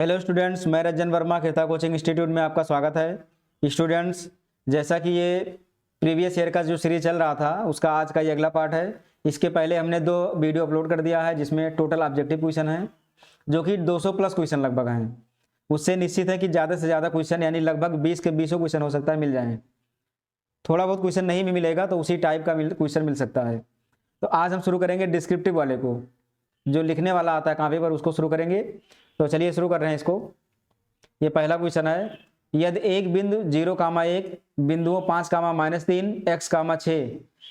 Hello students, मैं रंजन वर्मा खेता coaching institute में आपका स्वागत है। स्टूडेंट्स, जैसा कि ये प्रीवियस ईयर का जो सीरीज चल रहा था उसका आज का ये अगला पार्ट है। इसके पहले हमने 2 वीडियो अपलोड कर दिया है जिसमें टोटल ऑब्जेक्टिव क्वेश्चन है जो कि 200 प्लस क्वेश्चन लगभग हैं। उससे निश्चित है कि ज़्यादा से ज़्यादा क्वेश्चन यानी लगभग 20 के 20 क्वेश्चन हो सकता है मिल जाएँ। थोड़ा बहुत क्वेश्चन नहीं भी मिलेगा तो उसी टाइप का क्वेश्चन मिल सकता है। तो आज हम शुरू करेंगे डिस्क्रिप्टिव वाले को, जो लिखने वाला आता है कापी पर उसको शुरू करेंगे। तो चलिए शुरू कर रहे हैं इसको। ये पहला क्वेश्चन है, यदि एक बिंदु 0,1 बिंदुओं 5,-3 x,6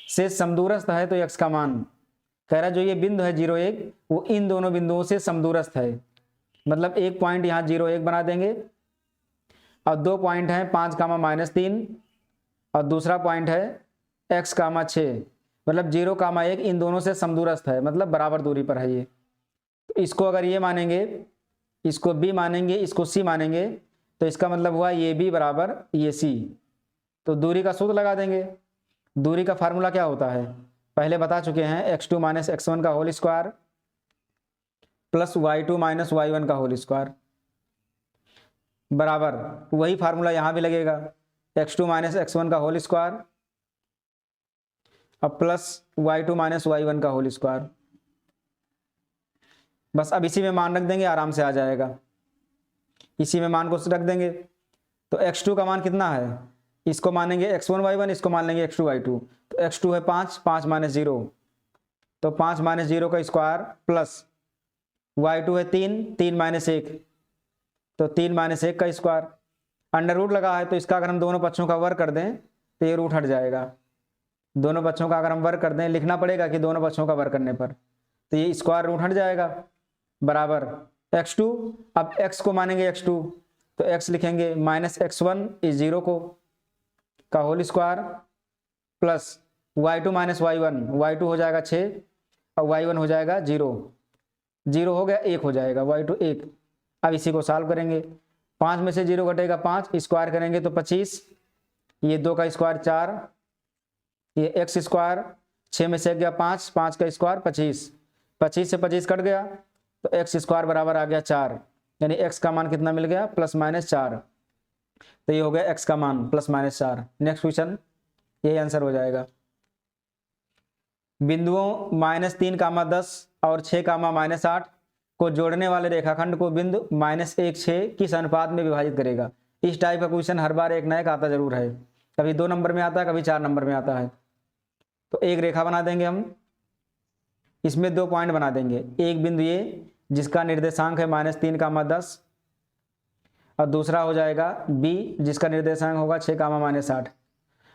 से समदूरस्थ है तो x का मान। कह रहा जो ये बिंदु है 0,1 वो इन दोनों बिंदुओं से समदूरस्थ है, मतलब एक पॉइंट यहाँ 0,1 बना देंगे और 2 पॉइंट हैं 5,-3 और दूसरा पॉइंट है x,6, मतलब 0,1 इन दोनों से समदूरस्थ है, मतलब बराबर दूरी पर है ये। तो इसको अगर ये मानेंगे, इसको b मानेंगे, इसको c मानेंगे, तो इसका मतलब हुआ ये b बराबर ये c। तो दूरी का सूत्र लगा देंगे। दूरी का फार्मूला क्या होता है पहले बता चुके हैं, x2 - x1 का whole square plus y2 - y1 का होल स्क्वायर बराबर वही फार्मूला यहाँ भी लगेगा, x2 - x1 का होल स्क्वायर अब प्लस y2 - y1 का होल स्क्वायर। बस अब इसी में मान रख देंगे, आराम से आ जाएगा। इसी में मान को रख देंगे। तो x2 का मान कितना है, इसको मानेंगे x1 y1, इसको मान लेंगे x2 y2। तो x2 है 5, 5 - 0, तो 5 - 0 का स्क्वायर प्लस y2 है 3, 3 - 1, तो 3 - 1 का स्क्वायर। अंडर रूट लगा है तो इसका अगर हम दोनों पक्षों का वर्ग कर दें तो ये रूट हट जाएगा। दोनों पक्षों का अगर हम वर्ग कर दें, लिखना पड़ेगा कि दोनों पक्षों का वर्ग करने पर, तो ये स्क्वायर रूट हट जाएगा बराबर x2। अब x को मानेंगे x2, तो x लिखेंगे -x1 इस 0 को का whole square plus y2 - y1, y2 हो जाएगा 6 और y1 हो जाएगा 0, 0 हो गया 1 हो जाएगा, y2 1। अब इसी को सॉल्व करेंगे, 5 में से 0 घटेगा 5, स्क्वायर करेंगे तो 25, ये 2 का स्क्वायर 4, ये x स्क्वायर 6 में से गया 5, 5 का स्क्वायर 25, 25 से 25 कट गया तो x स्क्वायर बराबर आ गया 4, यानी x का मान कितना मिल गया +-4। तो ये हो गया x का मान +-4। नेक्स्ट क्वेश्चन, यही आंसर हो जाएगा। बिंदुओं -3,10 और 6,-8 को जोड़ने वाले रेखाखंड को बिंदु -1,6 किस अनुपात में विभाजित करेगा। इस टाइप का क्वेश्चन हर बार एक ना एक आता जरूर है, कभी 2 नंबर में आता है, कभी 4 नंबर में आता है। तो एक रेखा बना देंगे हम, इसमें 2 पॉइंट बना देंगे, एक बिंदु ये जिसका निर्देशांक है -3,10 और दूसरा हो जाएगा b जिसका निर्देशांक होगा 6,-8।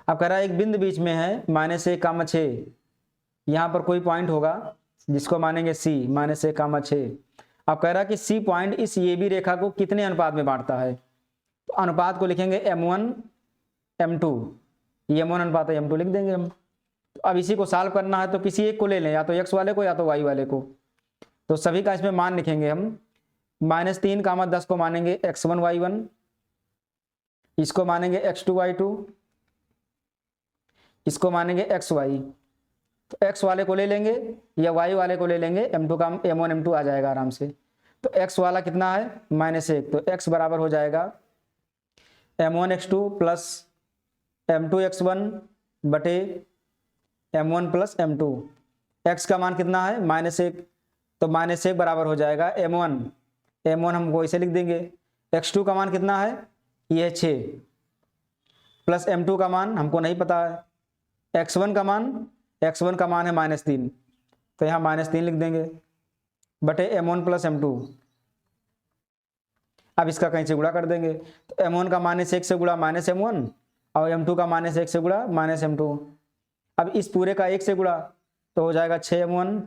अब कह रहा है एक बिंदु बीच में है -1,6, यहाँ पर कोई पॉइंट होगा जिसको मानेंगे c -1,6। अब कह रहा है कि c पॉइंट इस ये भी रेखा को कितने अनुपात में बांटता है, तो अनुपात को लिखेंगे m1 m2, ये m1 अनुपात है m2 लिख देंगे हम। तो अब इसी को सॉल्व करना है तो किसी एक को ले लें, या तो x वाले को या तो y वाले को। तो सभी का इसमें मान लिखेंगे हम, -3,10 को मानेंगे x1 y1, इसको मानेंगे x2 y2, इसको मानेंगे xy। तो x वाले को ले लेंगे या y वाले को ले लेंगे, m2 का m1 m2 आ जाएगा आराम से। तो x वाला कितना है -1, तो x बराबर हो जाएगा m1 x2 plus m2 x1 बटे m1 प्लस m2। x का मान कितना है -1, तो -1 बराबर हो जाएगा m1, m1 हमको इसे लिख देंगे। x2 का मान कितना है, ये 6 प्लस m2 का मान हमको नहीं पता है, x1 का मान है -3, तो यहाँ -3 लिख देंगे बटे m1 प्लस m2। अब इसका कहीं से गुणा कर देंगे, तो m1 का -1 से गुणा -m1 और m2 का -1 से गुणा -m2। अब इस पूरे का 1 से गुणा तो हो जाएगा 6m1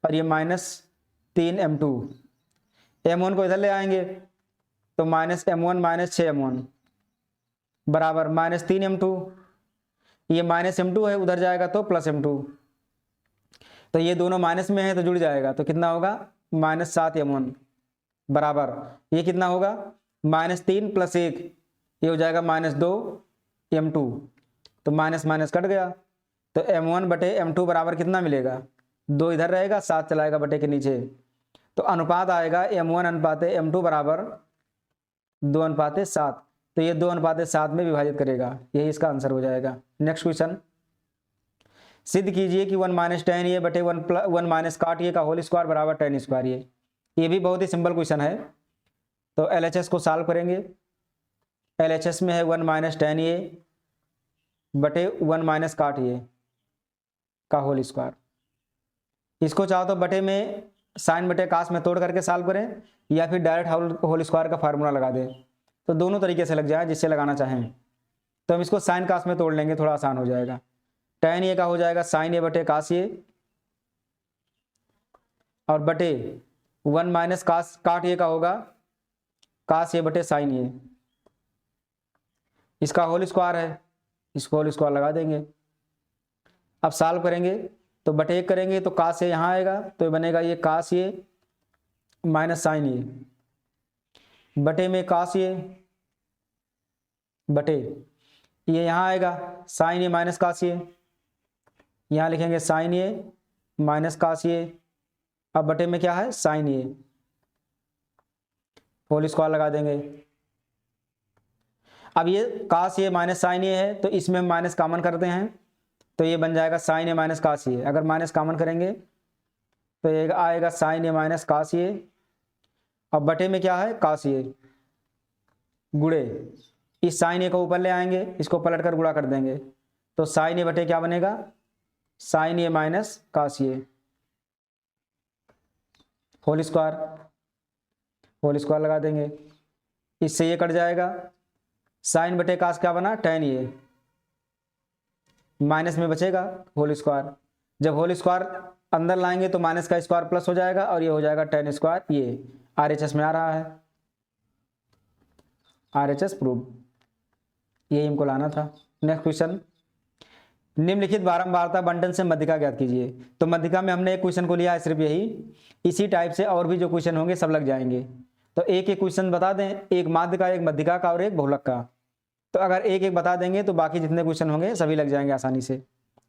और ये -3m2। m1 को इधर ले आएंगे तो -m1 - 6m1 बराबर -3m2, ये -m2 है उधर जाएगा तो +m2, तो ये दोनों माइनस में है तो जुड़ जाएगा, तो कितना होगा -7m1 बराबर ये कितना होगा -3 + 1, ये हो जाएगा -2m2, तो माइनस माइनस कट गया, तो m1 बटे m2 बराबर कितना मिलेगा, 2 इधर रहेगा, 7 चलाएगा बटे के नीचे, तो अनुपात आएगा m1 अनुपात m2 बराबर 2:7, तो ये 2:7 में विभाजित करेगा, यही इसका आंसर हो जाएगा। नेक्स्ट क्वेश्चन, सिद्ध कीजिए कि 1 - tan a बटे 1 - cot a का होल स्क्वायर बराबर tan स्क्वायर a। ये भी बहुत ही सिंपल क्वेश्चन है, तो LHS को सॉल्व करेंगे। LHS में है 1 - tan a बटे 1 - cot a का होल स्क्वायर। इसको चाहो तो बटे में साइन बटे कास में तोड़ करके सॉल्व करें, या फिर डायरेक्ट होल स्क्वायर का फार्मूला लगा दें, तो दोनों तरीके से लग जाए, जिससे लगाना चाहें। तो हम इसको साइन कास में तोड़ लेंगे, थोड़ा आसान हो जाएगा। tan a का हो जाएगा साइन a बटे कास a, और बटे 1 - cot a का होगा कास a बटे साइन a। इसका होल स्क्वायर है, इसको होल स्क्वायर लगा देंगे। अब सॉल्व करेंगे तो बटे 1 करेंगे तो कास a यहाँ आएगा, तो बनेगा ये cos a minus sine a बटे में कास a बटे ये यहाँ आएगा sine a minus cos a, यहाँ लिखेंगे sine a minus cos a, अब बटे में क्या है साइन a, होल स्क्वायर लगा देंगे। अब ये cos a minus sine a है, तो इसमें हम माइनस कॉमन करते हैं, तो ये बन जाएगा sine a minus cos a। अगर माइनस कॉमन करेंगे तो ये आएगा sine a minus cos a, अब बटे में क्या है कास a, गुड़े इस साइन a को ऊपर ले आएंगे, इसको पलट कर गुणा कर देंगे, तो साइन a बटे क्या बनेगा sine a minus cos a, whole square लगा देंगे। इससे ये कट जाएगा, साइन बटे कास क्या बना tan a, माइनस में बचेगा होल स्क्वायर। जब होल स्क्वायर अंदर लाएंगे तो माइनस का स्क्वायर प्लस हो जाएगा, और ये हो जाएगा tan स्क्वायर। ये RHS में आ रहा है, RHS प्रूव, यही हमको लाना था। नेक्स्ट क्वेश्चन, निम्नलिखित बारंबारता बंटन से मध्यिका ज्ञात कीजिए। तो मध्यिका में हमने एक क्वेश्चन को लिया है सिर्फ यही, इसी टाइप से और भी जो क्वेश्चन होंगे सब लग जाएंगे। तो एक एक क्वेश्चन बता दें, एक माध्य का, एक मध्यिका का और एक बहुलक का। तो अगर एक एक बता देंगे तो बाकी जितने क्वेश्चन होंगे सभी लग जाएंगे आसानी से,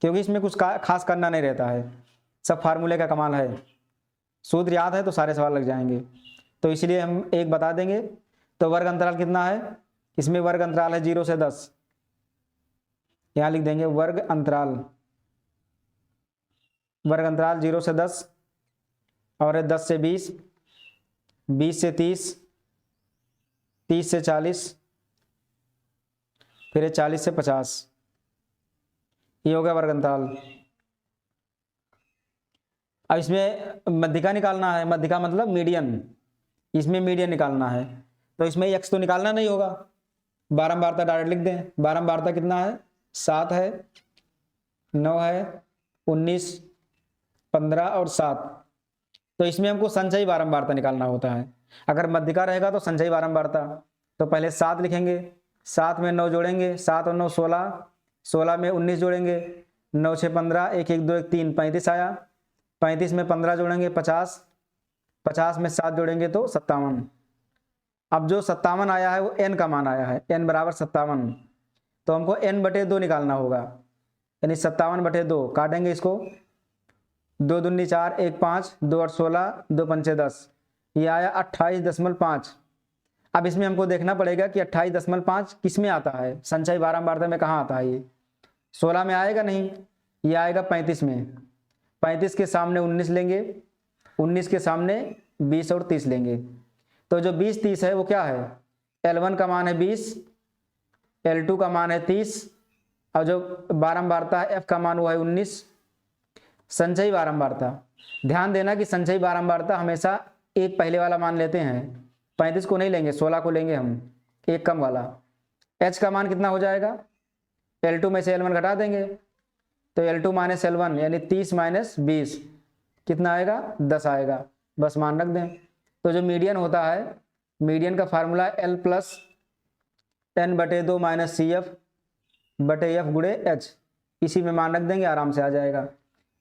क्योंकि इसमें कुछ खास करना नहीं रहता है, सब फार्मूले का कमाल है। सूत्र याद है तो सारे सवाल लग जाएंगे, तो इसलिए हम एक बता देंगे। तो वर्ग अंतराल कितना है, इसमें वर्ग अंतराल है 0 से 10, यहाँ लिख देंगे वर्ग अंतराल 0 से 10, और 10 से 20, 20 से 30, 30 से 40, फिर 40 से 50, ये हो गया वर्ग अंतराल। अब इसमें मध्यिका निकालना है, मध्यिका मतलब मीडियन, इसमें मीडियन निकालना है। तो इसमें x तो निकालना नहीं होगा, बारंबारता डायरेक्ट लिख दें। बारंबारता कितना है 7 है, 9 है, 19, 15 और 7। तो इसमें हमको संचयी बारंबारता निकालना होता है। अगर मध्यिका रहेगा तो संचयी बारंबारता, तो पहले 7 लिखेंगे, 7 में 9 जोड़ेंगे, 7 और 9 16, 16 में 19 जोड़ेंगे, 9 6 15, 1 1 2 1 3 35 आया, 35 में 15 जोड़ेंगे 50, 50 में 7 जोड़ेंगे तो 57। अब जो 57 आया है वो n का मान आया है, n बराबर 57, तो हमको n बटे 2 निकालना होगा, यानी 57 बटे 2, काटेंगे इसको, 2 दूनी 4, 1 5, 2 और 16, 2 पंचे 10, ये आया 28.5। अब इसमें हमको देखना पड़ेगा कि 28.5 किस में आता है, संचयी बारंबारता में कहाँ आता है ये, 16 में आएगा नहीं, ये आएगा 35 में। 35 के सामने 19 लेंगे, 19 के सामने 20 और 30 लेंगे, तो जो 20 30 है वो क्या है, L1 का मान है 20, L2 का मान है 30, और जो बारंबारता है F का मान वो है 19। संचयी बारंबारता, ध्यान देना कि संचयी बारंबारता हमेशा एक पहले वाला मान लेते हैं, 35 को नहीं लेंगे, 16 को लेंगे हम, एक कम वाला। H का मान कितना हो जाएगा, L2 में से L1 घटा देंगे, तो L2 माइनस L1 यानी 30 माइनस 20 कितना आएगा 10 आएगा, बस मान रख दें। तो जो मीडियन होता है, मीडियन का फार्मूला L प्लस n बटे 2 माइनस CF बटे F गुणे H, इसी में मान रख देंगे, आराम से आ जाएगा।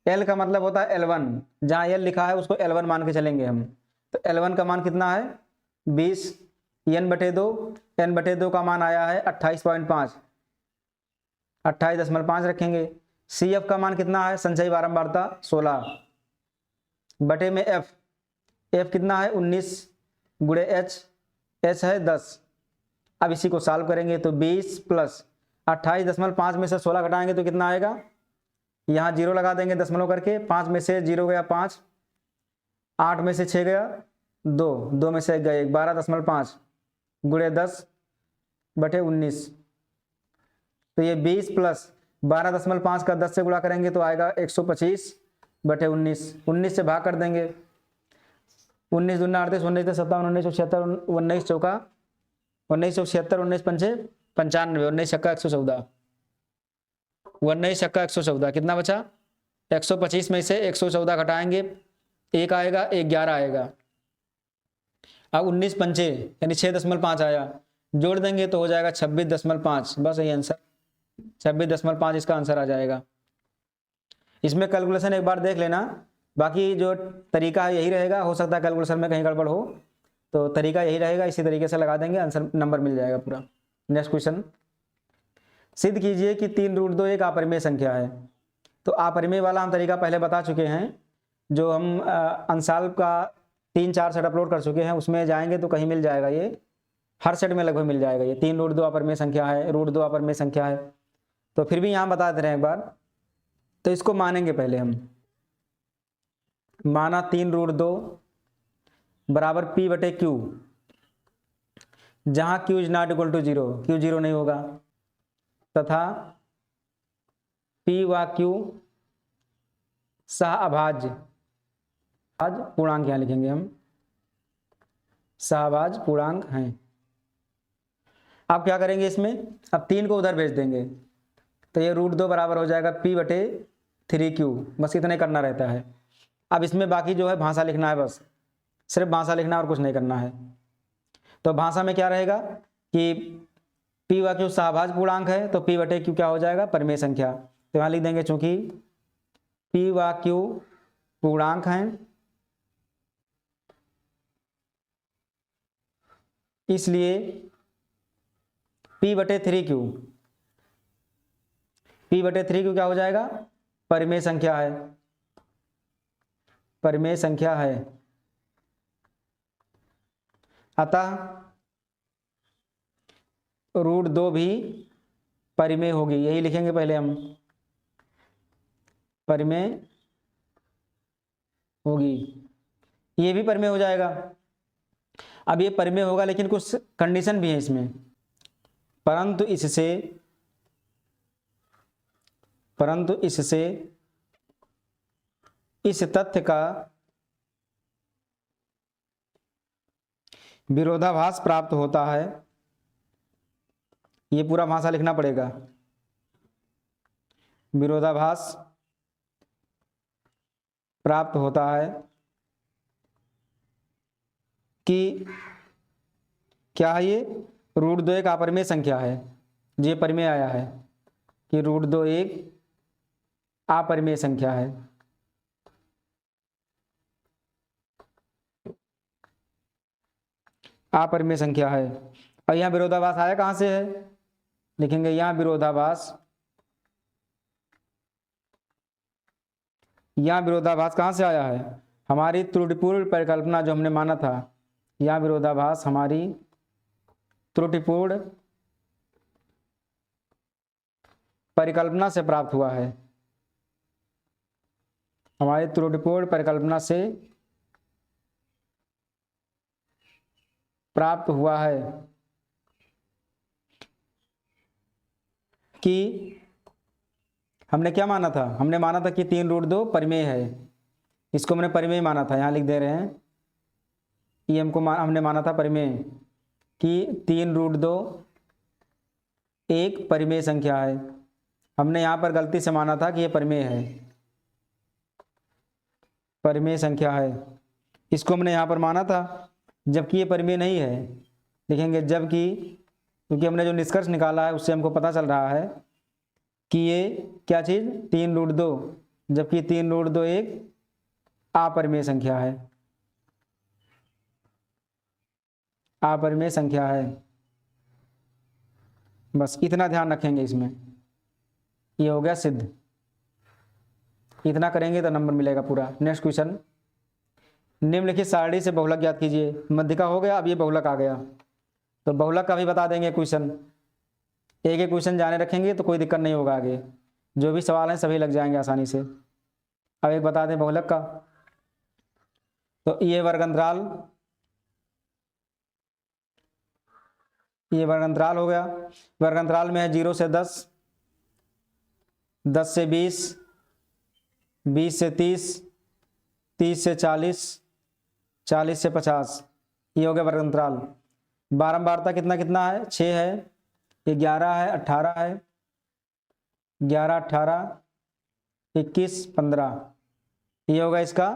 L का मतलब होता है L1, जहाँ L लिखा है उसको L1 मान के चलेंगे हम, तो L1 का मान कितना है 20, n बटे 2, n बटे 2 का मान आया है 28.5, 28.5 रखेंगे। CF का मान कितना है, संचयी बारंबारता 16 बटे में F कितना है 19 गुणे H है 10, अब इसी को सॉल्व करेंगे तो 20 प्लस 28.5 में से 16 घटाएंगे तो कितना आएगा, यहाँ 0 लगा देंगे दशमलव करके, 5 में से 0 गया 5, 8 में से 6 गया 2, 2 में से 1 गया 12.5 गुणे 10/19। तो ये 20 प्लस 12.5 का 10 से गुणा करेंगे तो आएगा 125/19। 19 से भाग कर देंगे, 19 दूना 38, 19 57, 19 76, 19 चौका 19 76, 19 पंचे 95, 19 छक्का 114, 19 छक्का 114 कितना बचा, 125 में से 114 घटाएंगे, 1 आएगा, 1 11 आएगा। अब 19 पंचे यानी 6.5 आया, जोड़ देंगे तो हो जाएगा 26.5। बस यही आंसर 26.5 इसका आंसर आ जाएगा। इसमें कैलकुलेशन एक बार देख लेना, बाकी जो तरीका है यही रहेगा, हो सकता है कैलकुलेशन में कहीं गड़बड़ हो, तो तरीका यही रहेगा, इसी तरीके से लगा देंगे, आंसर नंबर मिल जाएगा पूरा। नेक्स्ट क्वेश्चन, सिद्ध कीजिए कि 3√2 एक अपरिमेय संख्या है। तो अपरिमेय वाला हम तरीका पहले बता चुके हैं, जो हम अंशाल का 3-4 सेट अपलोड कर चुके हैं, उसमें जाएंगे तो कहीं मिल जाएगा, ये हर सेट में लगभग मिल जाएगा। ये 3√2 अपरिमेय संख्या है, √2 अपरिमेय संख्या है, तो फिर भी यहाँ बता दे रहे हैं एक बार। तो इसको मानेंगे पहले हम, माना 3√2 बराबर P/Q, जहाँ Q is not equal to 0, Q 0 नहीं होगा, तथा P व Q सहअभाज्य, आज पूर्णांक यहाँ लिखेंगे हम, सहअभाज्य पूर्णांक हैं। अब क्या करेंगे इसमें, अब 3 को उधर भेज देंगे, तो ये √2 बराबर हो जाएगा P/3Q, बस इतने करना रहता है। अब इसमें बाकी जो है भाषा लिखना है, बस सिर्फ भाषा लिखना और कुछ नहीं करना है। तो भाषा में क्या रहेगा कि P व Q सहअभाज्य पूर्णांक है, तो P/Q क्या हो जाएगा, परिमेय संख्या। तो यहाँ लिख देंगे चूंकि P व Q पूर्णांक हैं, इसलिए P/3Q, P/3Q क्या हो जाएगा, परिमेय संख्या है, परिमेय संख्या है। अतः √2 भी परिमेय होगी, यही लिखेंगे पहले हम, परिमेय होगी, ये भी परिमेय हो जाएगा। अब ये परिमेय होगा, लेकिन कुछ कंडीशन भी है इसमें, परंतु इससे इस तथ्य का विरोधाभास प्राप्त होता है। ये पूरा भाषा लिखना पड़ेगा, विरोधाभास प्राप्त होता है कि क्या है, ये √2 एक अपरिमेय संख्या है, ये परिमेय आया है कि √2 एक अपरिमेय संख्या है। अपरिमेय संख्या है। और यहाँ विरोधाभास आया कहाँ से है, लिखेंगे यहाँ विरोधाभास, यहाँ विरोधाभास कहाँ से आया है, हमारी त्रुटिपूर्ण परिकल्पना जो हमने माना था, यहाँ विरोधाभास हमारी त्रुटिपूर्ण परिकल्पना से प्राप्त हुआ है, हमारी त्रुटिपूर्ण परिकल्पना से प्राप्त हुआ है कि हमने क्या माना था, हमने माना था कि 3√2 परिमेय है, इसको हमने परिमेय माना था, यहाँ लिख दे रहे हैं, ये हमने माना था परिमेय कि 3√2 एक परिमेय संख्या है। हमने यहाँ पर गलती से माना था कि ये परिमेय है, परिमेय संख्या है, इसको हमने यहाँ पर माना था, जबकि ये परिमेय नहीं है। लिखेंगे जबकि, क्योंकि हमने जो निष्कर्ष निकाला है उससे हमको पता चल रहा है कि ये क्या चीज़, 3√2, जबकि 3√2 एक अपरिमेय संख्या है, अपरिमेय संख्या है। बस इतना ध्यान रखेंगे इसमें, ये हो गया सिद्ध, इतना करेंगे तो नंबर मिलेगा पूरा। नेक्स्ट क्वेश्चन, निम्नलिखित सारणी से बहुलक ज्ञात कीजिए। मध्यिका हो गया, अब ये बहुलक आ गया। तो बहुलक का भी बता देंगे क्वेश्चन, एक एक क्वेश्चन जाने रखेंगे तो कोई दिक्कत नहीं होगा, आगे जो भी सवाल हैं सभी लग जाएंगे आसानी से। अब एक बता दें बहुलक का, तो ये वर्ग अंतराल, ये वर्ग अंतराल हो गया। वर्ग अंतराल में है 0 से 10, 10 से 20, 20 से 30, 30 से 40, 40 से 50, ये हो गया वर्ग अंतराल। बारंबारता कितना कितना है, 6 है, ये 11 है, 18 है, 11, 18, 21, 15, ये होगा इसका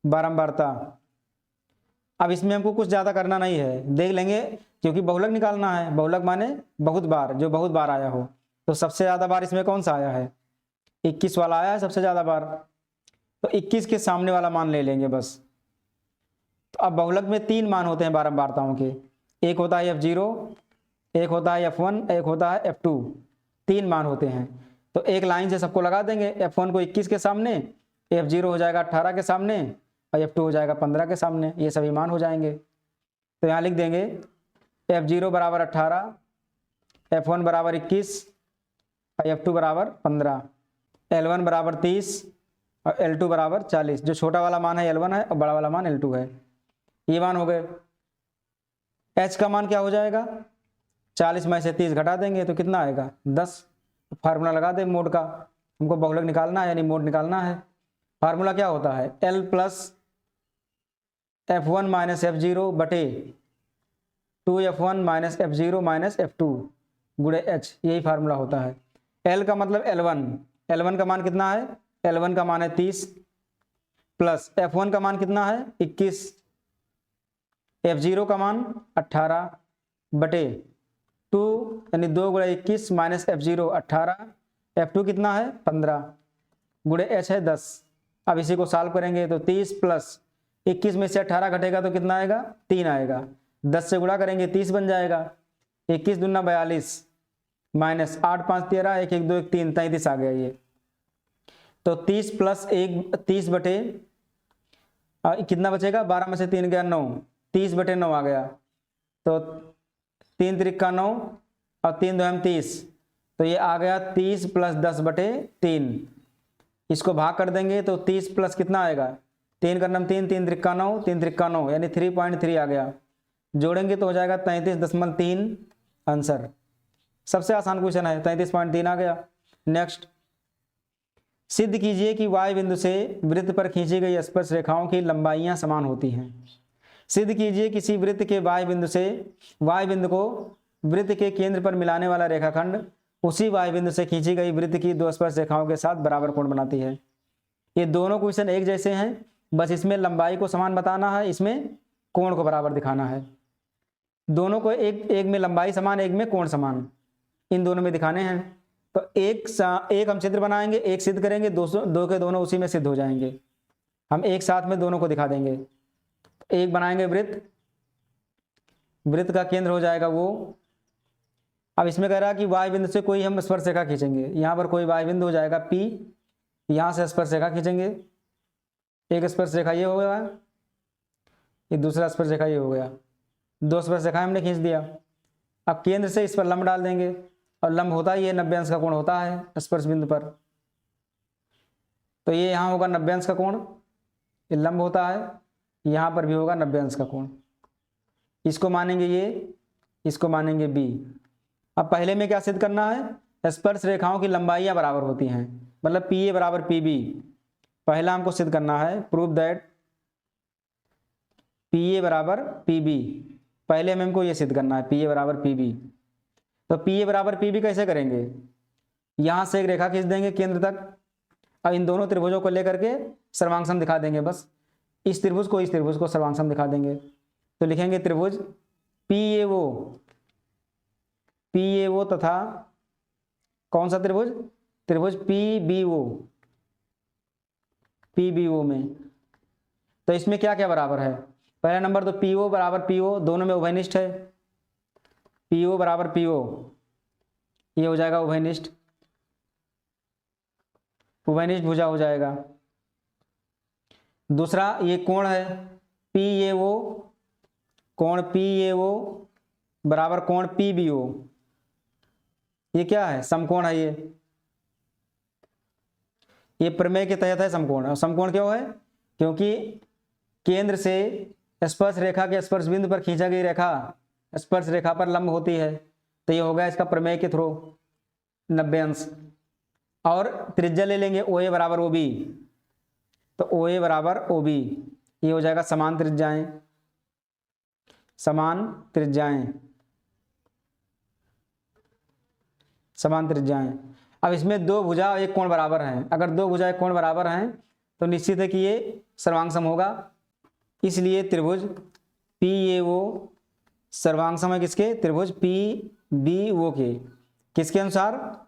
बारंबारता। अब इसमें हमको कुछ ज़्यादा करना नहीं है, देख लेंगे, क्योंकि बहुलक निकालना है। बहुलक माने बहुत बार, जो बहुत बार आया हो। तो सबसे ज़्यादा बार इसमें कौन सा आया है, 21 वाला आया है सबसे ज़्यादा बार, तो 21 के सामने वाला मान ले लेंगे बस। तो अब बहुलक में 3 मान होते हैं बारंबारताओं के, एक होता है F0, एक होता है F1, एक होता है F2, 3 मान होते हैं। तो एक लाइन से सबको लगा देंगे, F1 को 21 के सामने, F0 हो जाएगा 18 के सामने, और F2 हो जाएगा 15 के सामने, ये सभी मान हो जाएंगे। तो यहाँ लिख देंगे F0 बराबर 18, F1 बराबर 21, और F2 बराबर 15, L1 बराबर 30 और L2 बराबर 40। जो छोटा वाला मान है L1 है और बड़ा वाला मान L2 है, ये मान हो गए। H का मान क्या हो जाएगा, 40 में से 30 घटा देंगे तो कितना आएगा, 10। फार्मूला लगा दे मोड का, हमको बहुलक निकालना है यानी मोड निकालना है। फार्मूला क्या होता है, L plus F1 minus F0 बटे 2F1 minus F0 minus F2 गुणे H, यही फार्मूला होता है। L का मतलब L1, L1 का मान कितना है, L1 का मान है 30, प्लस F1 का मान कितना है 21, F0 का मान 18 बटे 2 यानी 2 गुणे 21 माइनस F0 18, F2 कितना है 15 गुणे H है 10। अब इसी को सॉल्व करेंगे तो 30 प्लस 21 में से 18 घटेगा तो कितना आएगा, 3 आएगा। 10 से गुणा करेंगे 30 बन जाएगा, 21 दूना 42 माइनस 8 5 13, 1 1 2 1 3, 33 आ गया ये। तो 30 प्लस 1 30 बटे कितना बचेगा, 12 में से 3 गया 9, 30 बटे 9 आ गया। तो 3 त्रिका 9 और 3 2 30, तो ये आ गया 30 प्लस 10 बटे 3। इसको भाग कर देंगे तो 30 प्लस कितना आएगा, 3 का नम 3, 3 त्रिका 9, 3 त्रिका 9 यानी 3.3 आ गया। जोड़ेंगे तो हो जाएगा 33.3 आंसर। सबसे आसान क्वेश्चन है, 33.3 आ गया। नेक्स्ट, सिद्ध कीजिए कि y बिंदु से वृत्त पर खींची गई स्पर्श रेखाओं की लंबाइयां समान होती हैं। सिद्ध कीजिए किसी वृत्त के y बिंदु से y बिंदु को वृत्त के केंद्र पर मिलाने वाला रेखाखंड उसी y बिंदु से खींची गई वृत्त की 2 स्पर्श रेखाओं के साथ बराबर कोण बनाती है। ये दोनों क्वेश्चन एक जैसे हैं, बस इसमें लंबाई को समान बताना है, इसमें कोण को बराबर दिखाना है। दोनों को एक में लंबाई समान, एक में कोण समान, इन दोनों में दिखाने हैं। तो एक हम चित्र बनाएंगे, एक सिद्ध करेंगे, दो के दोनों उसी में सिद्ध हो जाएंगे। हम एक साथ में दोनों को दिखा देंगे। एक बनाएंगे वृत्त, वृत्त का केंद्र हो जाएगा वो। अब इसमें कह रहा है कि y बिंदु से कोई हम स्पर्श रेखा खींचेंगे, यहाँ पर कोई y बिंदु हो जाएगा P, यहाँ से स्पर्श रेखा खींचेंगे। एक स्पर्श रेखा ये हो गया, ये दूसरा स्पर्श रेखा ये हो गया, 2 स्पर्श रेखा हमने खींच दिया। अब केंद्र से इस पर लंब डाल देंगे, और लंब होता है ये 90 अंश का कोण होता है स्पर्श बिंदु पर। तो ये यहाँ होगा 90 अंश का कोण, ये लंब होता है, यहाँ पर भी होगा 90 अंश का कोण। इसको मानेंगे ये, इसको मानेंगे B। अब पहले में क्या सिद्ध करना है, स्पर्श रेखाओं की लंबाइयां बराबर होती हैं, मतलब PA बराबर PB। पहला हमको सिद्ध करना है, प्रूव दैट PA बराबर PB। पहले में हमको ये सिद्ध करना है PA बराबर PB। तो PA बराबर PB कैसे करेंगे, यहां से एक रेखा खींच देंगे केंद्र तक। अब इन दोनों त्रिभुजों को लेकर के सर्वांगसम दिखा देंगे, बस इस त्रिभुज को इस त्रिभुज को सर्वांगसम दिखा देंगे। तो लिखेंगे त्रिभुज PAO तथा कौन सा त्रिभुज, त्रिभुज PBO में। तो इसमें क्या क्या बराबर है, पहला नंबर तो PO बराबर PO, दोनों में उभयनिष्ठ है। PO बराबर PO, ये हो जाएगा उभयनिष्ठ, उभयनिष्ठ भुजा हो जाएगा। दूसरा ये कोण है PAO, कोण PAO बराबर कोण PBO। ये क्या है? समकोण है ये प्रमेय के तहत है समकोण। और समकोण क्यों है? क्योंकि केंद्र से स्पर्श रेखा के स्पर्श बिंदु पर खींचा गई रेखा स्पर्श रेखा पर लंब होती है, तो ये होगा इसका प्रमेय के थ्रू 90 अंश। और त्रिज्या ले लेंगे OA बराबर OB, तो OA बराबर OB, ये हो जाएगा समान त्रिज्याएं, समान त्रिज्याएं, समान त्रिज्याएं। अब इसमें दो भुजा और एक कोण बराबर हैं। अगर दो भुजा एक कोण बराबर हैं तो निश्चित है कि ये सर्वांग होगा। इसलिए त्रिभुज PAO सर्वांग सम है किसके? त्रिभुज PBO के। किसके अनुसार?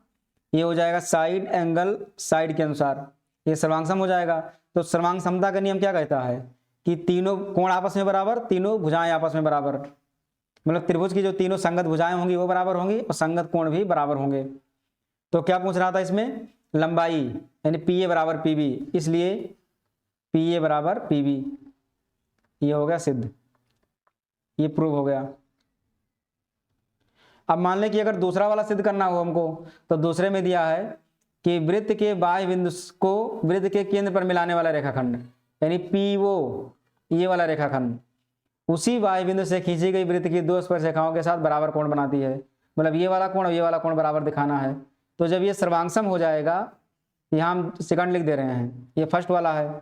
ये हो जाएगा साइड एंगल साइड के अनुसार, ये सर्वांग सम हो जाएगा। तो सर्वांग समता का नियम क्या कहता है कि तीनों कोण आपस में बराबर, तीनों भुजाएं आपस में बराबर, मतलब त्रिभुज की जो तीनों संगत भुजाएं होंगी वो बराबर होंगी और संगत कोण भी बराबर होंगे। तो क्या पूछ रहा था इसमें? लंबाई, यानी PA बराबर PB, इसलिए PA बराबर PB, ये हो गया सिद्ध, ये प्रूव हो गया। अब मान लें कि अगर दूसरा वाला सिद्ध करना हो हमको, तो दूसरे में दिया है कि वृत्त के बाह्य बिंदु को वृत्त के केंद्र पर मिलाने वाला रेखाखंड, यानी PO, ये वाला रेखाखंड उसी बाह्य बिंदु से खींची गई वृत्त की दो स्पर्श रेखाओं के साथ बराबर कोण बनाती है। मतलब ये वाला कोण और ये वाला कोण बराबर दिखाना है। तो जब ये सर्वांगसम हो जाएगा, यहाँ हम सेकंड लिख दे रहे हैं, ये फर्स्ट वाला है।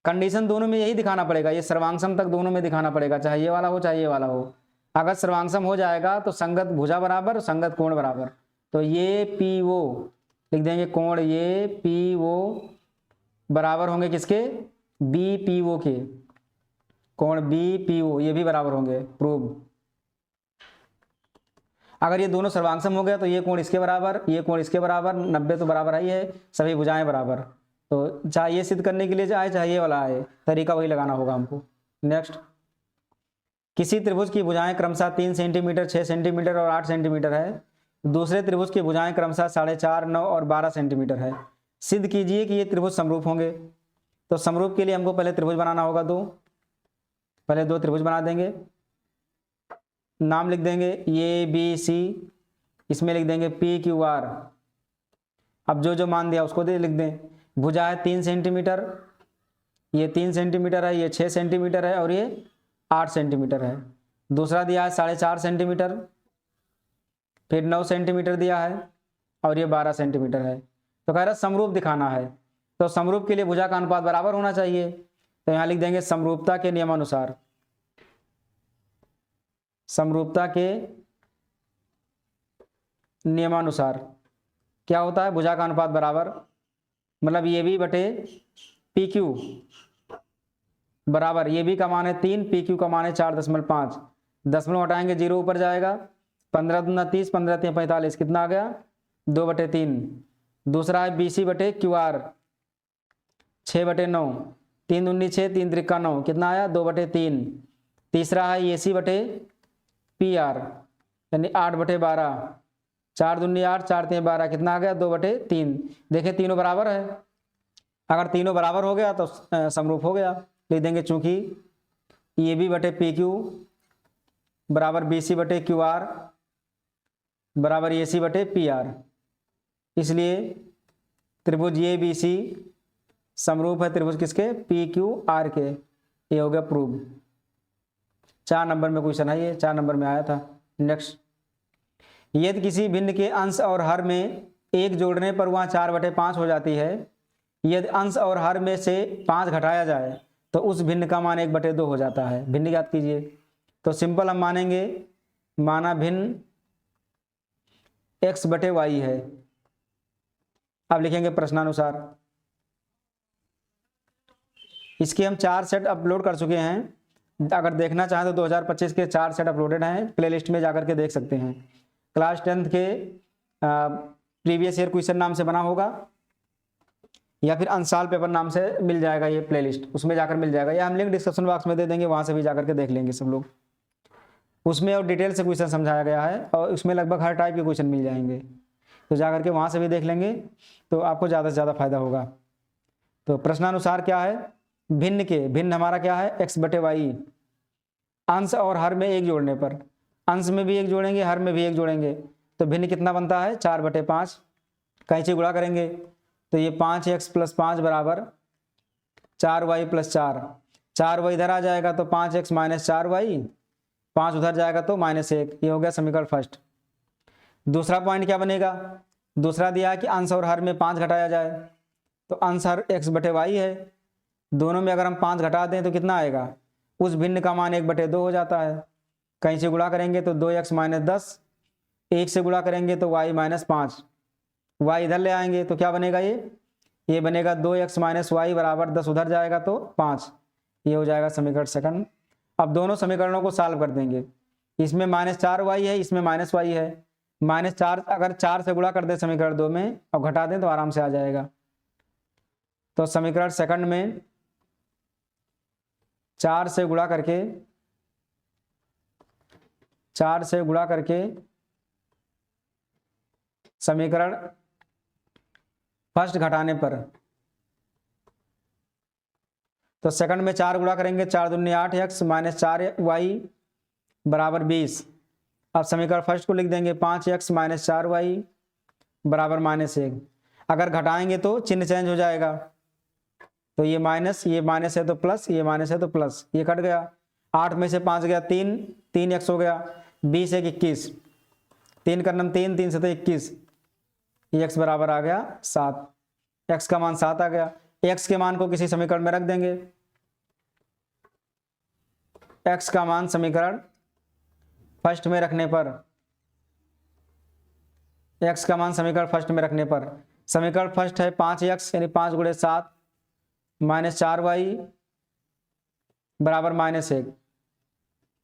कंडीशन दोनों में यही दिखाना पड़ेगा, ये सर्वांगसम तक दोनों में दिखाना पड़ेगा, चाहे ये वाला हो चाहे ये वाला हो। अगर सर्वांगसम हो जाएगा तो संगत भुजा बराबर, संगत कोण बराबर। तो ये PO लिख देंगे, कोण ये PO बराबर होंगे किसके? BPO के। कोण BPO ये भी बराबर होंगे, प्रूव। अगर ये दोनों सर्वांगसम हो गया तो ये कोण इसके बराबर, ये कोण इसके बराबर, 90 तो बराबर ही है, सभी भुजाएं बराबर। तो चाहे ये सिद्ध करने के लिए चाहे ये वाला आए, तरीका वही लगाना होगा हमको। नेक्स्ट, किसी त्रिभुज की भुजाएं क्रमशः 3 सेंटीमीटर, 6 सेंटीमीटर और 8 सेंटीमीटर है। दूसरे त्रिभुज की भुजाएं क्रमशः 4.5, 9 और 12 सेंटीमीटर है। सिद्ध कीजिए कि ये त्रिभुज समरूप होंगे। तो समरूप के लिए हमको पहले त्रिभुज बनाना होगा, पहले दो त्रिभुज बना देंगे। नाम लिख देंगे ABC, इसमें लिख देंगे PQR। अब जो जो मान दिया उसको लिख दें। भुजा है 3 सेंटीमीटर, ये 3 सेंटीमीटर है, ये 6 सेंटीमीटर है और ये 8 सेंटीमीटर है। दूसरा दिया है 4.5 सेंटीमीटर, फिर 9 सेंटीमीटर दिया है और ये 12 सेंटीमीटर है। तो कह रहा समरूप दिखाना है, तो समरूप के लिए भुजा का अनुपात बराबर होना चाहिए। तो यहाँ लिख देंगे समरूपता के नियमानुसार, समरूपता के नियमानुसार क्या होता है? भुजा का अनुपात बराबर, मतलब ये भी बटे PQ बराबर, ये भी का मान है 3, PQ का मान है 4.5, दशमलव हटाएंगे 0 ऊपर जाएगा, 15 दूना 30, 15 3 45, कितना आ गया? 2/3। दूसरा है BC बटे QR, 6/9, 3 दूनी 6, 3 त्रिका 9, कितना आया? 2/3। तीसरा है AC बटे PR, यानी 8/12, 4 दूनी 8, 4 3 12, कितना आ गया? 2/3। देखें तीनों बराबर है, अगर तीनों बराबर हो गया तो समरूप हो गया। लिख देंगे चूंकि AB बटे PQ बराबर BC बटे QR बराबर AC बटे PR, इसलिए त्रिभुज ABC समरूप है त्रिभुज किसके? PQR के। ये हो गया प्रूव। 4 नंबर में क्वेश्चन है ये, 4 नंबर में आया था। नेक्स्ट, यदि किसी भिन्न के अंश और हर में 1 जोड़ने पर वहाँ 4/5 हो जाती है, यदि अंश और हर में से 5 घटाया जाए तो उस भिन्न का मान 1/2 हो जाता है। भिन्न याद कीजिए, तो सिंपल हम मानेंगे, माना भिन्न x/y है। अब लिखेंगे प्रश्नानुसार। इसके हम 4 सेट अपलोड कर चुके हैं, अगर देखना चाहें तो 2025 के 4 सेट अपलोडेड हैं, प्लेलिस्ट में जाकर के देख सकते हैं। क्लास 10th के प्रीवियस ईयर क्वेश्चन नाम से बना होगा या फिर अंसाल पेपर नाम से मिल जाएगा ये प्लेलिस्ट, उसमें जाकर मिल जाएगा, या हम लिंक डिस्क्रिप्शन बॉक्स में दे देंगे, वहाँ से भी जाकर के देख लेंगे सब लोग। उसमें और डिटेल से क्वेश्चन समझाया गया है और उसमें लगभग हर टाइप के क्वेश्चन मिल जाएंगे, तो जाकर के वहाँ से भी देख लेंगे तो आपको ज़्यादा से ज़्यादा फायदा होगा। तो प्रश्नानुसार क्या है? भिन्न के, भिन्न हमारा क्या है? x/y, अंश और हर में 1 जोड़ने पर। अंश में भी 1 जोड़ेंगे, हर में भी 1 जोड़ेंगे, तो भिन्न कितना बनता है 4/5। कैंची गुणा करेंगे तो ये 5x + 5 बराबर 4y + 4, 4y इधर आ जाएगा तो 5x - 4y, 5 उधर जाएगा तो -1। ये हो गया समीकरण फर्स्ट। दूसरा पॉइंट क्या बनेगा, दूसरा दिया है कि अंश और हर में 5 घटाया जाए, तो अंश हर x/y है, दोनों में अगर हम 5 घटा दें तो कितना आएगा, उस भिन्न का मान 1/2 हो जाता है। कहीं से गुणा करेंगे तो 2x - 10, 1 से गुणा करेंगे तो y - 5, y इधर ले आएंगे तो क्या बनेगा, ये बनेगा 2x - y बराबर 10 उधर जाएगा तो 5। ये हो जाएगा समीकरण सेकंड। अब दोनों समीकरणों को सॉल्व कर देंगे, इसमें -4y है, इसमें -y है, -4 अगर 4 से गुणा कर दे समीकरण 2 में और घटा दें तो आराम से आ जाएगा। तो समीकरण सेकंड में 4 से गुणा करके समीकरण फर्स्ट घटाने पर, तो सेकंड में 4 गुणा करेंगे, 4 दूनी 8x - 4y बराबर 20। अब समीकरण फर्स्ट को लिख देंगे 5x - 4y बराबर -1। अगर घटाएंगे तो चिन्ह चेंज हो जाएगा, तो ये माइनस है तो प्लस, ये माइनस है तो प्लस, ये कट गया। 8 में से 5 गया 3, 3x हो गया, 20 1 21, 3 का 3, 3 से तो 21, x बराबर आ गया 7, x का मान 7 आ गया। x के मान को किसी समीकरण में रख देंगे, x का मान समीकरण फर्स्ट में रखने पर, x का मान समीकरण फर्स्ट में रखने पर, समीकरण फर्स्ट है 5x यानी 5 × 7 - 4y बराबर -1,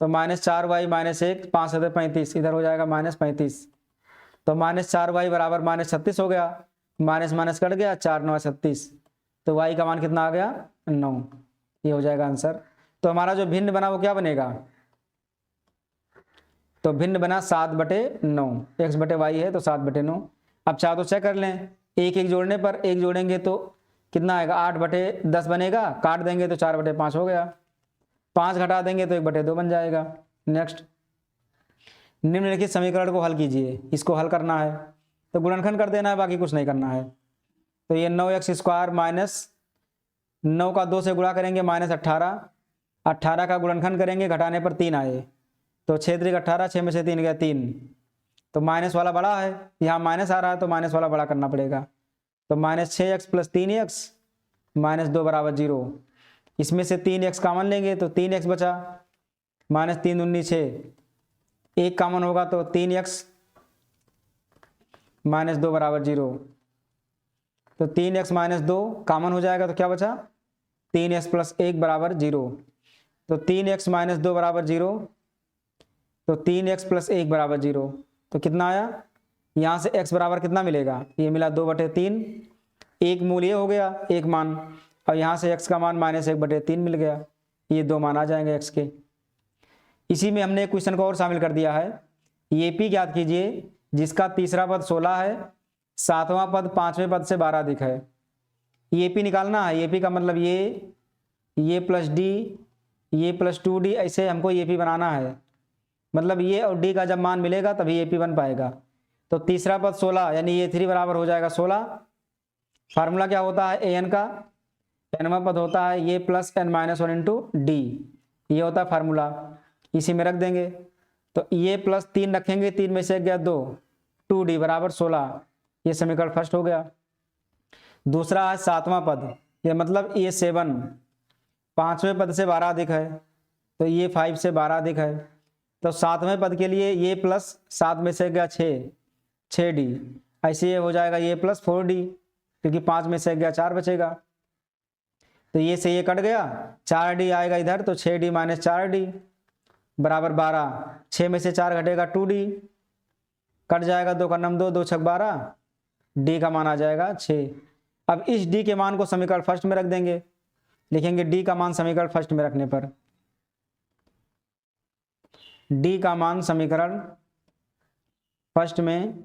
तो -4y - 1, 5 से 35, इधर हो जाएगा -35, तो -4y बराबर -36 हो गया, माइनस माइनस कट गया, 4 9 36, तो y का मान कितना आ गया 9। ये हो जाएगा आंसर। तो हमारा जो भिन्न बना वो क्या बनेगा, तो भिन्न बना 7/9, x/y है तो 7/9। अब चाहे तो चेक कर लें, एक एक जोड़ने पर, एक जोड़ेंगे तो कितना आएगा 8/10 बनेगा, काट देंगे तो 4/5 हो गया, 5 घटा देंगे तो 1/2 बन जाएगा। नेक्स्ट, निम्नलिखित समीकरण को हल कीजिए, इसको हल करना है तो गुणनखंड कर देना है, बाकी कुछ नहीं करना है। तो ये 9x² - 9 का 2 से गुणा करेंगे -18, 18 का गुणनखंड करेंगे, घटाने पर 3 आए, तो 6 3 18, 6 में से 3 गया 3, तो माइनस वाला बड़ा है, यहाँ माइनस आ रहा है तो माइनस वाला बड़ा करना पड़ेगा, तो -6x + 3x -2 बराबर 0। इसमें से 3x कॉमन लेंगे तो 3x बचा, -3 दूनी 6, 1 कॉमन होगा तो 3x -2 बराबर 0, तो 3x - 2 कॉमन हो जाएगा तो क्या बचा 3x + 1 बराबर 0, तो 3x - 2 बराबर 0, तो 3x + 1 बराबर 0, तो कितना आया, यहाँ से x बराबर कितना मिलेगा, ये मिला 2/3, एक मूल ये हो गया एक मान, और यहाँ से x का मान -1/3 मिल गया, ये 2 मान आ जाएंगे x के। इसी में हमने एक क्वेश्चन को और शामिल कर दिया है, ये p ज्ञात कीजिए जिसका तीसरा पद 16 है, 7वां पद 5वें पद से 12 अधिक है। ये p निकालना है, ये p का मतलब ये प्लस d, ये प्लस 2d, ऐसे हमको ये p बनाना है, मतलब ये और d का जब मान मिलेगा तभी ये p बन पाएगा। तो तीसरा पद 16 यानी ये 3 बराबर हो जाएगा 16। फार्मूला क्या होता है an का, nवां पद होता है ये प्लस n - 1 × d, ये होता है फार्मूला, इसी में रख देंगे, तो ये प्लस 3 रखेंगे, 3 में से 1 गया 2, 2d बराबर 16, ये समीकरण फर्स्ट हो गया। दूसरा है 7वां पद, ये मतलब ये 7 5वें पद से 12 अधिक है, तो ये 5 से 12 अधिक है, तो 7वें पद के लिए ये प्लस 7 में से गया 6d, ऐसे ये हो जाएगा ये प्लस 4d, क्योंकि 5 में से गया 4 बचेगा, तो ये से ये कट गया, 4d आएगा इधर, तो 6d - 4d बराबर 12, 6 में से 4 घटेगा 2d, कट जाएगा 2 का 9 2, 2 6 12, d का मान आ जाएगा 6। अब इस d के मान को समीकरण फर्स्ट में रख देंगे, लिखेंगे d का मान समीकरण फर्स्ट में रखने पर, d का मान समीकरण फर्स्ट में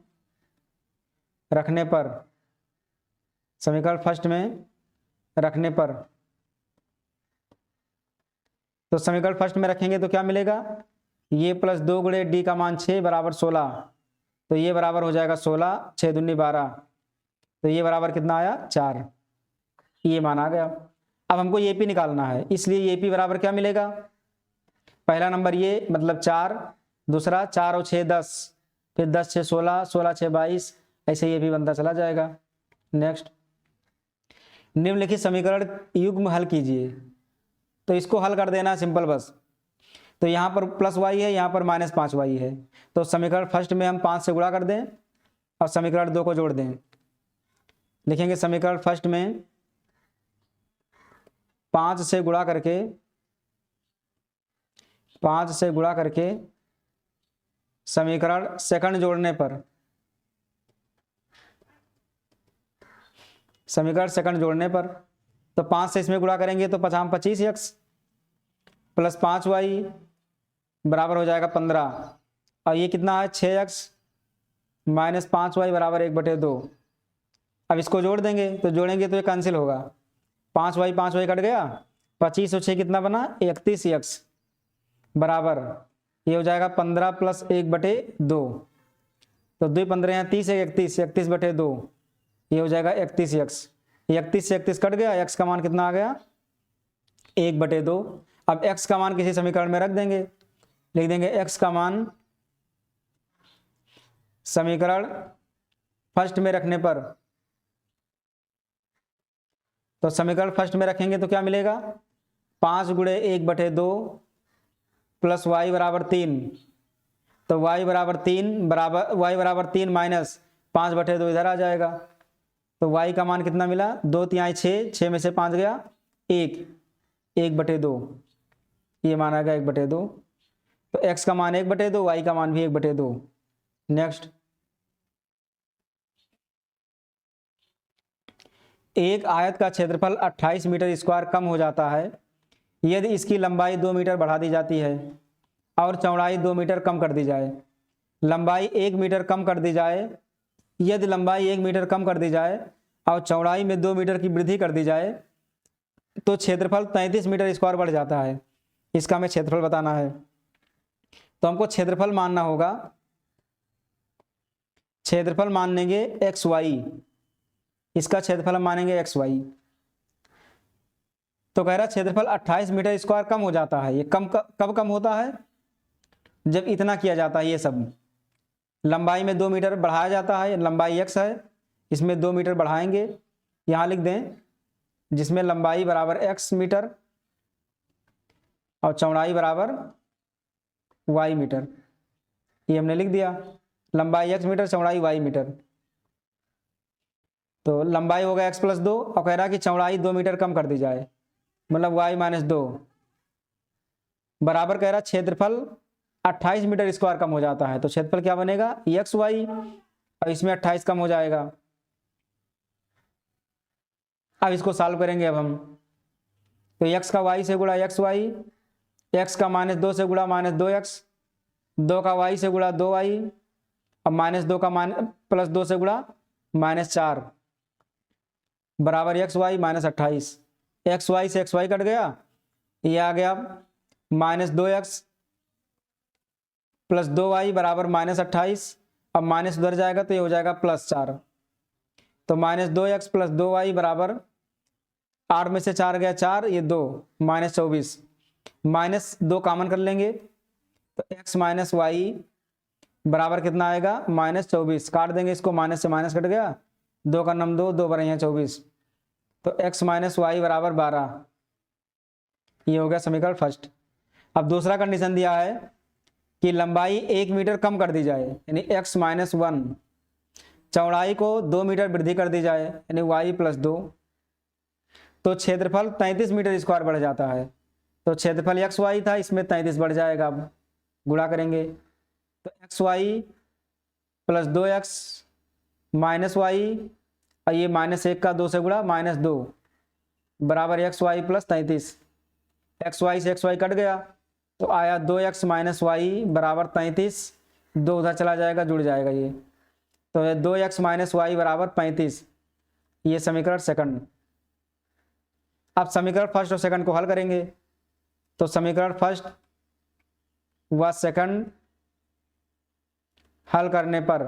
रखने पर, समीकरण फर्स्ट में रखने पर, तो समीकरण फर्स्ट में रखेंगे तो क्या मिलेगा, ये प्लस 2 गुणे डी का मान 6 बराबर 16, तो ये बराबर हो जाएगा 16, 6 दूनी 12, तो ये बराबर कितना आया 4, ये मान आ गया। अब हमको ये पी निकालना है, इसलिए ये पी बराबर क्या मिलेगा, पहला नंबर ये मतलब 4, दूसरा 4 और 6 10, फिर 10 6 16, 16 6 22, ऐसे ये भी बनता चला जाएगा। नेक्स्ट, निम्नलिखित समीकरण युग्म हल कीजिए, तो इसको हल कर देना सिंपल बस। तो यहाँ पर प्लस वाई है, यहाँ पर माइनस 5 वाई है, तो समीकरण फर्स्ट में हम 5 से गुणा कर दें और समीकरण 2 को जोड़ दें। लिखेंगे समीकरण फर्स्ट में 5 से गुणा करके, 5 से गुणा करके समीकरण सेकंड जोड़ने पर, समीकरण सेकंड जोड़ने पर, तो 5 से इसमें गुणा करेंगे तो 5 25x प्लस 5y बराबर हो जाएगा 15, और ये कितना है 6x माइनस 5y बराबर 1/2। अब इसको जोड़ देंगे, तो जोड़ेंगे तो ये कैंसिल होगा, 5y कट गया, 25 और 6 कितना बना 31x बराबर ये हो जाएगा 15 प्लस 1/2, तो 2 15 यहाँ 30 है 31, 31/2 ये हो जाएगा 31x, 31 से 31 कट गया, x का मान कितना आ गया 1/2। अब x का मान किसी समीकरण में रख देंगे, लिख देंगे x का मान समीकरण फर्स्ट में रखने पर, तो समीकरण फर्स्ट में रखेंगे तो क्या मिलेगा 5 गुणे 1/2 प्लस y बराबर 3, तो y बराबर 3 माइनस 5/2 इधर आ जाएगा, तो y का मान कितना मिला 2 3 6, 6 में से 5 गया 1/2, ये मान आ गया 1/2, तो x का मान 1/2, y का मान भी 1/2। नेक्स्ट, एक आयत का क्षेत्रफल 28 मीटर स्क्वायर कम हो जाता है यदि इसकी लंबाई 2 मीटर बढ़ा दी जाती है और चौड़ाई 2 मीटर कम कर दी जाए। लंबाई 1 मीटर कम कर दी जाए, यदि लंबाई 1 मीटर कम कर दी जाए और चौड़ाई में 2 मीटर की वृद्धि कर दी जाए तो क्षेत्रफल 33 मीटर स्क्वायर बढ़ जाता है। इसका हमें क्षेत्रफल बताना है, तो हमको क्षेत्रफल मानना होगा, क्षेत्रफल मान लेंगे एक्स वाई, इसका क्षेत्रफल हम मानेंगे एक्स वाई। तो कह रहा क्षेत्रफल 28 मीटर स्क्वायर कम हो जाता है, ये कब कम होता है जब इतना किया जाता है, ये सब लंबाई में 2 मीटर बढ़ाया जाता है, लंबाई x है, इसमें 2 मीटर बढ़ाएंगे, यहाँ लिख दें जिसमें लंबाई बराबर x मीटर और चौड़ाई बराबर y मीटर, ये हमने लिख दिया, लंबाई x मीटर चौड़ाई y मीटर। तो लंबाई हो गया x + 2 और कह रहा कि चौड़ाई 2 मीटर कम कर दी जाए, मतलब y - 2 बराबर कह रहा क्षेत्रफल 28 मीटर स्क्वायर कम हो जाता है, तो क्षेत्रफल क्या बनेगा एक्स वाई और इसमें 28 कम हो जाएगा। अब इसको सॉल्व करेंगे अब हम, तो x का y से गुणा एक्स वाई, x का -2 से गुणा -2x, 2 का y से गुणा 2y और -2 का +2 से गुणा -4 बराबर एक्स वाई -28। एक्स वाई से एक्स वाई कट गया, ये आ गया -2x + 2y बराबर -28, अब माइनस उधर जाएगा तो ये हो जाएगा +4, तो -2x + 2y बराबर 8 में से 4 गया 4, ये 2 -24, -2 कॉमन कर लेंगे तो x - y बराबर कितना आएगा -24, काट देंगे इसको, माइनस से माइनस कट गया, 2 का नम 2, 2 × 24, तो x - y बराबर 12, ये हो गया समीकरण फर्स्ट। अब दूसरा कंडीशन दिया है कि लंबाई 1 मीटर कम कर दी जाए, यानी x - 1, चौड़ाई को 2 मीटर वृद्धि कर दी जाए, यानी y + 2, तो क्षेत्रफल 33 मीटर स्क्वायर बढ़ जाता है, तो क्षेत्रफल एक्स वाई था, इसमें 33 बढ़ जाएगा। अब गुणा करेंगे तो एक्स वाई + 2x - y और ये -1 का 2 से गुणा -2 बराबर एक्स वाई + 33, एक्स वाई से एक्स वाई कट गया तो आया 2x - y बराबर 33, 2 उधर चला जाएगा जुड़ जाएगा ये, तो 2x - y बराबर 35, ये समीकरण सेकंड। अब समीकरण फर्स्ट और सेकंड को हल करेंगे, तो समीकरण फर्स्ट व सेकंड हल करने पर,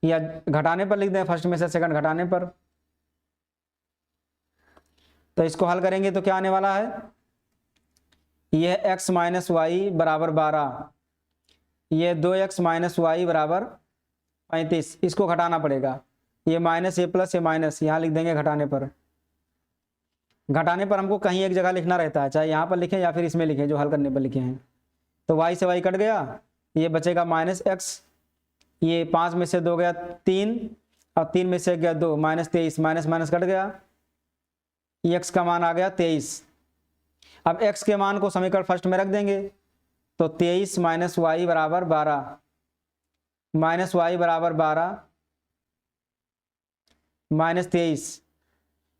या घटाने पर लिख दें, फर्स्ट में से सेकंड घटाने पर। तो इसको हल करेंगे तो क्या आने वाला है, यह x माइनस वाई बराबर 12, ये 2x माइनस वाई बराबर 35, इसको घटाना पड़ेगा। ये माइनस ये प्लस ये माइनस, यहाँ लिख देंगे घटाने पर। घटाने पर हमको कहीं एक जगह लिखना रहता है, चाहे यहाँ पर लिखें या फिर इसमें लिखें जो हल करने पर लिखे हैं। तो y से y कट गया, ये बचेगा माइनस एक्स, ये 5 में से 2 गया 3 और 3 में से गया 2, माइनस 23, माइनस माइनस कट गया, x का मान आ गया 23। अब x के मान को समीकरण फर्स्ट में रख देंगे, तो 23 माइनस वाई बराबर 12, माइनस वाई बराबर 12 माइनस 23,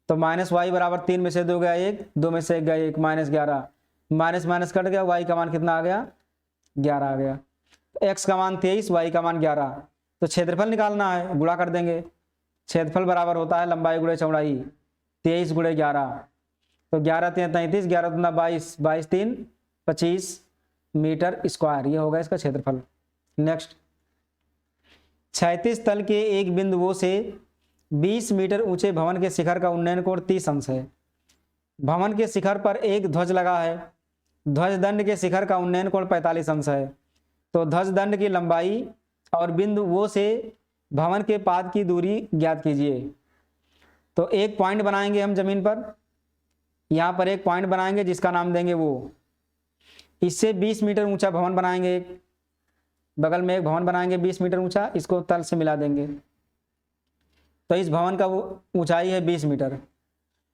तो माइनस वाई बराबर 3 में से 2 गया 1, 2 में से 1 गया 1, माइनस 11, माइनस माइनस कट गया, y का मान कितना आ गया 11 आ गया। x का मान 23, y का मान 11, तो क्षेत्रफल निकालना है, गुणा कर देंगे। क्षेत्रफल बराबर होता है लंबाई गुणे चौड़ाई, 23 गुणे 11, तो 11 3 33, 11 दूना 22, 22 3 25 मीटर स्क्वायर, ये होगा इसका क्षेत्रफल। नेक्स्ट, क्षैतिज तल के एक बिंदु O से 20 मीटर ऊंचे भवन के शिखर का उन्नयन कोण 30 अंश है। भवन के शिखर पर एक ध्वज लगा है, ध्वज दंड के शिखर का उन्नयन कोण 45 अंश है। तो ध्वज दंड की लंबाई और बिंदु O से भवन के पाद की दूरी ज्ञात कीजिए। तो एक पॉइंट बनाएंगे हम जमीन पर, यहाँ पर एक पॉइंट बनाएंगे जिसका नाम देंगे वो, इससे 20 मीटर ऊंचा भवन बनाएंगे, एक बगल में एक भवन बनाएंगे 20 मीटर ऊंचा, इसको तल से मिला देंगे। तो इस भवन का ऊंचाई है 20 मीटर।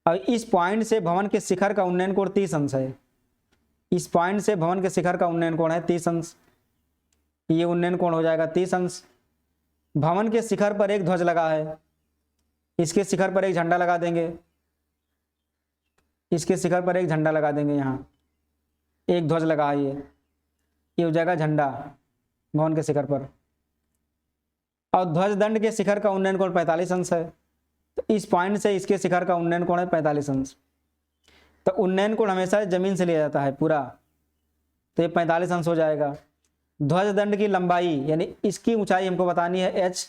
अब इस पॉइंट से भवन के शिखर का उन्नयन कोण 30 अंश है। इस पॉइंट से भवन के शिखर का उन्नयन कोण है 30 अंश, ये उन्नयन कोण हो जाएगा 30 अंश। भवन के शिखर पर एक ध्वज लगा है, इसके शिखर पर एक झंडा लगा देंगे, इसके शिखर पर एक झंडा लगा देंगे, यहाँ एक ध्वज लगा है, ये हो जाएगा झंडा भवन के शिखर पर। और ध्वज दंड के शिखर का उन्नयन कोण 45 अंश है, तो इस पॉइंट से इसके शिखर का उन्नयन कोण है 45 अंश। तो उन्नयन कोण हमेशा जमीन से लिया जाता है पूरा, तो ये 45 अंश हो जाएगा। ध्वज दंड की लंबाई यानी इसकी ऊंचाई हमको बतानी है h,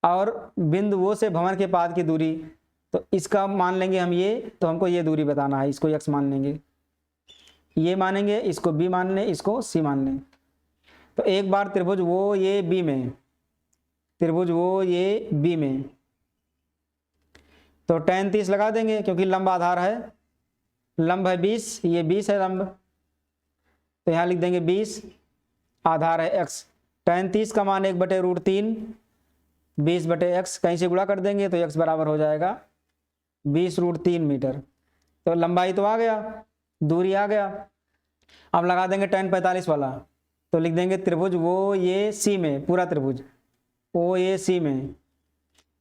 और बिंदु O से भवन के पाद की दूरी, तो इसका मान लेंगे हम ये, तो हमको ये दूरी बताना है, इसको x मान लेंगे, ये मानेंगे, इसको b मान लें, इसको c मान लें। तो एक बार त्रिभुज वो ये b में, त्रिभुज वो ये b में, तो tan 30 लगा देंगे क्योंकि लंब आधार है, लंब है 20, ये 20 है लंब, तो यहाँ लिख देंगे 20, आधार है x। tan 30 का मान 1/√3, 20/x, कहीं से गुणा कर देंगे तो x बराबर हो जाएगा 20√3 मीटर। तो लंबाई तो आ गया, दूरी आ गया। अब लगा देंगे tan 45 वाला, तो लिख देंगे त्रिभुज वो ये C में, पूरा त्रिभुज ओ ये C में,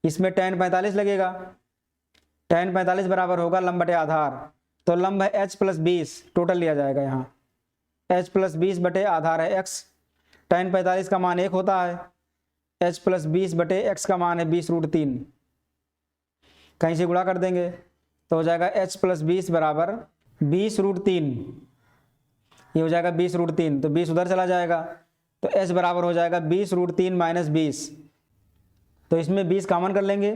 इसमें tan 45 लगेगा। tan 45 बराबर होगा लंब बटे आधार, तो लंब है h + 20, टोटल लिया जाएगा यहाँ, h + 20 बटे आधार है x। tan 45 का मान 1 होता है, h + 20 बटे x का मान है 20√3, कहीं से गुणा कर देंगे तो हो जाएगा h + 20 बराबर 20√3, ये हो जाएगा 20√3, तो 20 उधर चला जाएगा, तो h बराबर हो जाएगा 20√3 - 20, तो इसमें 20 कॉमन कर लेंगे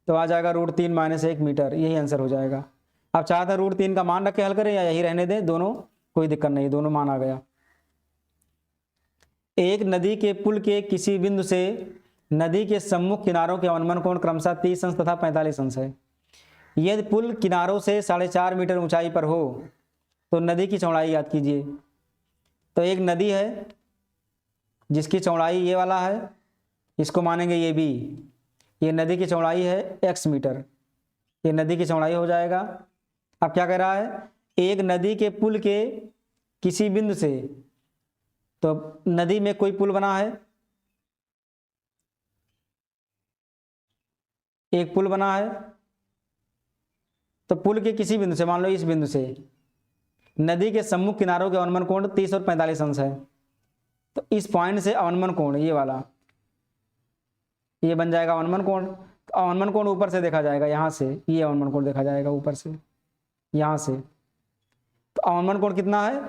तो आ जाएगा √3 - 1 मीटर, यही आंसर हो जाएगा। आप चाहते हैं √3 का मान रख के हल करें या यही रहने दें, दोनों कोई दिक्कत नहीं, दोनों मान आ गया। एक नदी के पुल के किसी बिंदु से नदी के सम्मुख किनारों के अवनमन कोण क्रमशः 30 अंश तथा 45 अंश है। यदि पुल किनारों से 4.5 मीटर ऊंचाई पर हो तो नदी की चौड़ाई याद कीजिए। तो एक नदी है जिसकी चौड़ाई ये वाला है, इसको मानेंगे ये भी, ये नदी की चौड़ाई है x मीटर, ये नदी की चौड़ाई हो जाएगा। अब क्या कह रहा है, एक नदी के पुल के किसी बिंदु से, तो नदी में कोई पुल बना है, एक पुल बना है, तो पुल के किसी बिंदु से, मान लो इस बिंदु से, नदी के सम्मुख किनारों के अवनमन कोण 30 और 45 अंश है। तो इस पॉइंट से अवनमन कोण ये वाला, ये बन जाएगा अवनमन कोण। अवनमन कोण ऊपर से देखा जाएगा, यहाँ से ये अवनमन कोण देखा जाएगा ऊपर से, यहाँ से। तो अवनमन कोण कितना है,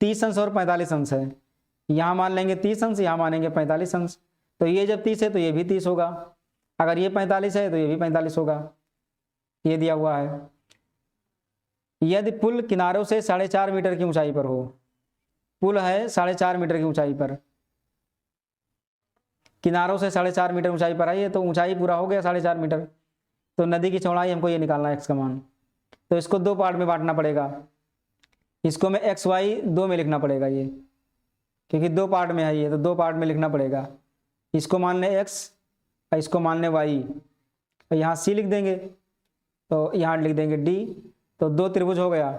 30 अंश और 45 अंश है। यहाँ मान लेंगे 30 अंश, यहाँ मानेंगे 45 अंश। तो ये जब 30 है तो ये भी 30 होगा, अगर ये 45 है तो ये भी 45 होगा, ये दिया हुआ है। यदि पुल किनारों से 4.5 मीटर की ऊंचाई पर हो, पुल है 4.5 मीटर की ऊंचाई पर, किनारों से 4.5 मीटर ऊंचाई पर है, ये तो ऊंचाई पूरा हो गया 4.5 मीटर। तो नदी की चौड़ाई हमको ये निकालना है, एक्स का मान। तो इसको दो पार्ट में बांटना पड़ेगा, इसको मैं एक्स वाई दो में लिखना पड़ेगा ये, क्योंकि दो पार्ट में है ये, तो दो पार्ट में लिखना पड़ेगा। इसको मान लें एक्स और इसको मान लें वाई, और यहाँ सी लिख देंगे, तो यहाँ लिख देंगे डी। तो दो त्रिभुज हो गया,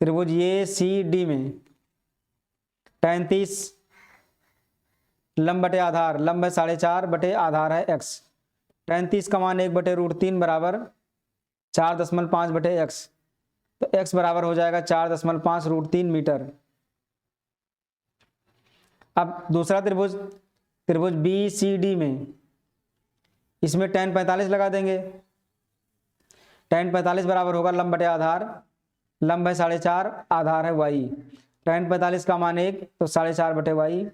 त्रिभुज ये सी डी में tan 30 लंब बटे आधार, लंब है 4.5 बटे आधार है x, tan 30 का मान 1/√3 बराबर 4.5 बटे x, तो x बराबर हो जाएगा 4.5√3 मीटर। अब दूसरा त्रिभुज, त्रिभुज बी सी डी में, इसमें tan 45 लगा देंगे, tan 45 बराबर होगा लंब बटे आधार, लंब है 4.5 आधार है y, tan 45 का मान 1 तो 4.5 बटे y,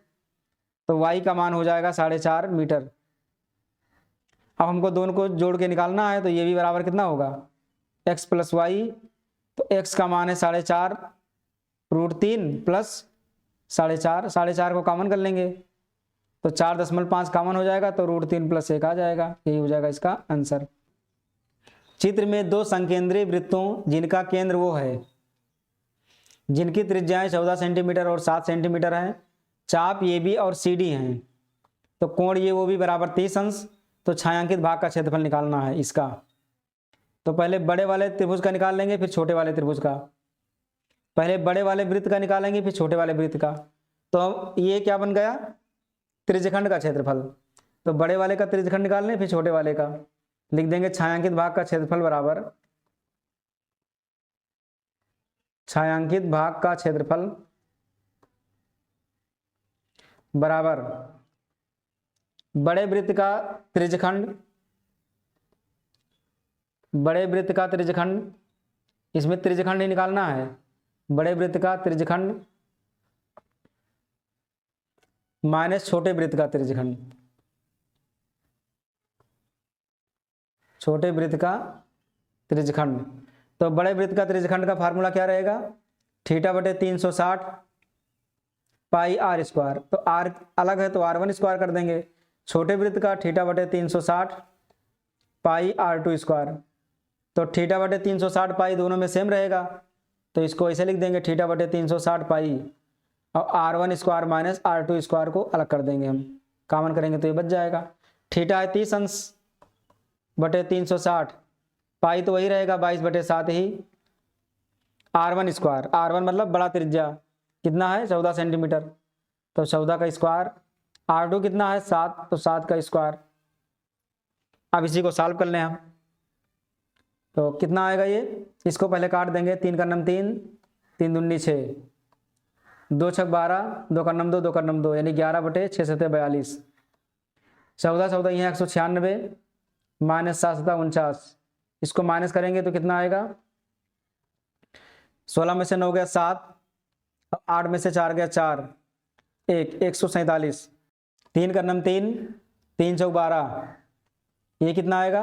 तो y का मान हो जाएगा 4.5 मीटर। अब हमको दोनों को जोड़ के निकालना है, तो ये भी बराबर कितना होगा x प्लस वाई, तो x का मान है 4.5√3 प्लस 4.5, 4.5 को कॉमन कर लेंगे तो 4.5 कॉमन हो जाएगा, तो √3 प्लस 1 आ जाएगा, यही हो जाएगा इसका आंसर। चित्र में दो संकेंद्रीय वृत्तों जिनका केंद्र वो है, जिनकी त्रिज्याएं 14 सेंटीमीटर और 7 सेंटीमीटर हैं, चाप ये बी और सी डी हैं, तो कोण ये वो भी बराबर 30 अंश, तो छायांकित भाग का क्षेत्रफल निकालना है इसका। तो पहले बड़े वाले त्रिभुज का निकाल लेंगे, फिर छोटे वाले त्रिभुज का, पहले बड़े वाले वृत्त का निकालेंगे फिर छोटे वाले वृत्त का। तो ये क्या बन गया, त्रिज्यखंड का क्षेत्रफल। तो बड़े वाले का त्रिज्यखंड निकाल लें, फिर छोटे वाले का लिख देंगे छायांकित भाग का क्षेत्रफल बराबर, छायांकित भाग का क्षेत्रफल बराबर बड़े वृत्त का त्रिज्यखंड, बड़े वृत्त का त्रिज्यखंड, इसमें त्रिज्यखंड ही निकालना है, बड़े वृत्त का त्रिज्यखंड माइनस छोटे वृत्त का त्रिज्यखंड, छोटे वृत्त का त्रिज्यखंड। तो बड़े वृत्त का त्रिज्यखंड का फार्मूला क्या रहेगा, थीटा बटे 360 पाई आर स्क्वायर, तो आर अलग है तो r1 स्क्वायर कर देंगे, छोटे वृत्त का थीटा बटे 360 पाई r2 स्क्वायर, तो थीटा बटे 360 पाई दोनों में सेम रहेगा, तो इसको ऐसे लिख देंगे थीटा बटे 360 पाई, और r1 square minus r2 square को अलग कर देंगे, हम कॉमन करेंगे तो ये बच जाएगा। थीटा है 30 अंश बटे 360, पाई तो वही रहेगा 22/7 ही, r1 स्क्वायर, r1 मतलब बड़ा त्रिज्या कितना है 14 सेंटीमीटर, तो 14 का स्क्वायर, r2 कितना है 7, तो 7 का स्क्वायर। अब इसी को सॉल्व कर लें हम, तो कितना आएगा ये, इसको पहले काट देंगे, 3 का नम 3, 3 दूनी 6, 2 छक 12, 2 का नम 2, 2 का नम 2, यानी 11/6 = 42, 14 14 यहाँ 196 माइनस 7 7 49, इसको माइनस करेंगे तो कितना आएगा, 16 में से 9 गया 7, 8 में से 4 गया 4, 147, 3 का नम 3, 3 चौक 12, ये कितना आएगा,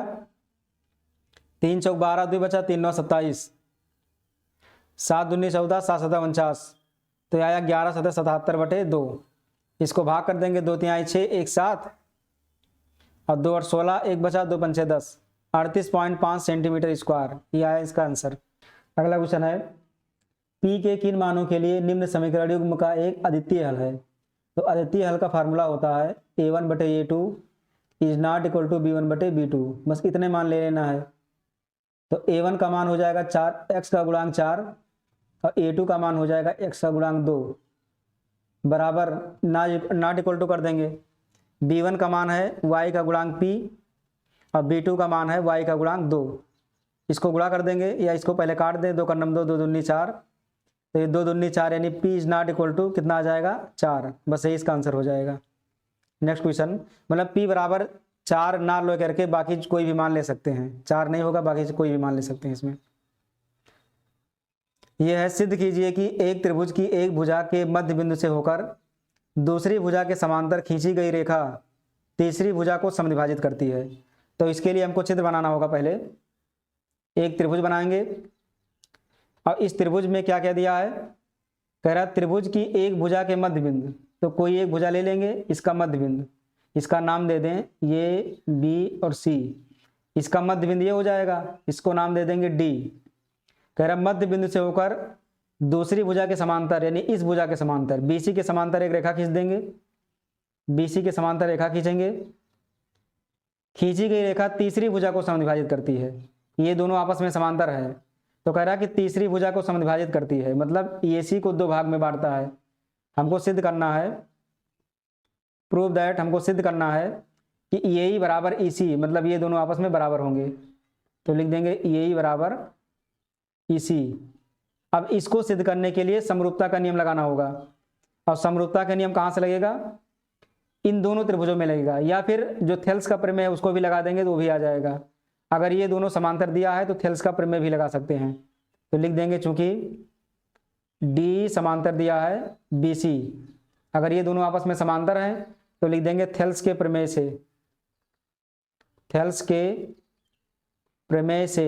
3 चौक 12, 2 बचा 3 9 27, 7 दूनी 14, 7 7 49, तो आया 11 7 77/2, इसको भाग कर देंगे, 2 3 6 1 7 और 2 8 16, 1 बचा 2 5 10, 38.5 सेंटीमीटर स्क्वायर, ये आया इसका आंसर। अगला क्वेश्चन है, P के किन मानों के लिए निम्न समीकरण युग्म का एक अद्वितीय हल है। तो अद्वितीय हल का फार्मूला होता है a1/a2 is not equal to b1/b2, बस इतने मान ले लेना है। तो a1 का मान हो जाएगा 4 x का गुणांक 4 और a2 का मान हो जाएगा x का गुणांक 2 बराबर नॉट इक्वल टू कर देंगे, b1 का मान है y का गुणांक p और b2 का मान है y का गुणांक 2, इसको गुणा कर देंगे या इसको पहले काट दें, 2 का नम 2, 2 दूनी 4, तो ये 2 दूनी 4 यानी p is not equal to कितना आ जाएगा 4, बस यही इसका आंसर हो जाएगा। नेक्स्ट क्वेश्चन, मतलब p बराबर 4 ना लो करके बाकी कोई भी मान ले सकते हैं, 4 नहीं होगा बाकी से कोई भी मान ले सकते हैं इसमें। यह है सिद्ध कीजिए कि एक त्रिभुज की एक भुजा के मध्य बिंदु से होकर दूसरी भुजा के समांतर खींची गई रेखा तीसरी भुजा को समद्विभाजित करती है। तो इसके लिए हमको चित्र बनाना होगा। पहले एक त्रिभुज बनाएंगे और इस त्रिभुज में क्या क्या दिया है, कह रहा त्रिभुज की एक भुजा के मध्य बिंदु, तो कोई एक भुजा ले लेंगे, इसका मध्य बिंदु, इसका नाम दे दें ये बी और सी, इसका मध्य बिंदु ये हो जाएगा, इसको नाम दे देंगे डी। कह रहा मध्य बिंदु से होकर दूसरी भुजा के समांतर यानी इस भुजा के समांतर बीसी के समांतर एक रेखा खींच देंगे, बीसी के समांतर रेखा खींचेंगे। खींची गई रेखा तीसरी भुजा को समद्विभाजित करती है, ये दोनों आपस में समांतर है, तो कह रहा कि तीसरी भुजा को समद्विभाजित करती है, मतलब एसी को दो भाग में बांटता है। हमको सिद्ध करना है, प्रूव दैट, हमको सिद्ध करना है कि EAE बराबर EC, मतलब ये दोनों आपस में बराबर होंगे, तो लिख देंगे EAE बराबर EC। अब इसको सिद्ध करने के लिए समरूपता का नियम लगाना होगा, और समरूपता का नियम कहाँ से लगेगा, इन दोनों त्रिभुजों में लगेगा, या फिर जो थेल्स का प्रमेय है उसको भी लगा देंगे तो वो भी आ जाएगा। अगर ये दोनों समांतर दिया है तो थेल्स का प्रमेय भी लगा सकते हैं, तो लिख देंगे चूंकि D समांतर दिया है BC, अगर ये दोनों आपस में समांतर हैं तो लिख देंगे थेल्स के प्रमेय से, थेल्स के प्रमेय से।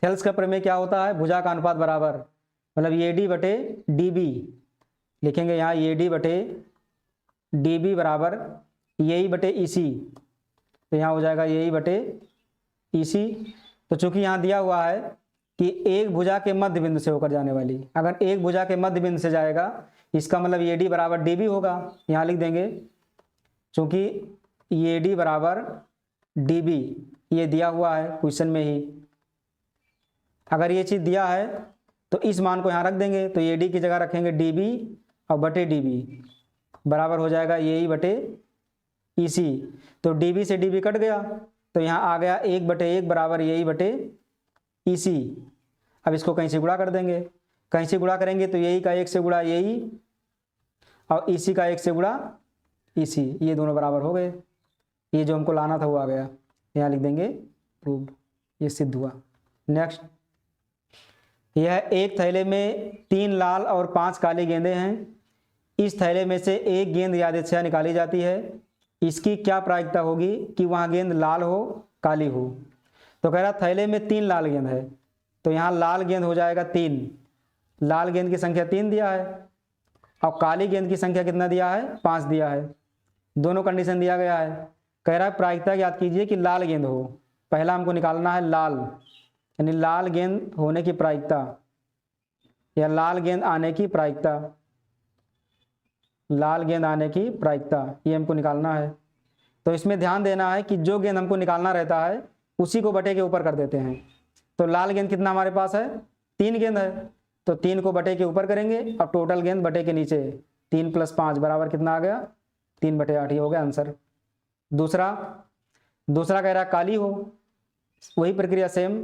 थेल्स का प्रमेय क्या होता है, भुजा का अनुपात बराबर, मतलब AD बटे DB, लिखेंगे यहाँ AD बटे DB बराबर EAE बटे EC, तो यहाँ हो जाएगा EAE बटे EC। तो चूंकि यहाँ दिया हुआ है कि एक भुजा के मध्य बिंदु से होकर जाने वाली, अगर एक भुजा के मध्य बिंदु से जाएगा इसका मतलब AD बराबर DB होगा, यहाँ लिख देंगे चूंकि AD बराबर DB ये दिया हुआ है क्वेश्चन में ही। अगर ये चीज़ दिया है तो इस मान को यहाँ रख देंगे, तो AD की जगह रखेंगे DB और बटे DB बराबर हो जाएगा EAE बटे EC। तो DB से DB कट गया, तो यहाँ आ गया 1/1 बराबर EAE बटे EC। अब इसको कहीं से गुणा कर देंगे, कहीं से गुणा करेंगे तो EAE का 1 से गुणा EAE और EC का 1 से गुणा EC, ये दोनों बराबर हो गए। ये जो हमको लाना था वो आ गया, यहाँ लिख देंगे प्रूव्ड, ये सिद्ध हुआ। नेक्स्ट, यह एक थैले में 3 लाल और 5 काली गेंदें हैं, इस थैले में से एक गेंद यादृच्छया निकाली जाती है, इसकी क्या प्रायिकता होगी कि वहाँ गेंद लाल हो काली हो। तो कह रहा थैले में 3 लाल गेंद है, तो यहाँ लाल गेंद हो जाएगा 3, लाल गेंद की संख्या 3 दिया है, और काली गेंद की संख्या कितना दिया है 5 दिया है, दोनों कंडीशन दिया गया है। कह रहा है प्रायिकता याद कीजिए कि लाल गेंद हो, पहला हमको निकालना है लाल, यानी लाल गेंद होने की प्रायिकता या लाल गेंद आने की प्रायिकता, लाल गेंद आने की प्रायिकता ये हमको निकालना है। तो इसमें ध्यान देना है कि जो गेंद हमको निकालना रहता है उसी को बटे के ऊपर कर देते हैं। तो लाल गेंद कितना हमारे पास है 3 गेंद है, तो 3 को बटे के ऊपर करेंगे और टोटल गेंद बटे के नीचे, 3 + 5 बराबर कितना आ गया 3/8, ये हो गया आंसर। दूसरा कह रहा काली हो, वही प्रक्रिया सेम,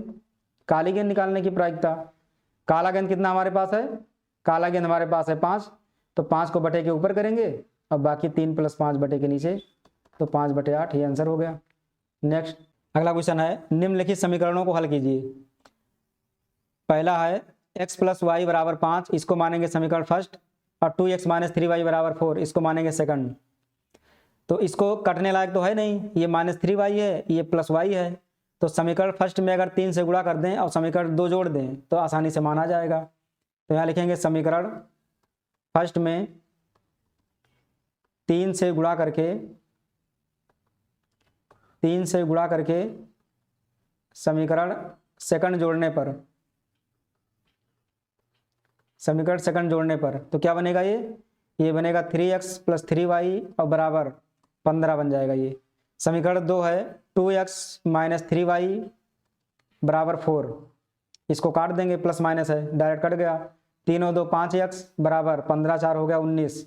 काली गेंद निकालने की प्रायिकता। काला गेंद कितना हमारे पास है, काला गेंद हमारे पास है 5, तो 5 को बटे के ऊपर करेंगे और बाकी 3 + 5 बटे के नीचे, तो 5/8, ये आंसर हो गया। नेक्स्ट, अगला क्वेश्चन है निम्नलिखित समीकरणों को हल कीजिए। पहला है x + y = 5, इसको मानेंगे समीकरण फर्स्ट, और 2x - 3y = 4, इसको मानेंगे सेकंड। तो इसको कटने लायक तो है नहीं, ये -3y है, ये +y है, तो समीकरण फर्स्ट में अगर 3 से गुणा कर दें और समीकरण 2 जोड़ दें तो आसानी से माना जाएगा। तो यहाँ लिखेंगे समीकरण फर्स्ट में 3 से गुणा करके समीकरण सेकंड जोड़ने पर, समीकरण सेकंड जोड़ने पर तो क्या बनेगा, ये बनेगा 3x + 3y और बराबर 15 बन जाएगा। ये समीकरण 2 है 2x - 3y बराबर 4, इसको काट देंगे, प्लस माइनस है डायरेक्ट कट गया, 3 और 2 5x बराबर 15 4 हो गया 19,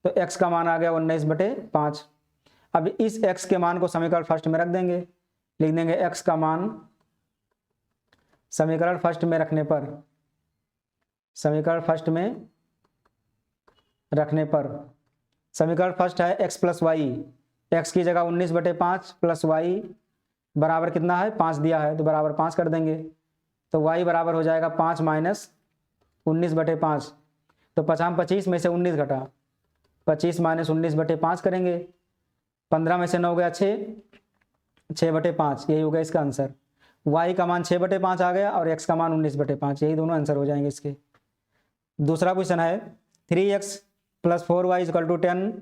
तो x का मान आ गया 19/5। अब इस x के मान को समीकरण फर्स्ट में रख देंगे, लिख देंगे x का मान समीकरण फर्स्ट में रखने पर, समीकरण फर्स्ट में रखने पर समीकरण फर्स्ट है x + y, x की जगह 19/5 प्लस y बराबर कितना है 5 दिया है, तो बराबर 5 कर देंगे, तो y बराबर हो जाएगा 5 - 19/5। तो 25 में से 19 घटा, 25 माइनस 19/5 करेंगे। 15 में से 9 गया 6, 6/5, यही होगा इसका आंसर। y का मान 6/5 आ गया और x का मान 19/5, यही दोनों आंसर हो जाएंगे इसके। दूसरा क्वेश्चन है 3x + 4y = 10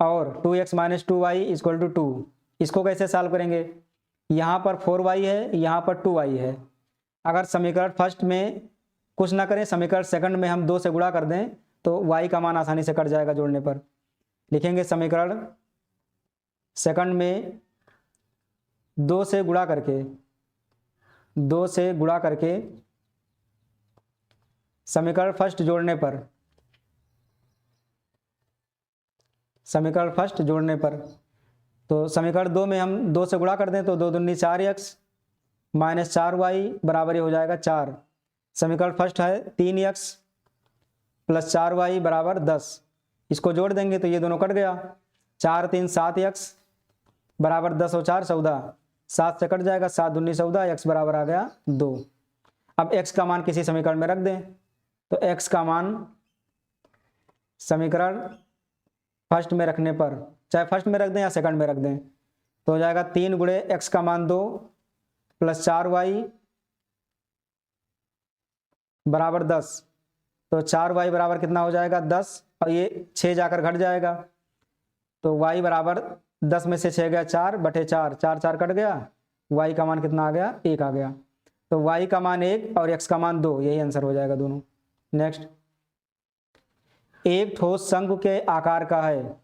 और 2x - 2y = 2। इसको कैसे सॉल्व करेंगे? यहाँ पर 4y है, यहाँ पर 2y है। अगर समीकरण फर्स्ट में कुछ ना करें, समीकरण सेकंड में हम 2 से गुणा कर दें तो y का मान आसानी से कट जाएगा जोड़ने पर। लिखेंगे समीकरण सेकंड में 2 से गुणा करके, 2 से गुणा करके समीकरण फर्स्ट जोड़ने पर, समीकरण फर्स्ट जोड़ने पर, तो समीकरण 2 में हम 2 से गुणा कर दें तो 2 दूनी 4x माइनस 4y बराबर ये हो जाएगा 4। समीकरण फर्स्ट है 3x + 4y बराबर 10। इसको जोड़ देंगे तो ये दोनों कट गया, 4 3 7x बराबर 10 और 4 14, 7 से कट जाएगा, 7 दूनी 14, x बराबर आ गया 2। अब x का मान किसी समीकरण में रख दें तो x का मान समीकरण फर्स्ट में रखने पर, चाहे फर्स्ट में रख दें या सेकंड में रख दें, तो हो जाएगा 3 गुणे x का मान 2 + 4y बराबर 10। तो 4y बराबर कितना हो जाएगा 10 और ये 6 जाकर घट जाएगा, तो y बराबर 10 में से 6 गया 4/4, 4 4 कट गया, y का मान कितना आ गया 1 आ गया। तो y का मान 1 और x का मान 2, यही आंसर हो जाएगा दोनों। नेक्स्ट, एक ठोस शंकु के आकार का है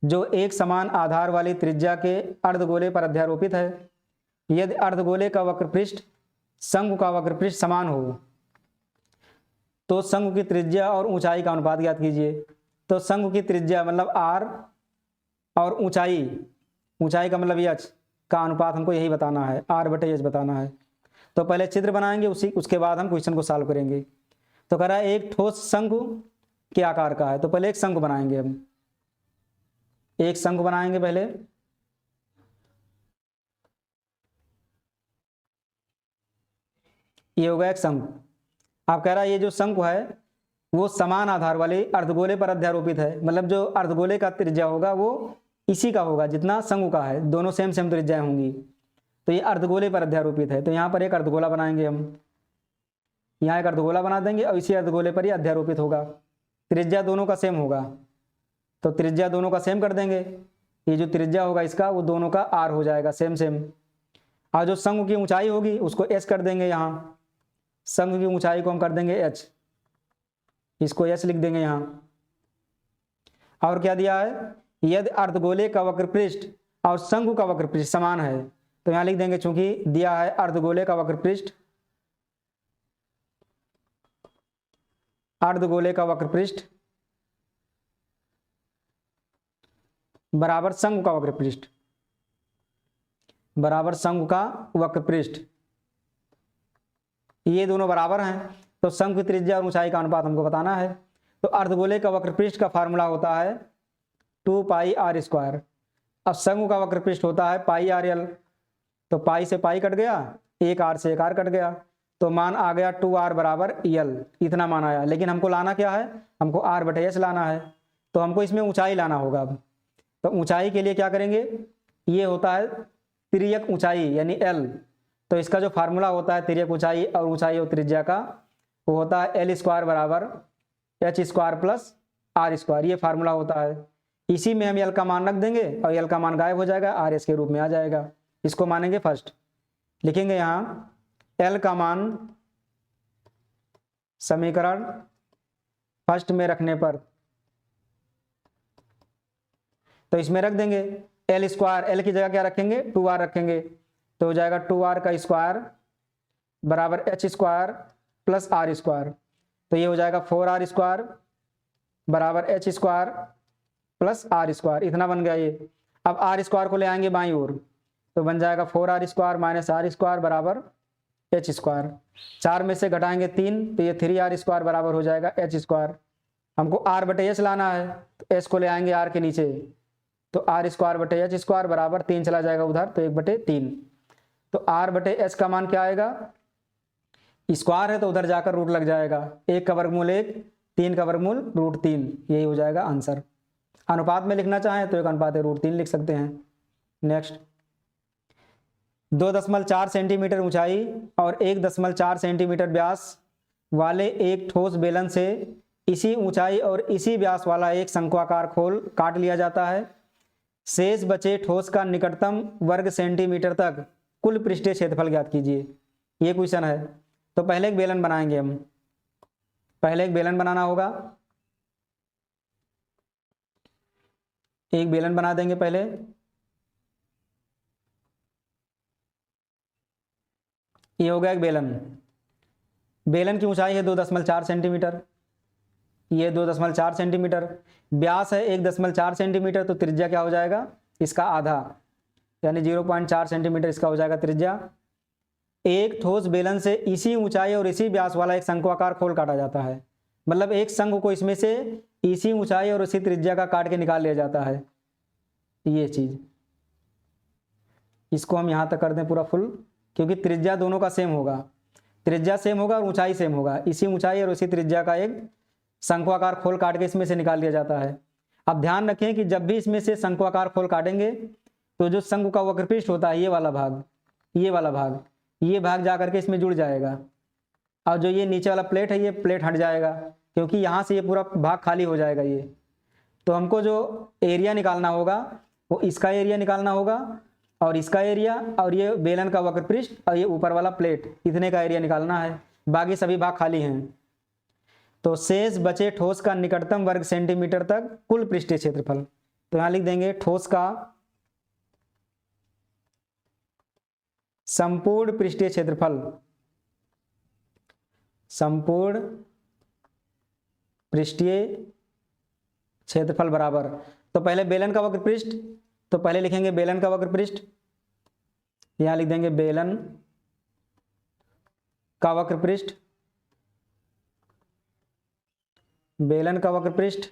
जो एक समान आधार वाली त्रिज्या के अर्धगोले पर अध्यारोपित है। यदि अर्धगोले का वक्रपृष्ठ शंकु का वक्रपृष्ठ समान हो तो शंकु की त्रिज्या और ऊंचाई का अनुपात ज्ञात कीजिए। तो शंकु की त्रिज्या मतलब r और ऊंचाई, ऊंचाई का मतलब h का अनुपात हमको यही बताना है, r/h बताना है। तो पहले चित्र बनाएंगे, उसके बाद हम क्वेश्चन को सॉल्व करेंगे। तो कह रहा है एक ठोस शंकु के आकार का है, तो पहले एक शंकु बनाएंगे, हम एक शंकु बनाएंगे पहले। ये हो गया एक शंकु। आप कह रहा है ये जो शंकु है वो समान आधार वाले अर्धगोले पर अध्यारोपित है, मतलब जो अर्धगोले का त्रिज्या होगा वो इसी का होगा जितना शंकु का है, दोनों सेम सेम त्रिज्याएं होंगी। तो ये अर्धगोले पर अध्यारोपित है, तो यहाँ पर एक अर्धगोला बनाएंगे हम, यहाँ एक अर्धगोला बना देंगे और इसी अर्धगोले पर ही अध्यारोपित होगा। त्रिज्या दोनों का सेम होगा, तो त्रिज्या दोनों का सेम कर देंगे। ये जो त्रिज्या होगा इसका वो दोनों का r हो जाएगा सेम सेम। और जो शंकु की ऊंचाई होगी उसको h कर देंगे, यहाँ शंकु की ऊंचाई को हम कर देंगे h, इसको h लिख देंगे यहाँ। और क्या दिया है, यदि अर्धगोले का वक्रपृष्ठ और शंकु का वक्रपृष्ठ समान है, तो यहाँ लिख देंगे चूंकि दिया है अर्धगोले का वक्रपृष्ठ, अर्धगोले का वक्रपृष्ठ बराबर शंकु का वक्रपृष्ठ, बराबर शंकु का वक्रपृष्ठ, ये दोनों बराबर हैं। तो शंकु की त्रिज्या और ऊंचाई का अनुपात हमको बताना है। तो अर्धगोले का वक्रपृष्ठ का फार्मूला होता है 2πr²। अब शंकु का वक्रपृष्ठ होता है πrl, तो पाई से पाई कट गया, एक r से एक r कट गया, तो मान आ गया 2r बराबर l, इतना मान आया। लेकिन हमको लाना क्या है, हमको r/h लाना है, तो हमको इसमें ऊंचाई लाना होगा। अब तो ऊंचाई के लिए क्या करेंगे, ये होता है तिर्यक ऊंचाई यानी l, तो इसका जो फार्मूला होता है तिर्यक ऊंचाई और ऊंचाई और त्रिज्या का, वो होता है l² बराबर h² प्लस r², ये फार्मूला होता है। इसी में हम l का मान रख देंगे और l का मान गायब हो जाएगा, rs के रूप में आ जाएगा। इसको मानेंगे फर्स्ट, लिखेंगे यहाँ l का मान समीकरण फर्स्ट में रखने पर, तो इसमें रख देंगे l², l की जगह क्या रखेंगे 2r रखेंगे, तो हो जाएगा 2r का स्क्वायर बराबर h² प्लस r², तो ये हो जाएगा 4r² बराबर h² प्लस r², इतना बन गया ये। अब r² को ले आएंगे बाईं ओर, तो बन जाएगा 4r² माइनस r² बराबर h²। 4 में से घटाएंगे 3, तो ये 3r² बराबर हो जाएगा h²। हमको r/h लाना है, तो h को ले आएंगे r के नीचे, तो r²/h² बराबर 3 चला जाएगा उधर, तो 1/3। तो r/h का मान क्या आएगा, स्क्वायर है तो उधर जाकर रूट लग जाएगा, 1 का वर्गमूल 1 3 का वर्गमूल √3, यही हो जाएगा आंसर। अनुपात में लिखना चाहें तो 1/√3 लिख सकते हैं। नेक्स्ट, 2.4 सेंटीमीटर ऊंचाई और 1.4 सेंटीमीटर व्यास वाले एक ठोस बेलन से इसी ऊंचाई और इसी व्यास वाला एक शंक्वाकार खोल काट लिया जाता है। शेष बचे ठोस का निकटतम वर्ग सेंटीमीटर तक कुल पृष्ठीय क्षेत्रफल ज्ञात कीजिए। ये क्वेश्चन है। तो पहले एक बेलन बनाएंगे हम। पहले एक बेलन बनाना होगा। एक बेलन बना देंगे पहले। ये हो गया एक बेलन। बेलन की ऊंचाई है 2.4 सेंटीमीटर, ये 2.4 सेंटीमीटर, व्यास है 1.4 सेंटीमीटर, तो त्रिज्या क्या हो जाएगा इसका आधा, यानी 0.4 सेंटीमीटर इसका हो जाएगा त्रिज्या। एक ठोस बेलन से इसी ऊंचाई और इसी व्यास वाला एक शंक्वाकार खोल काटा जाता है, मतलब एक शंख को इसमें से इसी ऊंचाई और इसी त्रिज्या का काट के निकाल लिया जाता है। ये चीज, इसको हम यहां तक कर दें पूरा फुल, क्योंकि त्रिज्या दोनों का सेम होगा, त्रिज्या सेम होगा और ऊंचाई सेम होगा। इसी ऊंचाई और उसी त्रिज्या का एक शंक्वाकार खोल काट के इसमें से निकाल लिया जाता है। अब ध्यान रखें कि जब भी इसमें से शंक्वाकार खोल काटेंगे तो जो शंकु का वक्रपृष्ठ होता है, ये वाला भाग, ये वाला भाग, ये भाग जा करके इसमें जुड़ जाएगा, और जो ये नीचे वाला प्लेट है, ये प्लेट हट जाएगा, क्योंकि यहाँ से ये पूरा भाग खाली हो जाएगा ये। तो हमको जो एरिया निकालना होगा वो इसका एरिया निकालना होगा, और इसका एरिया, और ये बेलन का वक्रपृष्ठ, और ये ऊपर वाला प्लेट, इतने का एरिया निकालना है। बाकी सभी भाग खाली हैं। तो शेष बचे ठोस का निकटतम वर्ग सेंटीमीटर तक कुल पृष्ठीय क्षेत्रफल। तो यहां लिख देंगे ठोस का संपूर्ण पृष्ठीय क्षेत्रफल, संपूर्ण पृष्ठीय क्षेत्रफल बराबर, तो पहले बेलन का वक्रपृष्ठ, तो पहले लिखेंगे बेलन का वक्रपृष्ठ, यहां लिख देंगे बेलन का वक्रपृष्ठ, बेलन का वक्रपृष्ठ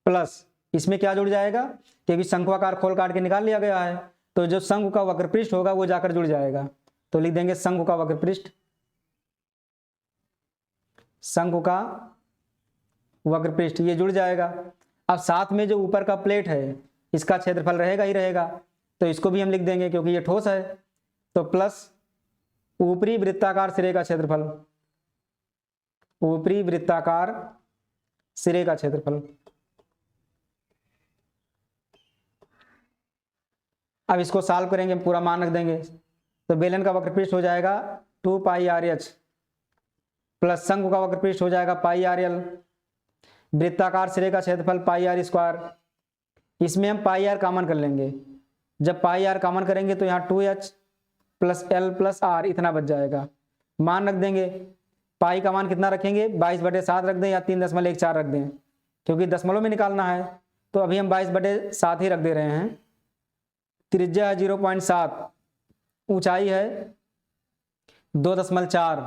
प्लस इसमें क्या जुड़ जाएगा, क्योंकि शंक्वाकार खोल काट के निकाल लिया गया है, तो जो शंकु का वक्रपृष्ठ होगा वो जाकर जुड़ जाएगा। तो लिख देंगे शंकु का वक्रपृष्ठ, शंकु का वक्रपृष्ठ, ये जुड़ जाएगा। अब साथ में जो ऊपर का प्लेट है इसका क्षेत्रफल रहेगा ही रहेगा, तो इसको भी हम लिख देंगे क्योंकि ये ठोस है। तो प्लस ऊपरी वृत्ताकार सिरे का क्षेत्रफल, ऊपरी वृत्ताकार सिरे का क्षेत्रफल। अब इसको सॉल्व करेंगे, पूरा मान रख देंगे, तो बेलन का वक्रपृष्ठ हो जाएगा 2πRH प्लस शंकु का वक्रपृष्ठ हो जाएगा πRL, वृत्ताकार सिरे का क्षेत्रफल πr²। इसमें हम πr कॉमन कर लेंगे, जब πr कॉमन करेंगे तो यहाँ 2h plus l plus r इतना बच जाएगा। मान रख देंगे, पाई का मान कितना रखेंगे, 22/7 रख दें या 3.14 रख दें, क्योंकि दशमलव में निकालना है, तो अभी हम 22/7 ही रख दे रहे हैं। त्रिज्या है 0.7, ऊंचाई है 2.4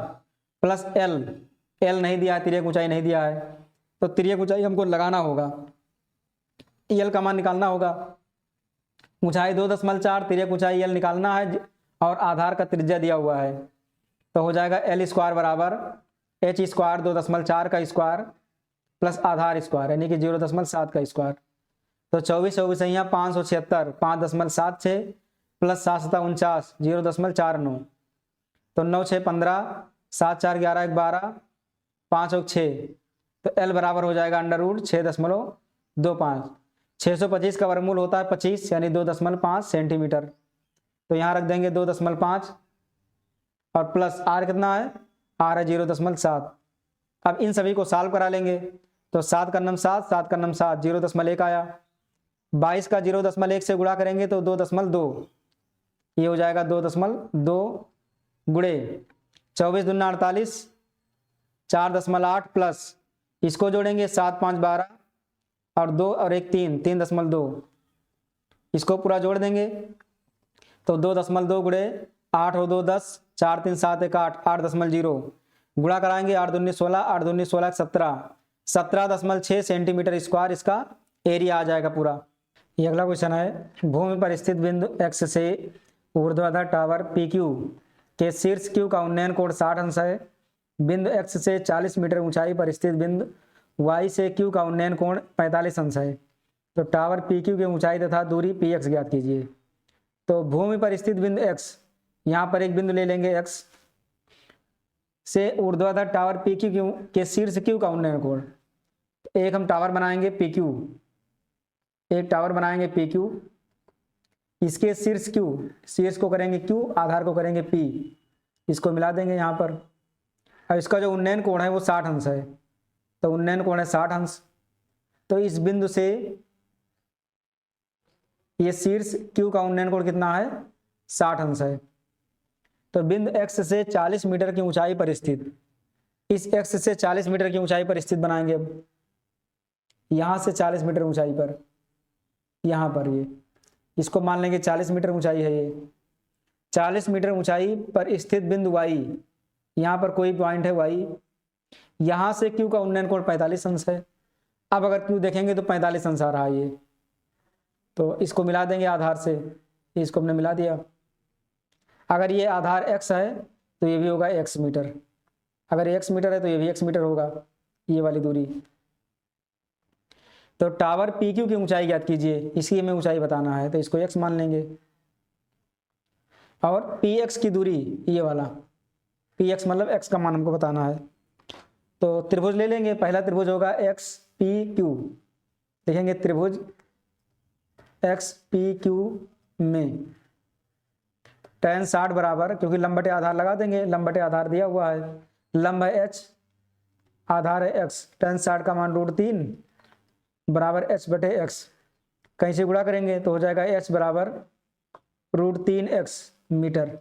प्लस l नहीं दिया है, तिर्यक ऊंचाई नहीं दिया है, तो तिर्यक ऊंचाई हमको लगाना होगा, l का मान निकालना होगा। ऊंचाई 2.4, तिर्यक ऊंचाई l निकालना है, और आधार का त्रिज्या दिया हुआ है, तो हो जाएगा l² बराबर h² 2.4 का स्क्वायर प्लस आधार स्क्वायर, यानी कि 0.7 का स्क्वायर। तो 24 यहाँ 576 5.76 प्लस 7 7 49 0.49, तो 9 6 15 7 4 11 12 5 और 6, तो l बराबर हो जाएगा √6.25। 625 का वर्गमूल होता है 25, यानी 2.5 सेंटीमीटर, तो यहाँ रख देंगे 2.5 और प्लस r कितना है, r है 0.7। अब इन सभी को सॉल्व करा लेंगे, तो 7 का नम 7 7 का नम 7 0.1 आया, 22 का 0.1 से गुणा करेंगे तो 2.2, ये हो जाएगा 2.2 गुणे 24 दूना 48 4.8 प्लस इसको जोड़ेंगे 7 5 12 और 2 और 1 3 3.2, इसको पूरा जोड़ देंगे तो 2.2 गुणे 8 और 2 10 4 3 7 1 8 8.0 गुणा कराएंगे 8 दूनी 16 8 दूनी 16 17 17.6 सेंटीमीटर स्क्वायर इसका एरिया आ जाएगा पूरा। ये अगला क्वेश्चन है, भूमि पर स्थित बिंदु x से ऊर्ध्वाधर टावर PQ के शीर्ष Q का उन्नयन कोण 60 अंश है। बिंदु x से 40 मीटर ऊंचाई पर स्थित बिंदु y से q का उन्नयन कोण 45 अंश है। तो टावर PQ की ऊंचाई तथा दूरी PX ज्ञात कीजिए। तो भूमि पर स्थित बिंदु x, यहाँ पर एक बिंदु ले लेंगे x से ऊर्ध्वाधर टावर PQ के शीर्ष Q का उन्नयन कोण। एक हम टावर बनाएंगे PQ, एक टावर बनाएंगे PQ, इसके शीर्ष Q, शीर्ष को करेंगे Q, आधार को करेंगे P, इसको मिला देंगे यहाँ पर। अब इसका जो उन्नयन कोण है वो 60 अंश है। तो उन्नयन कोण है 60 अंश। तो इस बिंदु से ये शीर्ष Q का उन्नयन कोण कितना है? 60 अंश है। तो बिंदु x से 40 मीटर की ऊंचाई पर स्थित, इस x से 40 मीटर की ऊंचाई पर स्थित बनाएंगे। अब यहां से 40 मीटर ऊंचाई पर, यहां पर ये, इसको मान लेंगे 40 मीटर ऊंचाई है ये। 40 मीटर ऊंचाई पर स्थित बिंदु y, यहां पर कोई पॉइंट है y, यहां से Q का उन्नयन कोण 45 अंश है। अब अगर Q देखेंगे तो 45 अंश आ रहा है ये, तो इसको मिला देंगे आधार से, इसको हमने मिला दिया। अगर ये आधार x है तो ये भी होगा x मीटर, अगर x मीटर है तो ये भी x मीटर होगा, ये वाली दूरी। तो टावर PQ की ऊंचाई ज्ञात कीजिए, इसकी हमें ऊंचाई बताना है, तो इसको x मान लेंगे। और PX की दूरी, ये वाला PX मतलब x का मान हमको बताना है। तो त्रिभुज ले लेंगे, पहला त्रिभुज होगा XPQ, देखेंगे त्रिभुज XPQ में tan 60 बराबर, क्योंकि लंब बटे आधार लगा देंगे, लंब बटे आधार दिया हुआ है, लंब है h, आधार है x, tan 60 का मान √3 बराबर h बटे x, कहीं से गुणा करेंगे तो हो जाएगा h बराबर √3x मीटर।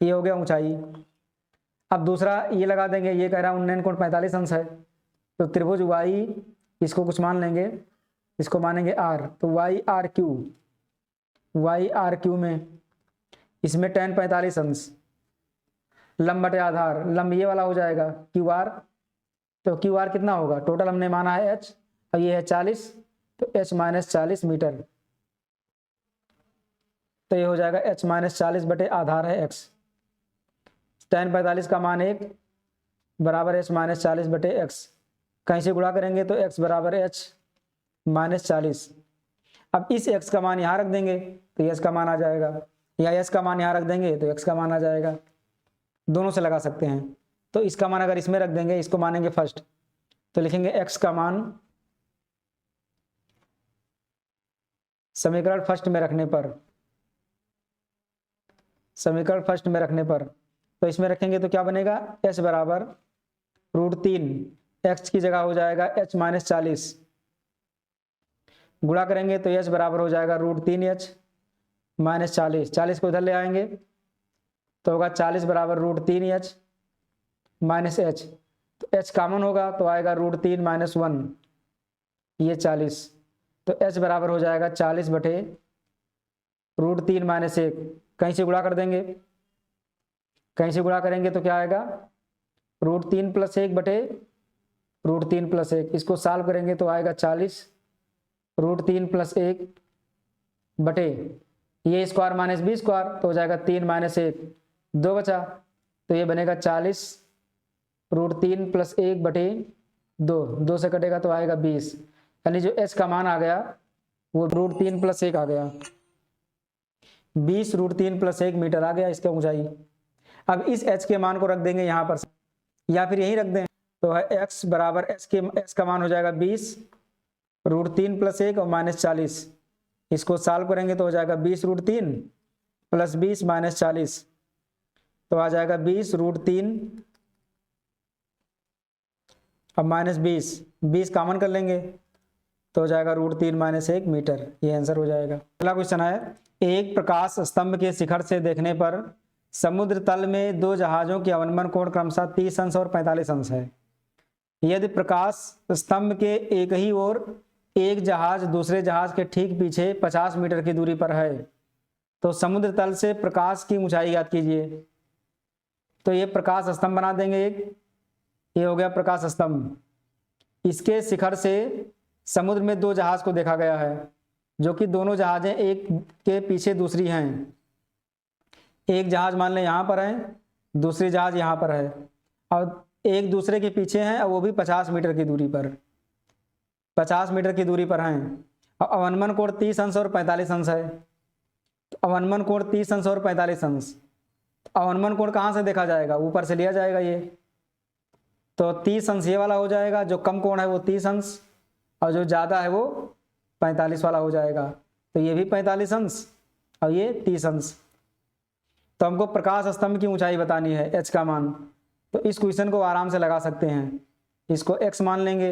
ये हो गया ऊंचाई। अब दूसरा ये लगा देंगे, ये कह रहा है उन्नयन कोण 45 अंश है। तो त्रिभुज y, इसको कुछ मान लेंगे, इसको मानेंगे r, तो YRQ में इसमें tan 45 अंश, लंब बटे आधार, लंब ये वाला हो जाएगा QR, तो QR कितना होगा? टोटल हमने माना है h, और ये है 40, तो h माइनस 40 मीटर, तो ये हो जाएगा h माइनस 40 बटे आधार है x, tan 45 का मान 1 बराबर h माइनस 40 बटे x, कहीं से गुणा करेंगे तो x बराबर h माइनस 40। अब इस x का मान यहाँ रख देंगे तो s का मान आ जाएगा, या s का मान यहाँ रख देंगे तो x का मान आ जाएगा, दोनों से लगा सकते हैं। तो इसका मान अगर इसमें रख देंगे, इसको मानेंगे फर्स्ट, तो लिखेंगे x का मान समीकरण फर्स्ट में रखने पर, समीकरण फर्स्ट में रखने पर, तो इसमें रखेंगे तो क्या बनेगा? h बराबर √3, x की जगह हो जाएगा h माइनस 40, गुणा करेंगे तो h बराबर हो जाएगा √3h माइनस 40, 40 को इधर ले आएंगे तो होगा 40 बराबर √3h माइनस h, तो h कॉमन होगा तो आएगा √3 माइनस 1, ये 40, तो h बराबर हो जाएगा 40 बटे √3 माइनस 1, कहीं से गुणा कर देंगे, कहीं से गुणा करेंगे तो क्या आएगा? √3 प्लस 1 बटे √3 प्लस 1, इसको सॉल्व करेंगे तो आएगा 40 √3 प्लस 1 बटे ये स्क्वायर माइनस बी स्क्वायर, तो हो जाएगा 3 माइनस 1, 2 बचा, तो ये बनेगा 40 √3 प्लस 1 बटे 2, 2 से कटेगा तो आएगा 20, यानी जो h का मान आ गया वो √3 प्लस 1 आ गया, 20 √3 प्लस 1 मीटर आ गया इसका ऊंचाई। अब इस h के मान को रख देंगे यहाँ पर, या फिर यहीं रख दें, तो है x बराबर h का मान हो जाएगा 20 √3 प्लस 1 और माइनस 40, इसको सॉल्व करेंगे तो हो जाएगा 20 √3 प्लस 20 माइनस 40, तो आ जाएगा 20 √3 अब माइनस 20 कॉमन कर लेंगे तो हो जाएगा √3 माइनस 1 मीटर, ये आंसर हो जाएगा। अगला क्वेश्चन है, एक प्रकाश स्तंभ के शिखर से देखने पर समुद्र तल में दो जहाजों के अवनमन कोण क्रमशः 30 अंश और 45 अंश है। यदि प्रकाश स्तंभ के एक ही ओर एक जहाज दूसरे जहाज के ठीक पीछे 50 मीटर की दूरी पर है, तो समुद्र तल से प्रकाश की ऊंचाई ज्ञात कीजिए। तो ये प्रकाश स्तंभ बना देंगे एक, ये हो गया प्रकाश स्तंभ, इसके शिखर से समुद्र में दो जहाज को देखा गया है, जो कि दोनों जहाजें एक के पीछे दूसरी हैं। एक जहाज मान लें यहाँ पर है, दूसरी जहाज यहाँ पर है, और एक दूसरे के पीछे हैं और वो भी 50 मीटर की दूरी पर। 50 मीटर की दूरी पर हैं। अवनमन कोण 30 अंश और 45 अंश है। तो अवनमन कोण 30 अंश और 45 अंश। अवनमन कोण कहाँ से देखा जाएगा, ऊपर से लिया जाएगा ये। तो 30 अंश ये वाला हो जाएगा, जो कम कोण है वो 30 अंश और जो ज़्यादा है वो 45 वाला हो जाएगा। तो ये भी 45 अंश और ये 30 अंश। तो हमको प्रकाश स्तंभ की ऊंचाई बतानी है, h का मान। तो इस क्वेश्चन को आराम से लगा सकते हैं। इसको x मान लेंगे,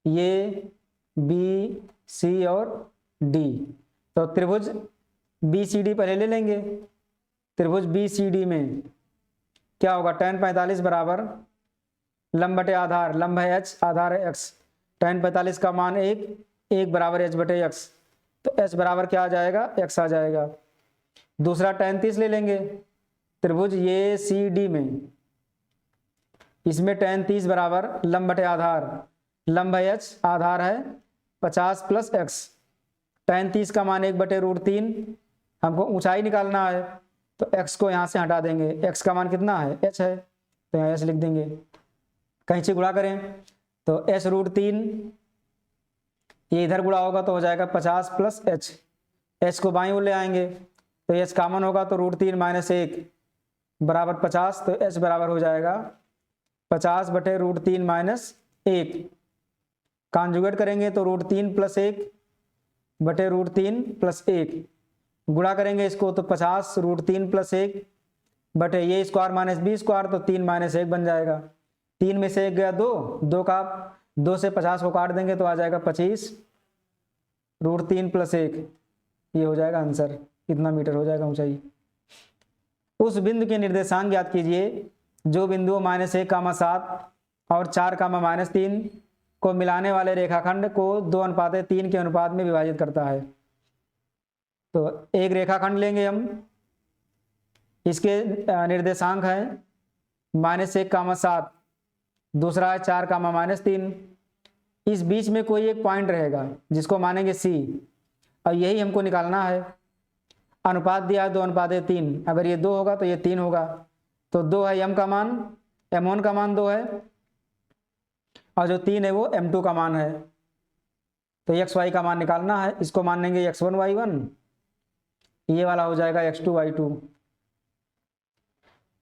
ये B, C और D। तो त्रिभुज BCD पहले ले लेंगे। त्रिभुज BCD में क्या होगा, tan 45 बराबर लंब बटे आधार, लंब है h, आधार है x। tan 45 का मान 1 बराबर h बटे x। तो h बराबर क्या आ जाएगा, x आ जाएगा। दूसरा tan 30 ले लेंगे त्रिभुज ये CD में, इसमें tan 30 बराबर लंब बटे आधार, लंब है h, आधार है 50 प्लस x। tan 30 का मान 1/√3, हमको ऊंचाई निकालना है। तो x को यहाँ से हटा देंगे, x का मान कितना है, h है, तो यहाँ h लिख देंगे। कहीं से गुणा करें तो h√3, ये इधर गुणा होगा तो हो जाएगा 50 प्लस h। h को बाईं ओर ले आएंगे तो h कॉमन होगा तो √3 - 1 बराबर 50। तो h बराबर हो जाएगा 50/√3 - 1। कॉन्जुगेट करेंगे तो √3 + 1/√3 + 1। गुणा करेंगे इसको तो 50 √3 + 1 बटे ये स्क्वायर माइनस बी स्क्वायर, तो 3 - 1 बन जाएगा। 3 में से 1 गया 2 से 50 को काट देंगे तो आ जाएगा 25 √3 + 1। ये हो जाएगा आंसर, कितना मीटर हो जाएगा ऊंचाई। उस बिंदु के निर्देशांक ज्ञात कीजिए जो बिंदुओं -1, 7 और 4, -3 को मिलाने वाले रेखाखंड को 2:3 के अनुपात में विभाजित करता है। तो एक रेखाखंड लेंगे हम, इसके निर्देशांक है -1, 7, दूसरा है 4, -3। इस बीच में कोई एक पॉइंट रहेगा जिसको मानेंगे C, और यही हमको निकालना है। अनुपात दिया है 2:3, अगर ये 2 होगा तो ये 3 होगा। तो 2 है m का मान, m1 का मान 2 है, और जो 3 है वो m2 का मान है। तो xy का मान निकालना है, इसको मान लेंगे x1 y1, ये वाला हो जाएगा x2 y2।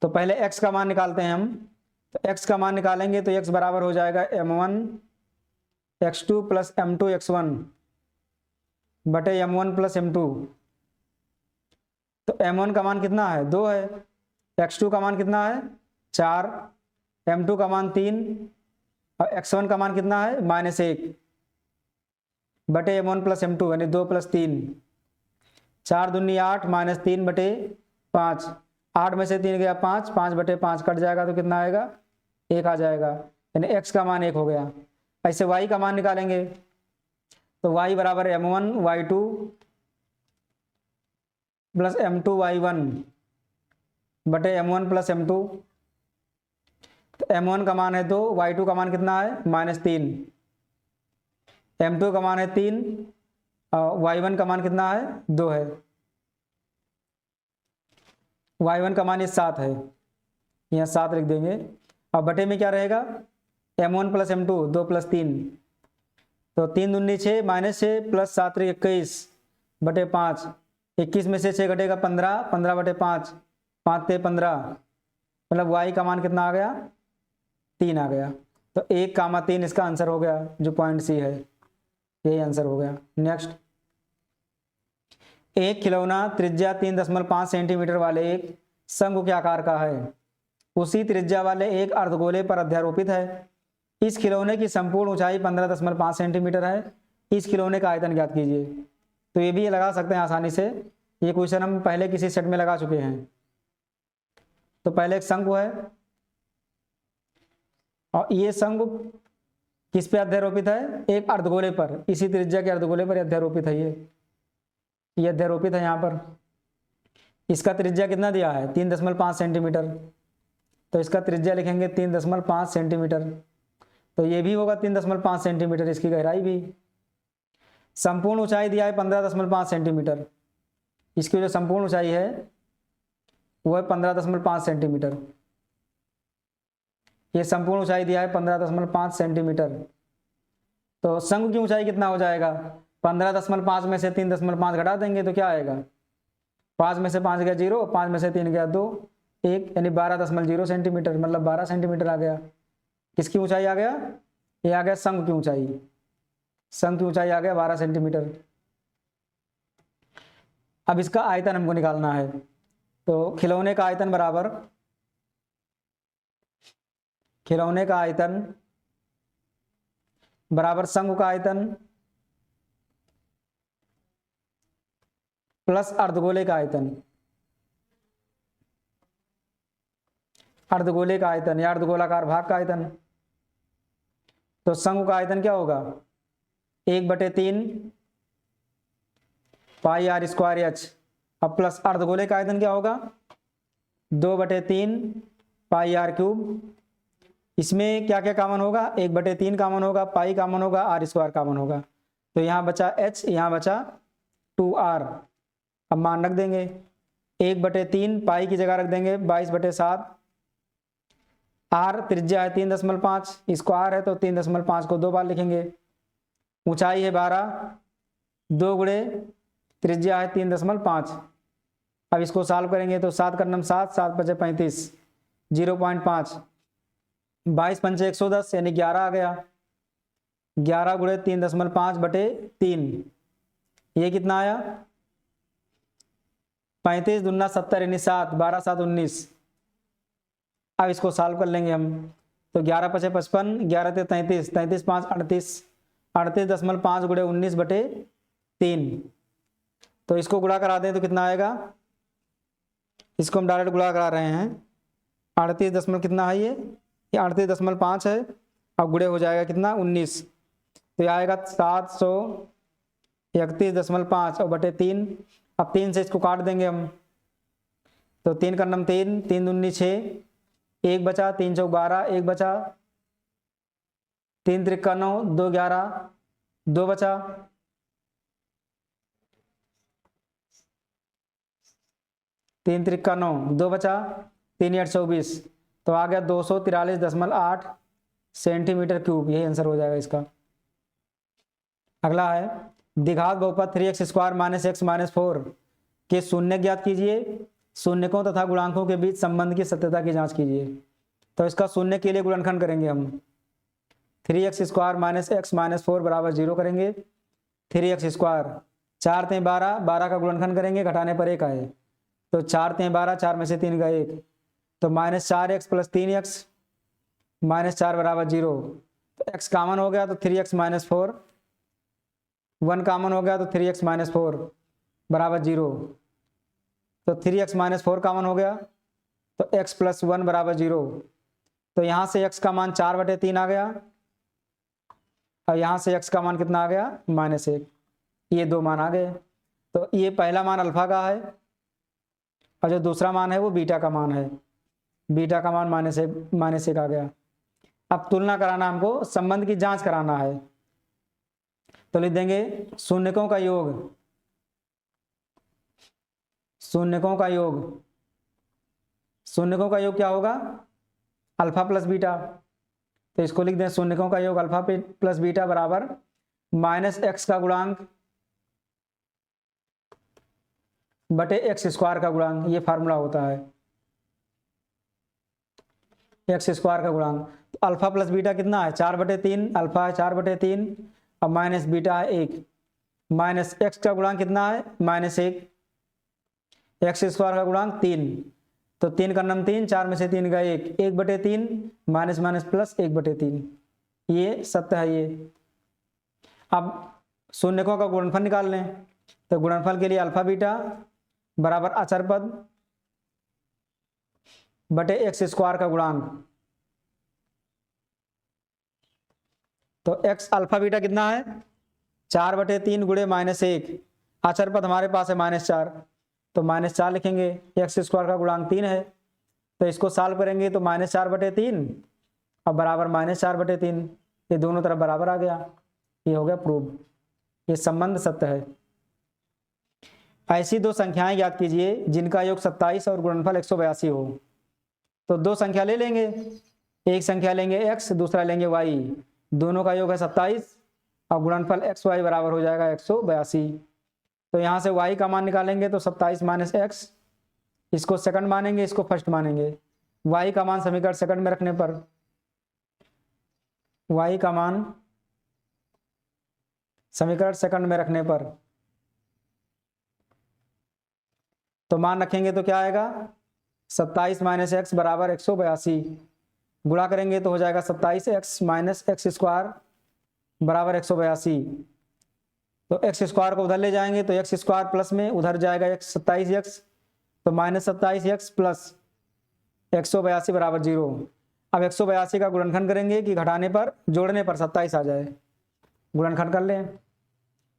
तो पहले x का मान निकालते हैं हम। तो x का मान निकालेंगे तो x बराबर हो जाएगा m1 x2 + m2 x1 बटे m1 + m2। तो m1 का मान कितना है, 2 है, x2 का मान कितना है, 4, m2 का मान 3 और x1 का मान कितना है, -1 बटे m1 + m2 यानी 2 + 3, 4 दूनी 8 -3 बटे 5, 8 में से 3 गया 5, 5 बटे 5 कट जाएगा तो कितना आएगा, 1 आ जाएगा, यानी x का मान 1 हो गया। ऐसे y का मान निकालेंगे तो y बराबर m1 y2 + m2 y1 बटे m1 + m2। तो m1 का मान है 2, y2 का मान कितना है, -3, m2 का मान है 3 और y1 का मान कितना है, 2 है। y1 का मान ये 7 है, यहाँ 7 लिख देंगे। अब बटे में क्या रहेगा, m1 + m2 2 + 3, तो 3 दूनी 6 -6 + 7 21 बटे 5, 21 में से 6 घटेगा 15, 15 बटे 5, 5 ते 15, मतलब y का मान कितना आ गया, 3 आ गया। तो 1, 3 इसका आंसर हो गया, जो पॉइंट C है, यही आंसर हो गया। नेक्स्ट, एक खिलौना त्रिज्या 3.5 सेंटीमीटर वाले एक शंकु के आकार का है, उसी त्रिज्या वाले एक अर्धगोले पर अध्यारोपित है। इस खिलौने की संपूर्ण ऊंचाई 15.5 सेंटीमीटर है। इस खिलौने का आयतन ज्ञात कीजिए। तो ये भी लगा सकते हैं आसानी से, ये क्वेश्चन हम पहले किसी सेट में लगा चुके हैं। तो पहले एक शंकु है और ये शंकु किस पे अध्यारोपित है, एक अर्धगोले पर, इसी त्रिज्या के अर्धगोले पर अध्यारोपित है। ये अध्यारोपित है यहाँ पर। इसका त्रिज्या कितना दिया है, 3.5 सेंटीमीटर, तो इसका त्रिज्या लिखेंगे 3.5 सेंटीमीटर। तो ये भी होगा 3.5 सेंटीमीटर, इसकी गहराई भी। संपूर्ण ऊंचाई दिया है 15.5 सेंटीमीटर, इसकी जो संपूर्ण ऊंचाई है वो है 15.5 सेंटीमीटर। ये संपूर्ण ऊंचाई दिया है 15.5 सेंटीमीटर। तो शंकु की ऊंचाई कितना हो जाएगा, 15.5 में से 3.5 घटा देंगे तो क्या आएगा, 5 में से 5 गया 0, 5 में से 3 गया 2, 1, यानी 12.0 सेंटीमीटर, मतलब 12 सेंटीमीटर आ गया। किसकी ऊंचाई आ गया, ये आ गया शंकु की ऊंचाई। शंकु की ऊंचाई आ गया 12 सेंटीमीटर। अब इसका आयतन हमको निकालना है, तो खिलौने का आयतन बराबर, खिलौने का आयतन बराबर शंकु का आयतन प्लस अर्धगोले का आयतन। अर्धगोले का आयतन या अर्धगोलाकार भाग का आयतन। तो शंकु का आयतन क्या होगा, 1/3 पाई आर स्क्वायर एच। अब प्लस अर्धगोले का आयतन क्या होगा, 2/3 पाई आर क्यूब। इसमें क्या क्या कॉमन होगा, 1/3 कॉमन होगा, पाई कॉमन होगा, आर स्क्वायर कॉमन होगा। तो यहाँ बचा h, यहाँ बचा 2r। अब मान रख देंगे, 1/3 पाई की जगह रख देंगे 22/7। r त्रिज्या है 3.5, स्क्वायर है तो 3.5 को 2 बार लिखेंगे। ऊंचाई है 12, 2 गुणे त्रिज्या है 3.5। अब इसको सॉल्व करेंगे तो 7 का नम 7, 7 × 5 = 35, 0.5, 22 × 5 = 110, यानी 11 आ गया। 11 गुणे 3.5/3, ये कितना आया, 35 दूना 70, यानी 7, 12 7 19। अब इसको सॉल्व कर लेंगे हम, तो 11 × 5 = 55, 11 × 33, 33 × 5 = 38, 38.5 गुणे 19/3। तो इसको गुणा करा दें तो कितना आएगा, इसको हम डायरेक्ट गुणा करा रहे हैं। 38 दशमलव कितना है, ये 38.5 है। अब गुणे हो जाएगा कितना, 19, तो ये आएगा 731.5 और बटे 3। अब 3 से इसको काट देंगे हम, तो 3 का नम 3, 3 दूनी 6, 1 बचा, 3 चौक 12, 1 बचा, 3 त्रिक 9, 2 11, 2 बचा, 3 त्रिक 9, 2 बचा, 3 8 24, तो आ गया 243.8 सेंटीमीटर क्यूब। यही आंसर हो जाएगा इसका। अगला है द्विघात बहुपद 3x² - x - 4 के शून्य ज्ञात कीजिए, शून्यकों तथा गुणांकों के बीच संबंध की सत्यता की जांच कीजिए। तो इसका शून्य के लिए गुणनखंड करेंगे हम, 3x² - x - 4 = 0 करेंगे। 3x², 4 × 12, 12 का गुणनखंड करेंगे, घटाने पर 1 आए, तो 4 × 12, 4 में से 3 गए 1, तो -4x + 3x -4 = 0। तो x कॉमन हो गया तो 3x - 4, 1 कॉमन हो गया तो 3x - 4 = 0। तो 3x - 4 कॉमन हो गया तो x + 1 = 0। तो यहाँ से x का मान 4/3 आ गया और यहाँ से x का मान कितना आ गया, -1। ये 2 मान आ गए। तो ये पहला मान अल्फा का है और जो दूसरा मान है वो बीटा का मान है। बीटा का मान -1 आ गया। अब तुलना कराना, हमको संबंध की जांच कराना है, तो लिख देंगे शून्यकों का योग, शून्यकों का योग, शून्यकों का योग क्या होगा, अल्फा प्लस बीटा। तो इसको लिख दें शून्यकों का योग अल्फा प्लस बीटा बराबर -x का गुणांक बटे x² का गुणांक। ये फार्मूला होता है, x² का गुणांक। तो अल्फा प्लस बीटा कितना है, 4/3, अल्फा है 4/3 और माइनस बीटा है 1, माइनस x का गुणांक कितना है, -1, x² का गुणांक 3, तो 3 का नम 3, 4 में से 3 गए 1, 1/3 माइनस माइनस प्लस 1/3। ये सत्य है ये। अब शून्यकों का गुणनफल निकाल लें, तो गुणनफल के लिए अल्फा बीटा बराबर अचर पद बटे x² का गुणांक। तो x अल्फा बीटा कितना है, 4/3 गुणे -1, अचर पद हमारे पास है -4, तो -4 लिखेंगे, x² का गुणांक 3 है, तो इसको सॉल्व करेंगे तो -4/3 और बराबर -4/3, ये दोनों तरफ बराबर आ गया। ये हो गया प्रूव, ये संबंध सत्य है। ऐसी 2 संख्याएं ज्ञात कीजिए जिनका योग 27 और गुणनफल 182 हो। तो 2 संख्या ले लेंगे, एक संख्या लेंगे x, दूसरा लेंगे y, दोनों का योग है 27 और गुणनफल एक्स वाई बराबर हो जाएगा 182। तो यहाँ से y का मान निकालेंगे तो 27 माइनस एक्स, इसको सेकंड मानेंगे, इसको फर्स्ट मानेंगे। y का मान समीकरण सेकंड में रखने पर, y का मान समीकरण सेकंड में रखने पर तो मान रखेंगे तो क्या आएगा, 27 माइनस एक्स बराबर 182। गुणा करेंगे तो हो जाएगा 27 एक्स माइनस एक्स स्क्वायर बराबर 182। तो एक्स स्क्वायर को उधर ले जाएंगे तो एक्स स्क्वायर प्लस में उधर जाएगा एक्स 27 एक्स, तो माइनस 27 एक्स प्लस 182 बराबर 0। अब 182 का गुणनखंड करेंगे कि घटाने पर जोड़ने पर 27 आ जाए। गुणनखंड कर लें,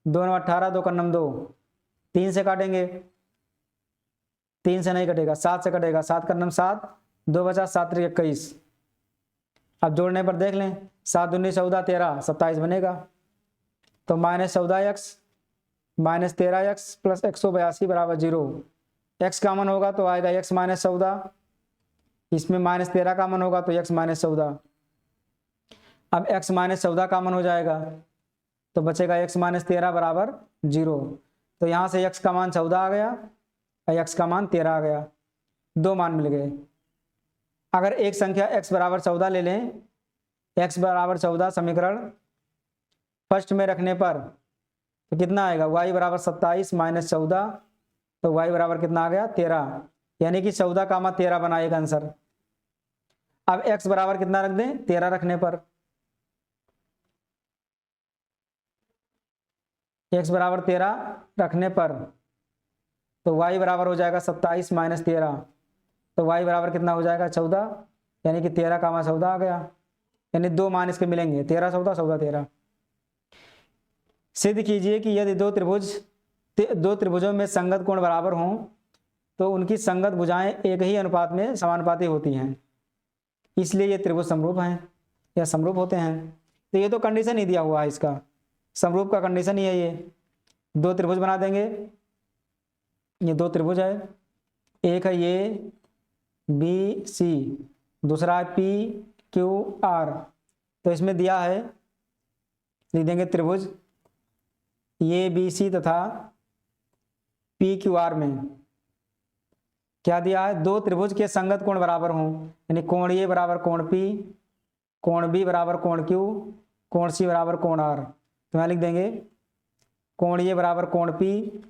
2 9 18, 2 कन्नम 2, 3 से काटेंगे, 3 से नहीं कटेगा, 7 से कटेगा, 7 कन्नम 7, 2 बचा 7 3 21। अब जोड़ने पर देख लें, 7 दूनी 14 13, 27 बनेगा। तो minus 14 x minus 13 x plus 182 बराबर 0। एक्स का मन होगा तो आएगा एक्स माइनस 14, इसमें माइनस 13 का मन होगा तो एक्स माइनस 14। अब एक्स माइनस 14 का मन हो जाएगा तो बचेगा एक्स माइनस 13 बराबर 0। तो यहाँ से एक्स का मान 14 आ गया और एक्स का मान 13 आ गया, दो मान मिल गए। अगर एक संख्या x बराबर 14 ले लें, x बराबर 14 समीकरण फर्स्ट में रखने पर तो कितना आएगा, y बराबर 27 माइनस 14, तो y बराबर कितना आ गया 13, यानी कि 14 का मान 13 बना एक आंसर। अब x बराबर कितना रख दें, 13 रखने पर x बराबर 13 रखने पर तो y बराबर हो जाएगा 27 माइनस 13, तो y बराबर कितना हो जाएगा 14, यानी कि 13 का मान 14 आ गया। यानी दो मान इसके मिलेंगे, 13 14 14 13। सिद्ध कीजिए कि यदि दो त्रिभुजों में संगत कोण बराबर हों तो उनकी संगत भुजाएं एक ही अनुपात में समानुपाती होती हैं, इसलिए ये त्रिभुज समरूप हैं या समरूप होते हैं। तो ये तो कंडीशन ही दिया हुआ है, इसका समरूप का कंडीशन ही है। ये दो त्रिभुज बना देंगे, ये दो त्रिभुज है, एक है ये बी सी, दूसरा है पी क्यू आर। तो इसमें दिया है, लिख देंगे त्रिभुज ये बी सी तथा पी क्यू आर में क्या दिया है, दो त्रिभुज के संगत कोण बराबर हों, यानी कोण ए बराबर कोण पी, कोण बी बराबर कोण क्यू, कोण सी बराबर कोण आर। तो यहाँ लिख देंगे कोण ए बराबर कोण पी,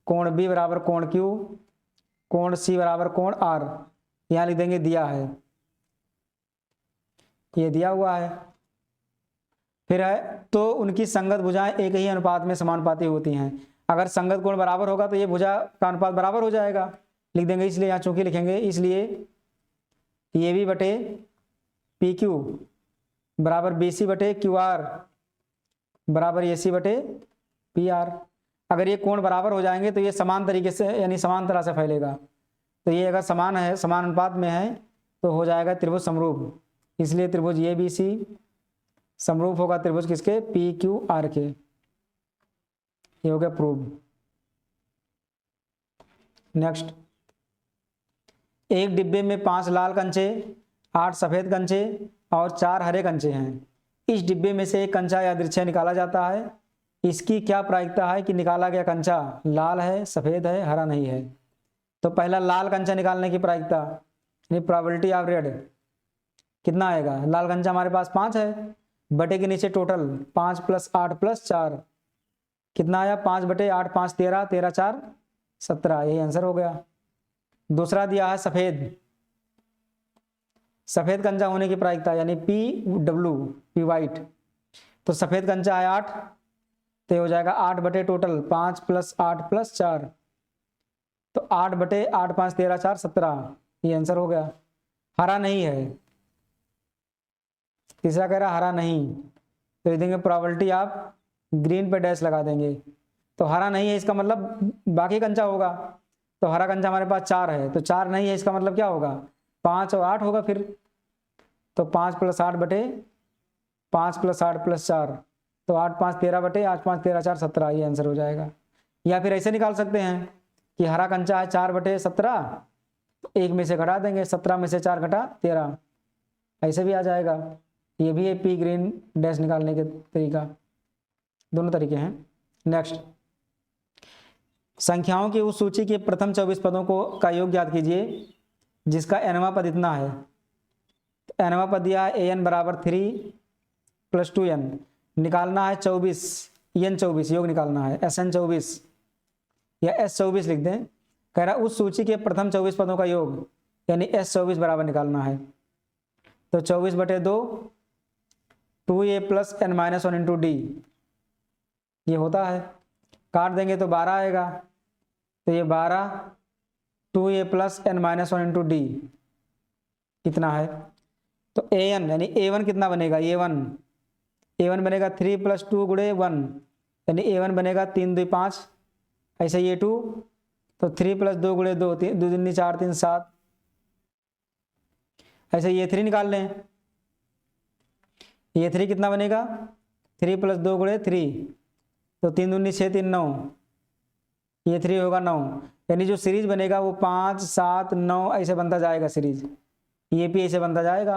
कोण बी बराबर कोण क्यू, कोण सी बराबर कोण आर। यहाँ लिख देंगे दिया है, ये दिया हुआ है। फिर है तो उनकी संगत भुजाएं एक ही अनुपात में समानुपाती होती हैं। अगर संगत कोण बराबर होगा तो ये भुजा का अनुपात बराबर हो जाएगा, लिख देंगे। इसलिए यहाँ चूंकि लिखेंगे, इसलिए ये बी बटे पी क्यू बराबर बी सी बटे क्यू आर बराबर ए सी बटे पी आर। अगर ये कोण बराबर हो जाएंगे तो ये समान तरीके से, यानी समान तरह से फैलेगा। तो ये अगर समान है, समान अनुपात में है तो हो जाएगा त्रिभुज समरूप। इसलिए त्रिभुज ए बी सी समरूप होगा त्रिभुज किसके, पी क्यू आर के। ये हो गया प्रूव। नेक्स्ट, एक डिब्बे में 5 लाल कंचे, 8 सफेद कंचे और 4 हरे कंचे हैं। इस डिब्बे में से एक कंचा यादृच्छिक निकाला जाता है। इसकी क्या प्रायिकता है कि निकाला गया कंचा लाल है, सफेद है, हरा नहीं है। तो पहला लाल कंचा निकालने की प्रायिकता, यानी प्रोबेबिलिटी ऑफ रेड, कितना आएगा, लाल कंचा हमारे पास 5 है, बटे के नीचे टोटल 5 + 8 + 4 कितना आया, 5 बटे 8 5 13, 13 4 17, यही आंसर हो गया। दूसरा दिया है सफेद, सफेद कंचा होने की प्रायिकता यानी PW, पी वाइट। तो सफेद कंचा है 8, तो हो जाएगा 8 बटे टोटल 5 + 8 + 4, तो 8 बटे 8 5 13 4 17, ये आंसर हो गया। हरा नहीं है, तीसरा कह रहा हरा नहीं, तो देंगे प्रोबेबिलिटी आप ग्रीन पे डैश लगा देंगे। तो हरा नहीं है इसका मतलब बाकी कंचा होगा, तो हरा कंचा हमारे पास 4 है, तो 4 नहीं है इसका मतलब क्या होगा, 5 और 8 होगा फिर। तो 5 + 8 बटे 5 + 8 + 4, तो 8 5 13 बटे 8 5 13 4 17, ये आंसर हो जाएगा। या फिर ऐसे निकाल सकते हैं कि हरा कंचा है 4 बटे 17, तो एक में से घटा देंगे, 17 में से 4 घटा 13, ऐसे भी आ जाएगा। ये भी है पी ग्रीन डैश निकालने के तरीका। दोनों तरीके हैं। नेक्स्ट, संख्याओं की उस सूची के प्रथम 24 पदों को का योग ज्ञात कीजिए जिसका nवां पद इतना है। तो nवां पद दिया है an बराबर 3 + 2n, निकालना है 24, n 24 योग निकालना है, sn 24 या s 24 लिख दें। कह रहा उस सूची के प्रथम 24 पदों का योग यानी s 24 बराबर निकालना है। तो 24/2 2a + n-1 इंटू डी, ये होता है, काट देंगे तो 12 आएगा। तो ये 12 2a + n-1 इंटू डी कितना है। तो an यानी a1 कितना बनेगा, a1 बनेगा 3 + 2 × 1 यानी a1 बनेगा 3 2 5, ऐसे ये 2 तो 3 + 2 × 2 2 दूनी 4 3 7, ऐसे ये 3 निकाल लें। ये 3 कितना बनेगा 3 + 2 × 3 तो 3 दूनी 6 3 9, ये 3 होगा 9, यानी जो सीरीज बनेगा वो 5 7 9 ऐसे बनता जाएगा सीरीज, ये भी ऐसे बनता जाएगा।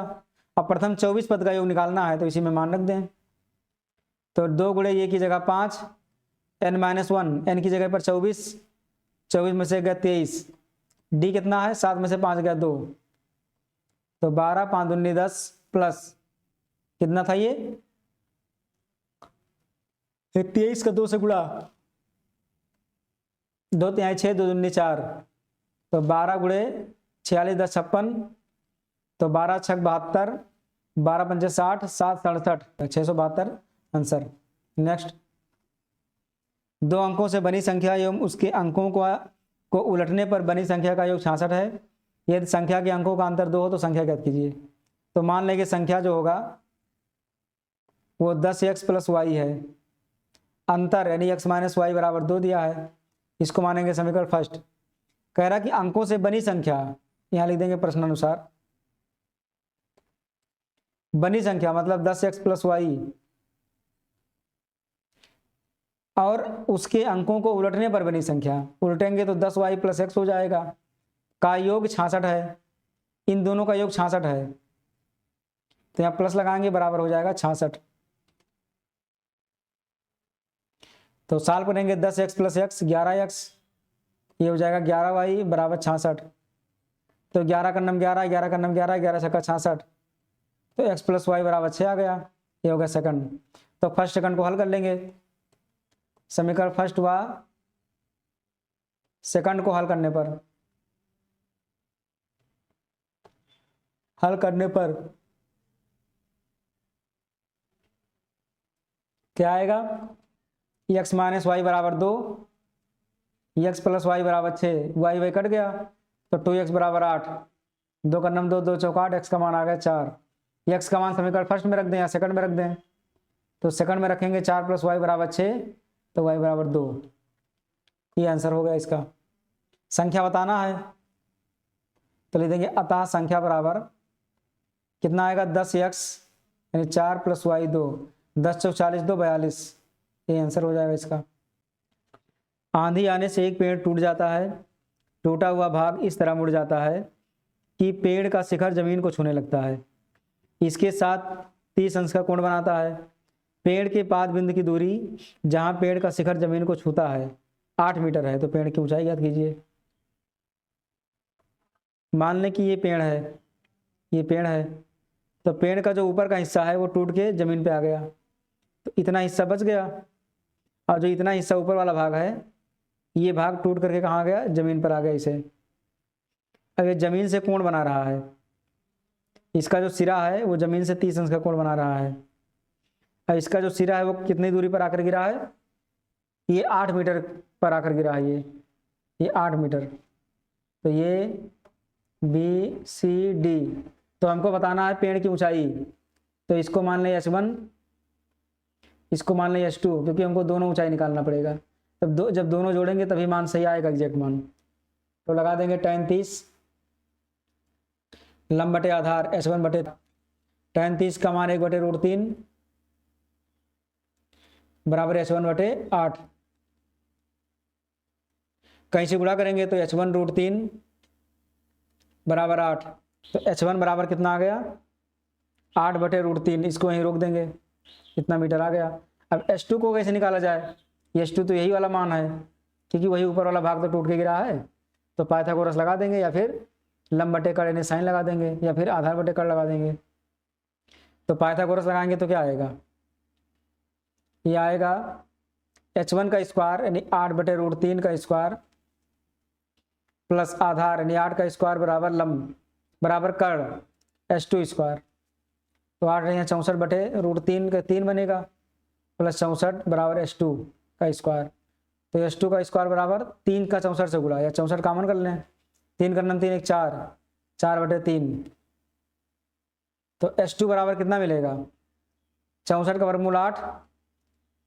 अब प्रथम 24 पद का योग निकालना है तो इसी में मान रख दें। तो 2 × ये की जगह 5, n-1 n की जगह पर 24, 24 में से गया 23, डी कितना है 7 में से 5 गया 2, तो 12 5 दूनी 10 प्लस कितना था ये 23 का 2 से गुणा, 2 3 6 2 दूनी 4, तो 12 × 46 10 56, तो 12 6 72, 12 5 60, 7 67, 672 आंसर। नेक्स्ट, दो अंकों से बनी संख्या एवं उसके अंकों को उलटने पर बनी संख्या का योग 66 है। यदि संख्या के अंकों का अंतर 2 हो तो संख्या ज्ञात कीजिए। तो मान लेंगे संख्या जो होगा वो 10x + y है, अंतर यानी x - y = 2 दिया है, इसको मानेंगे समीकरण फर्स्ट। कह रहा कि अंकों से बनी संख्या, यहां लिख देंगे प्रश्नानुसार, बनी संख्या मतलब 10x + y और उसके अंकों को उलटने पर बनी संख्या, उलटेंगे तो 10y + x हो जाएगा, का योग 66 है, इन दोनों का योग 66 है, तो यहाँ प्लस लगाएंगे बराबर हो जाएगा 66। तो साल करेंगे 10x + x 11x, ये हो जाएगा 11y = 66, तो 11 का नम 11, 11 का नम 11, 11 छक्का 66, तो x + y = 6 आ गया, ये हो गया सेकंड। तो फर्स्ट सेकंड को हल कर लेंगे, समीकरण फर्स्ट हुआ सेकंड को हल करने पर क्या आएगा, x - y = 2, x + y = 6, y cut गया तो 2x = 8, 2 का नम 2, 2 चौका 8, x का मान आ गया 4, x का मान समीकरण फर्स्ट में रख दें या सेकंड में रख दें, तो सेकंड में रखेंगे 4 + y = 6, तो y = 2, ये आंसर हो गया इसका। संख्या बताना है तो लिख देंगे अतः संख्या बराबर कितना आएगा 10x यानी 4 + y 2, 10 चौक 40 2 42, ये आंसर हो जाएगा इसका। आंधी आने से एक पेड़ टूट जाता है, टूटा हुआ भाग इस तरह मुड़ जाता है कि पेड़ का शिखर जमीन को छूने लगता है, इसके साथ 30 अंश का कोण बनाता है। पेड़ के पाद बिंदु की दूरी जहां पेड़ का शिखर जमीन को छूता है 8 मीटर है, तो पेड़ की ऊंचाई ज्ञात कीजिए। मान लें कि ये पेड़ है, तो पेड़ का जो ऊपर का हिस्सा है वो टूट के जमीन पे आ गया, तो इतना हिस्सा बच गया, और जो इतना हिस्सा ऊपर वाला भाग है ये भाग टूट करके कहाँ गया, जमीन पर आ गया इसे। अब ये जमीन से कोण बना रहा है, इसका जो सिरा है वो जमीन से 30 अंश का कोण बना रहा है, अब इसका जो सिरा है वो कितनी दूरी पर आकर गिरा है, ये 8 मीटर पर आकर गिरा है, ये 8 मीटर, तो ये BCD, तो हमको बताना है पेड़ की ऊंचाई, तो इसको मान लें h1, इसको मान लें h2, क्योंकि हमको दोनों ऊंचाई निकालना पड़ेगा। जब दोनों जोड़ेंगे तभी मान सही आएगा, एग्जैक्ट मान। तो लगा देंगे tan 30 लंब बटे आधार h1 बटे tan 30 का मान 1/√3 बराबर h1 बटे 8, कहीं से गुणा करेंगे तो h1√3 बराबर 8, तो h1 बराबर कितना आ गया 8/√3, इसको वहीं रोक देंगे, इतना मीटर आ गया। अब S2 को कैसे निकाला जाए, S2 तो यही वाला मान है, क्योंकि वही ऊपर वाला भाग तो टूट के गिरा है। तो पाइथागोरस लगा देंगे, या फिर लंब बटे कड़ यानी साइन लगा देंगे, या फिर आधार बटे कड़ लगा देंगे। तो पाइथागोरस लगाएंगे तो क्या आएगा, ये आएगा h1 का स्क्वायर यानी 8/√3 का स्क्वायर प्लस आधार यानी 8 का स्क्वायर बराबर लंब बराबर कर्ण h2 स्क्वायर। तो 8 यहाँ 64/√3 का 3 बनेगा प्लस 64 बराबर h2 का स्क्वायर। तो h2 का स्क्वायर बराबर 3 का 64 से गुणा, या 64 कॉमन कर लें, 3 करना 3 1 4, 4/3। तो h2 बराबर कितना मिलेगा, 64 का वर्गमूल 8,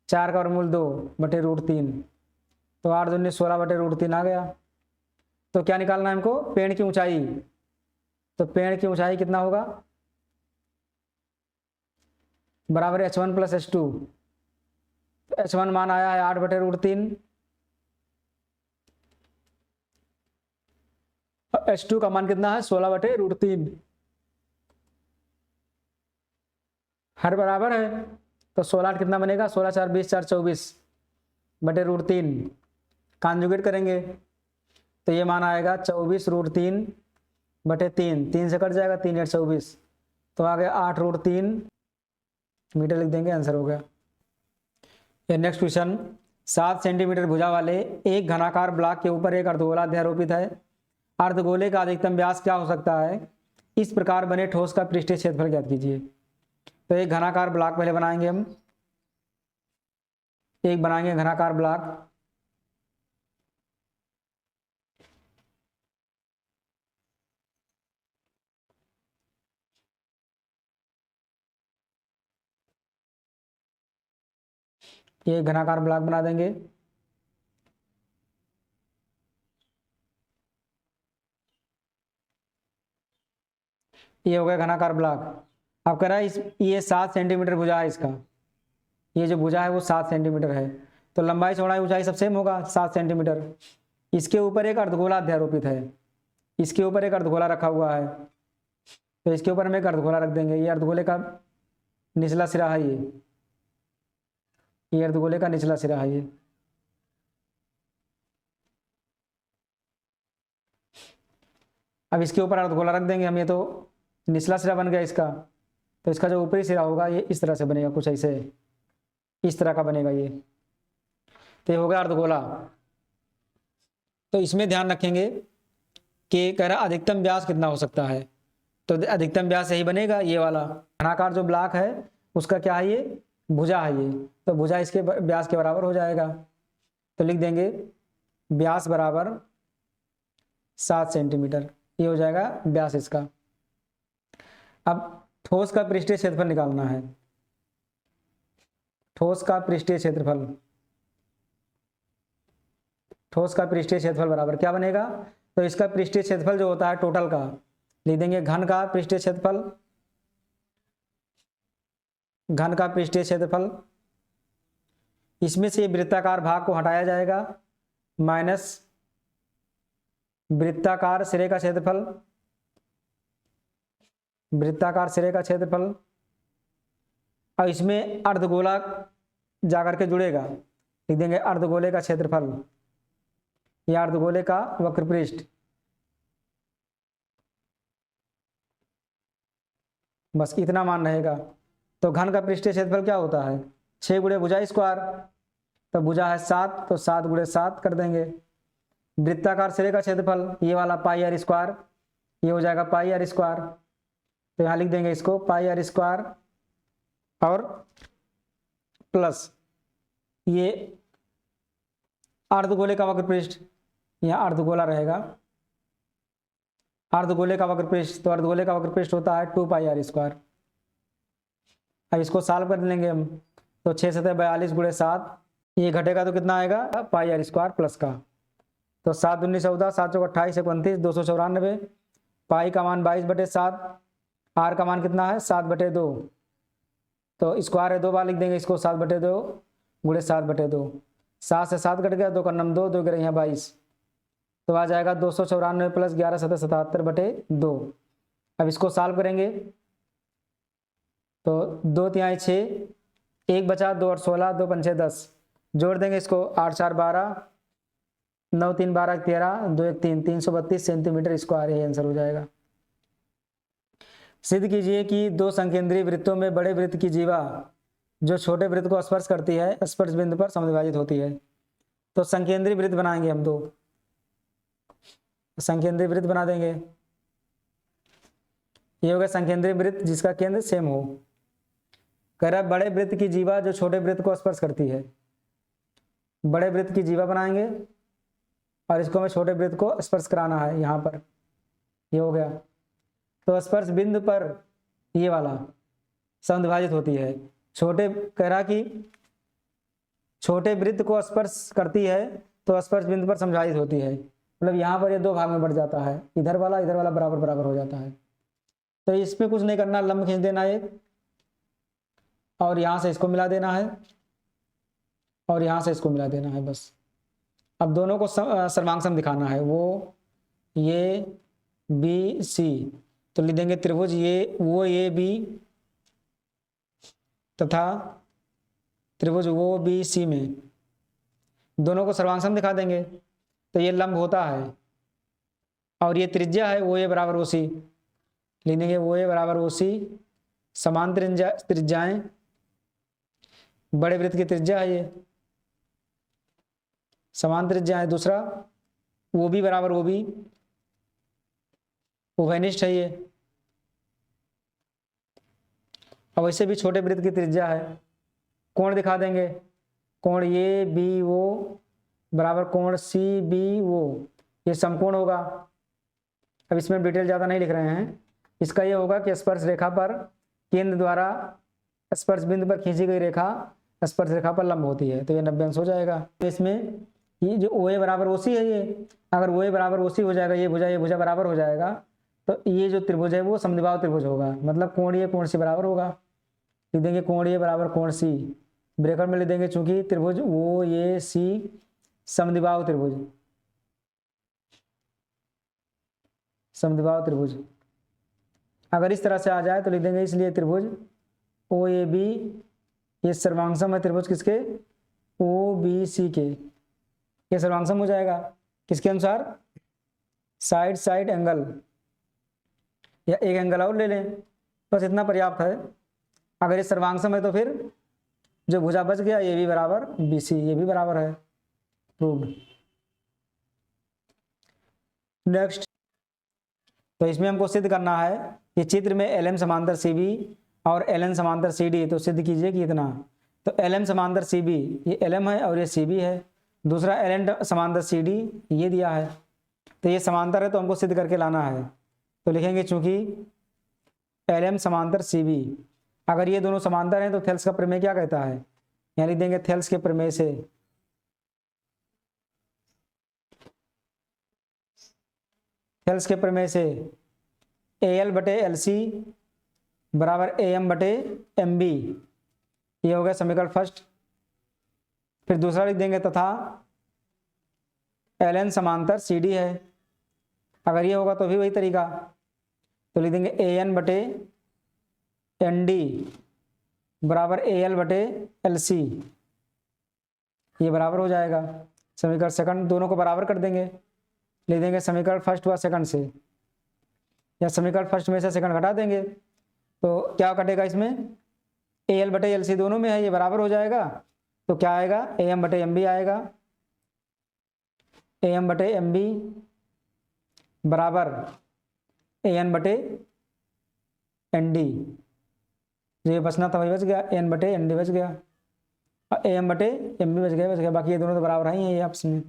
4 का वर्गमूल 2/√3। तो 8 दूनी 16/√3 आ गया। तो क्या निकालना है हमको, पेड़ की ऊंचाई। तो पेड़ की ऊंचाई कितना होगा, बराबर h1 प्लस h2। h1 मान आया है 8/√3, h2 का मान कितना है 16/√3, हर बराबर है। तो 16 कितना बनेगा, 16 4 20 4 24/√3 कॉन्जुगेट करेंगे तो ये मान आएगा 24√3/3, 3 से कट जाएगा, 3 8 24, तो आ गया 8√3 मीटर, लिख देंगे, आंसर हो गया। ये नेक्स्ट क्वेश्चन, 7 सेंटीमीटर भुजा वाले एक घनाकार ब्लॉक के ऊपर एक अर्धगोला अध्यारोपित है। अर्धगोले का अधिकतम व्यास क्या हो सकता है, इस प्रकार बने ठोस का पृष्ठीय क्षेत्रफल ज्ञात कीजिए। तो एक घनाकार ब्लॉक पहले बनाएंगे हम, एक बनाएंगे घनाकार ब्लॉक। ये घनाकार ब्लॉक बना देंगे। ये हो गया घनाकार ब्लॉक। अब कह रहा है ये 7 सेंटीमीटर भुजा है इसका, ये जो भुजा है वो 7 सेंटीमीटर है। तो लंबाई चौड़ाई ऊंचाई सब सेम होगा 7 सेंटीमीटर। इसके ऊपर एक अर्धगोला अध्यारोपित है, इसके ऊपर एक अर्धगोला रखा हुआ है, तो इसके ऊपर हम एक अर्धगोला रख देंगे। ये अर्धगोले का निचला सिरा है, ये अर्धगोले का निचला सिरा है। ये अब इसके ऊपर अर्धगोला रख देंगे हम, ये तो निचला सिरा बन गया इसका। तो इसका जो ऊपरी सिरा होगा ये इस तरह से बनेगा, कुछ ऐसे इस तरह का बनेगा ये। तो ये हो गया अर्धगोला। तो इसमें ध्यान रखेंगे कि कह रहा अधिकतम व्यास कितना हो सकता है, तो अधिकतम व्यास यही बनेगा, ये वाला घनाकार जो ब्लॉक है उसका क्या है, ये भुजा है ये, तो भुजा इसके व्यास के बराबर हो जाएगा। तो लिख देंगे व्यास बराबर 7 सेंटीमीटर, ये हो जाएगा व्यास इसका। अब ठोस का पृष्ठीय क्षेत्रफल निकालना है। ठोस का पृष्ठीय क्षेत्रफल, ठोस का पृष्ठीय क्षेत्रफल बराबर क्या बनेगा, तो इसका पृष्ठीय क्षेत्रफल जो होता है टोटल का, लिख देंगे घन का पृष्ठीय क्षेत्रफल, घन का पृष्ठीय क्षेत्रफल, इसमें से वृत्ताकार भाग को हटाया जाएगा माइनस वृत्ताकार सिरे का क्षेत्रफल, वृत्ताकार सिरे का क्षेत्रफल। और इसमें अर्धगोला जाकर के जुड़ेगा, लिख देंगे अर्धगोले का क्षेत्रफल या अर्धगोले का वक्रपृष्ठ। बस इतना मान रहेगा। तो घन का पृष्ठीय क्षेत्रफल क्या होता है, 6 गुणे भुजा स्क्वायर, तो भुजा है 7, तो 7 गुणे 7 कर देंगे। वृत्ताकार सिरे का क्षेत्रफल ये वाला पाई आर स्क्वायर, ये हो जाएगा पाई आर स्क्वायर। तो यहाँ लिख देंगे इसको पाई आर स्क्वायर और प्लस ये अर्धगोले का वक्रपृष्ठ, यहाँ अर्धगोला रहेगा, अर्धगोले का वक्रपृष्ठ, तो अर्धगोले का वक्रपृष्ठ होता है 2 पाई आर स्क्वायर। अब इसको सॉल्व कर लेंगे हम, तो 6 7 42 गुणे 7, ये घटेगा तो कितना आएगा पाई आर स्क्वायर प्लस का, तो 7 दूनी 14, 7 चौक 28 29 294, पाई का मान 22/7, आर का मान कितना है 7/2, तो स्क्वायर है 2 बार लिख देंगे इसको 7/2 गुणे 7/2, 7 से 7 कट गया, 2 का नम 2, 2 के यहाँ 22, तो आ जाएगा 294 प्लस 11 7 77/2। अब इसको सॉल्व करेंगे तो 2 तिहाई 6, 1 बचा, 2 और 16, 2 पंचे 10, जोड़ देंगे इसको, 8 4 12, 9 3 12 13, 2 1 3, 332 सेंटीमीटर स्क्वायर, ये आंसर हो जाएगा। सिद्ध कीजिए कि दो संकेंद्रीय वृत्तों में बड़े वृत्त की जीवा जो छोटे वृत्त को स्पर्श करती है स्पर्श बिंदु पर समविभाजित होती है। तो संकेंद्रीय वृत्त बनाएंगे हम, दो संकेंद्रीय वृत्त बना देंगे। ये हो गया संकेंद्रीय वृत्त जिसका केंद्र सेम हो। कह रहा है बड़े वृत्त की जीवा जो छोटे वृत्त को स्पर्श करती है, बड़े वृत्त की जीवा बनाएंगे और इसको हमें छोटे वृत्त को स्पर्श कराना है यहाँ पर, ये हो गया। तो स्पर्श बिंदु पर ये वाला समविभाजित होती है। छोटे कह रहा कि छोटे वृत्त को स्पर्श करती है तो स्पर्श बिंदु पर समविभाजित होती है, मतलब यहाँ पर ये दो भाग में बढ़ जाता है, इधर वाला बराबर बराबर हो जाता है। तो इसमें कुछ नहीं करना, लंब खींच देना एक, और यहाँ से इसको मिला देना है और यहाँ से इसको मिला देना है, बस। अब दोनों को सर्वांगसम दिखाना है, वो ये बी सी, तो लिख देंगे त्रिभुज ये बी तथा त्रिभुज वो बी सी में दोनों को सर्वांगसम दिखा देंगे, तो ये लंब होता है और ये त्रिज्या है वो ए बराबर ओ सी, लिख देंगे वो ए बराबर ओ सी। समान त्रिज्याएं, बड़े वृत्त की त्रिज्या है ये, समान त्रिज्या है। दूसरा वो बी बराबर वो बी, उभयनिष्ठ है ये। अब वैसे भी छोटे वृत्त की त्रिज्या है। कोण दिखा देंगे, कोण ये बी ओ बराबर कोण सी बी ओ, ये समकोण होगा। अब इसमें डिटेल ज़्यादा नहीं लिख रहे हैं, इसका ये होगा कि स्पर्श रेखा पर केंद्र द्वारा स्पर्श बिंदु पर खींची गई रेखा स्पर्श रेखा पर लंब होती है, तो ये 90 अंश हो जाएगा। तो इसमें ये जो ओ ए बराबर ओ सी है, ये अगर ओ ए बराबर ओ सी हो जाएगा, ये भुजा बराबर हो जाएगा, तो ये जो त्रिभुज है वो समद्विबाहु त्रिभुज होगा, मतलब कोणीय कोण सी बराबर होगा। लिख देंगे कोणीय बराबर कोण सी, ब्रैकेट में लिख देंगे चूंकि त्रिभुज ओ ए सी समद्विबाहु त्रिभुज, समद्विबाहु त्रिभुज। अगर इस तरह से आ जाए तो लिख देंगे इसलिए त्रिभुज ओ ए बी ये सर्वांगसम है त्रिभुज किसके, ओ बी सी के, ये सर्वांगसम हो जाएगा किसके अनुसार, साइड साइड एंगल, या एक एंगल और ले लें, बस इतना पर्याप्त है। अगर ये सर्वांगसम है तो फिर जो भुजा बच गया ये भी बराबर बी सी, ये भी बराबर है, प्रूव्ड। नेक्स्ट, तो इसमें हमको सिद्ध करना है कि चित्र में एल एम समांतर सी बी और एल एन समांतर सी डी, तो सिद्ध कीजिए कि इतना। तो एल एम समांतर सी बी, ये एल एम है और ये सी बी है। दूसरा एल एन समांतर सी डी, ये दिया है, तो ये समांतर है तो हमको सिद्ध करके लाना है। तो लिखेंगे चूंकि एल एम समांतर सी बी, अगर ये दोनों समांतर हैं तो थेल्स का प्रमेय क्या कहता है, यहाँ लिख देंगे थेल्स के प्रमेय से थेल्स के प्रमेय से ए एल बटे एल सी बराबर ए एम बटे एम बी, ये हो गया समीकरण फर्स्ट। फिर दूसरा लिख देंगे तथा एल एन समांतर सी डी है, अगर ये होगा तो भी वही तरीका, तो लिख देंगे ए एन बटे एन डी बराबर ए एल बटे एल सी, ये बराबर हो जाएगा। समीकरण सेकंड दोनों को बराबर कर देंगे, लिख देंगे समीकरण फर्स्ट व सेकंड से, या समीकरण फर्स्ट में से सेकंड घटा देंगे, तो क्या कटेगा इसमें, ए एल बटे एल सी दोनों में है, ये बराबर हो जाएगा, तो क्या आएगा ए एम बटे एम बी आएगा, ए एम बटे एम बी बराबर ए एन बटे एन डी, जो ये बचना था वही बच गया, एन बटे एन डी बच गया, ए एम बटे एम बी बच गया, बाकी ये दोनों तो बराबर ही हैं ये आपस में,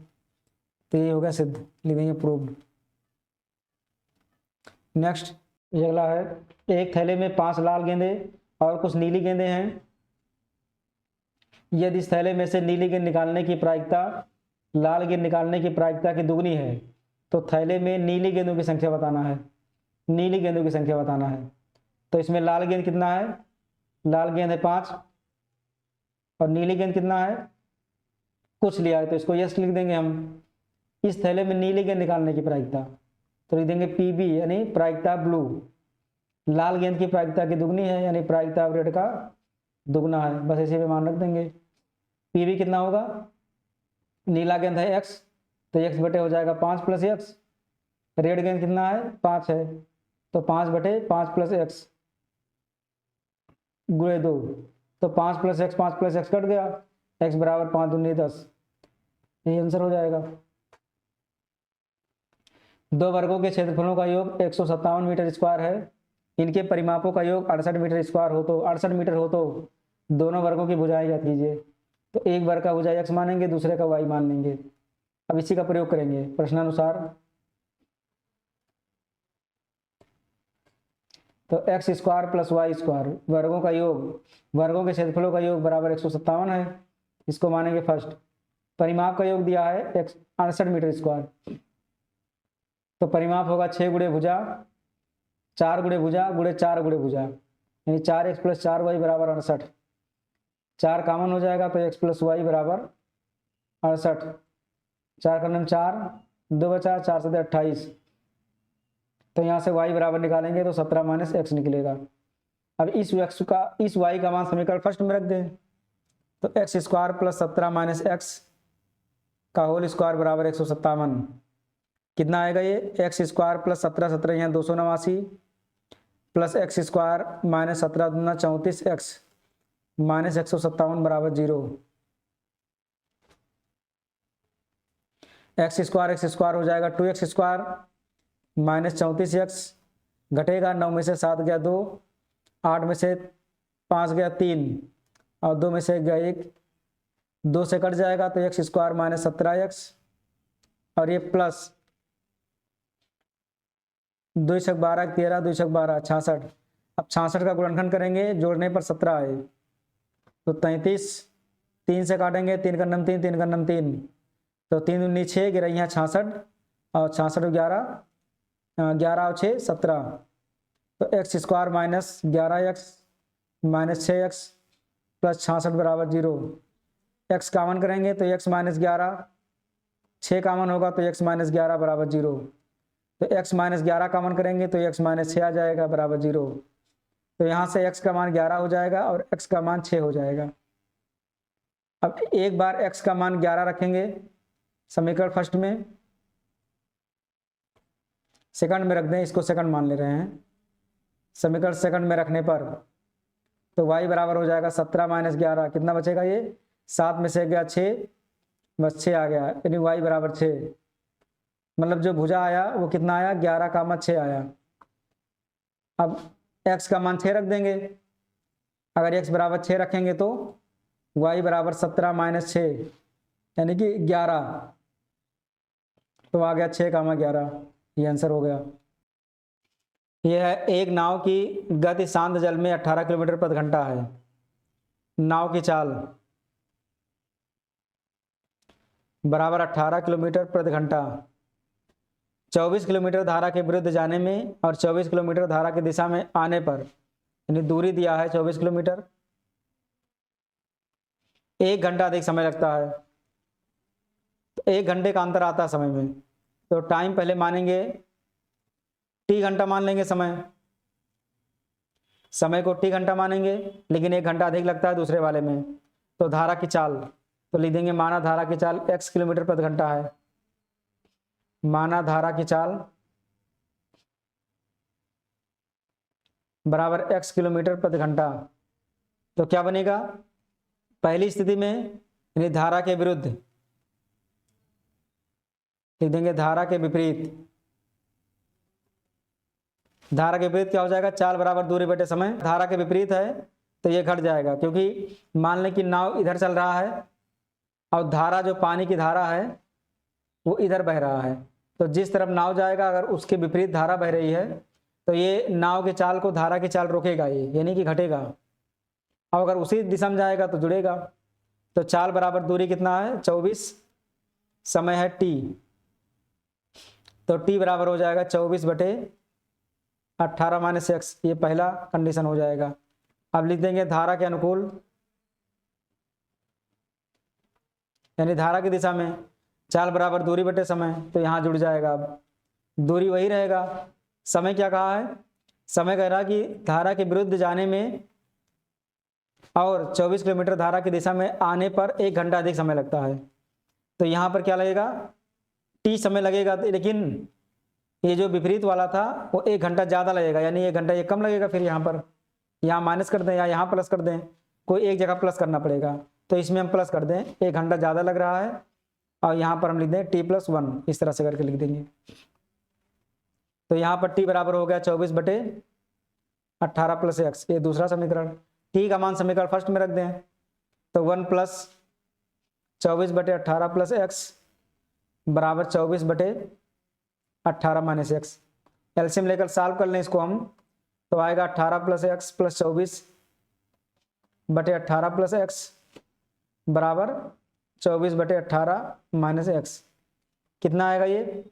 तो ये हो गया सिद्ध, लिख देंगे प्रूव्ड। नेक्स्ट ये अगला है, एक थैले में 5 लाल गेंदे और कुछ नीली गेंदे हैं, यदि इस थैले में से नीली गेंद निकालने की प्रायिकता लाल गेंद निकालने की प्रायिकता की दुगनी है, तो थैले में नीली गेंदों की संख्या बताना है, नीली गेंदों की संख्या बताना है। तो इसमें लाल गेंद कितना है, लाल गेंद है 5 और नीली गेंद कितना है, कुछ लिया है, तो इसको यस लिख देंगे हम। इस थैले में नीली गेंद निकालने की प्रायिकता, तो लिख देंगे पीबी यानी प्रायिकता ब्लू, लाल गेंद की प्रायिकता की दुगनी है यानी प्रायिकता रेड का दुगना है, बस इसी पे मान रख देंगे। पी वी कितना होगा, नीला गेंद है x, तो x बटे हो जाएगा 5 + x। रेड गेंद कितना है, 5 है, तो 5 बटे 5 + x गुणे 2, तो 5 + x 5 + x कट गया, x बराबर 5 दूनी 10, यही आंसर हो जाएगा। दो वर्गों के क्षेत्रफलों का योग 157 मीटर स्क्वायर है, इनके परिमापों का योग 68 मीटर स्क्वायर हो तो 68 मीटर हो तो दोनों वर्गों की भुजाएं ज्ञात कीजिए। तो एक वर्ग का भुजा x मानेंगे, दूसरे का y मान लेंगे। अब इसी का प्रयोग करेंगे प्रश्नानुसार। तो x स्क्वायर + y स्क्वायर वर्गों का योग, वर्गों के क्षेत्रफलों का योग बराबर 157 है, इसको मानेंगे फर्स्ट। परिमाप का योग दिया है 68 मीटर स्क्वायर, तो परिमाप होगा 6 गुणे भुजा 4 गुणे भुजा गुणे 4 गुणे भुजा, यानी 4x + 4y बराबर 68। 4 कॉमन हो जाएगा तो x + y बराबर 68। 4 का 4, 2 बचा, 4 से 28, तो यहाँ से y बराबर निकालेंगे तो 17 - x निकलेगा। अब इस y का मान समीकरण फर्स्ट में रख दें, तो x स्क्वायर + 17 - x का होल स्क्वायर बराबर 157। कितना आएगा ये, x स्क्वायर + 17 17 यहाँ 289 प्लस x स्क्वायर - 17 दूना 34x - 157 बराबर 0। x स्क्वायर हो जाएगा 2x स्क्वायर - 34x, घटेगा 9 में से 7 गया 2, 8 में से 5 गया 3 और 2 में से 1 गया 1, 2 से कट जाएगा तो x स्क्वायर - 17x और ये प्लस 2 × 12 13, 2 × 12 66। अब 66 का गुणनखंड करेंगे, जोड़ने पर 17 आए तो 33, 3 से काटेंगे 3 का 3, 3 का 3, तो 3 दूनी 6 गिरा यहाँ 66 और 66 11, 11 और 6 17, तो x square - 11x - 6x plus 66 बराबर 0। x कॉमन करेंगे तो x - 11, 6 कॉमन होगा तो x - 11 बराबर 0, तो x - 11 कॉमन करेंगे तो x - 6 आ जाएगा बराबर 0। तो यहाँ से x का मान 11 हो जाएगा और x का मान 6 हो जाएगा। अब एक बार x का मान 11 रखेंगे समीकरण फर्स्ट में, सेकंड में रख दें, इसको सेकंड मान ले रहे हैं। समीकरण सेकंड में रखने पर तो y बराबर हो जाएगा 17 - 11, कितना बचेगा ये, 7 में से गया 6, बस 6 आ गया, यानी y बराबर 6। मतलब जो भुजा आया वो कितना आया, 11, 6 आया। अब x का मान 6 रख देंगे, अगर x बराबर 6 रखेंगे तो y बराबर 17 - 6 यानी कि 11, तो आ गया 6, 11, ये आंसर हो गया। यह है एक नाव की गति शांत जल में 18 किलोमीटर प्रति घंटा है। नाव की चाल बराबर 18 किलोमीटर प्रति घंटा, 24 किलोमीटर धारा के विरुद्ध जाने में और 24 किलोमीटर धारा की दिशा में आने पर, यानी दूरी दिया है 24 किलोमीटर, 1 घंटा अधिक समय लगता है। तो 1 घंटे का अंतर आता है समय में, तो टाइम पहले मानेंगे t घंटा मान लेंगे, समय को t घंटा मानेंगे, लेकिन 1 घंटा अधिक लगता है दूसरे वाले में। तो धारा की चाल तो लिख देंगे, माना धारा की चाल x किलोमीटर प्रति घंटा है, माना धारा की चाल बराबर x किलोमीटर प्रति घंटा। तो क्या बनेगा, पहली स्थिति में यानी धारा के विरुद्ध लिख देंगे, धारा के विपरीत। धारा के विपरीत क्या हो जाएगा, चाल बराबर दूरी बटे समय। धारा के विपरीत है तो ये घट जाएगा, क्योंकि मान लें कि नाव इधर चल रहा है और धारा जो पानी की धारा है वो इधर बह रहा है, तो जिस तरफ नाव जाएगा अगर उसके विपरीत धारा बह रही है तो ये नाव के चाल को धारा की चाल रोकेगा, ये यानी कि घटेगा। और अगर उसी दिशा में जाएगा तो जुड़ेगा। तो चाल बराबर दूरी कितना है 24, समय है t, तो t बराबर हो जाएगा 24 बटे 18 - x, ये पहला कंडीशन हो जाएगा। अब लिख देंगे धारा के अनुकूल, यानी धारा की दिशा में चाल बराबर दूरी बटे समय, तो यहाँ जुड़ जाएगा। अब दूरी वही रहेगा, समय क्या कहा है, समय कह रहा कि धारा के विरुद्ध जाने में और 24 किलोमीटर धारा की दिशा में आने पर 1 घंटा अधिक समय लगता है। तो यहाँ पर क्या लगेगा, t समय लगेगा, लेकिन ये जो विपरीत वाला था वो 1 घंटा ज़्यादा लगेगा, यानी 1 घंटा ये कम लगेगा। फिर यहाँ पर यहाँ माइनस कर दें या यहाँ प्लस कर दें, कोई एक जगह प्लस करना पड़ेगा, तो इसमें हम प्लस कर दें, 1 घंटा ज़्यादा लग रहा है, और यहाँ पर हम लिख दें t+1, इस तरह से करके लिख देंगे। तो यहाँ पर t बराबर हो गया 24/18 + x, ये दूसरा समीकरण। t का मान समीकरण फर्स्ट में रख दें, तो 1 + 24/18 + x बराबर 24/18 - x। एलसीएम लेकर सॉल्व कर लें इसको हम, तो आएगा 18 + x + 24/18 + x बराबर 24/18 - x। कितना आएगा ये,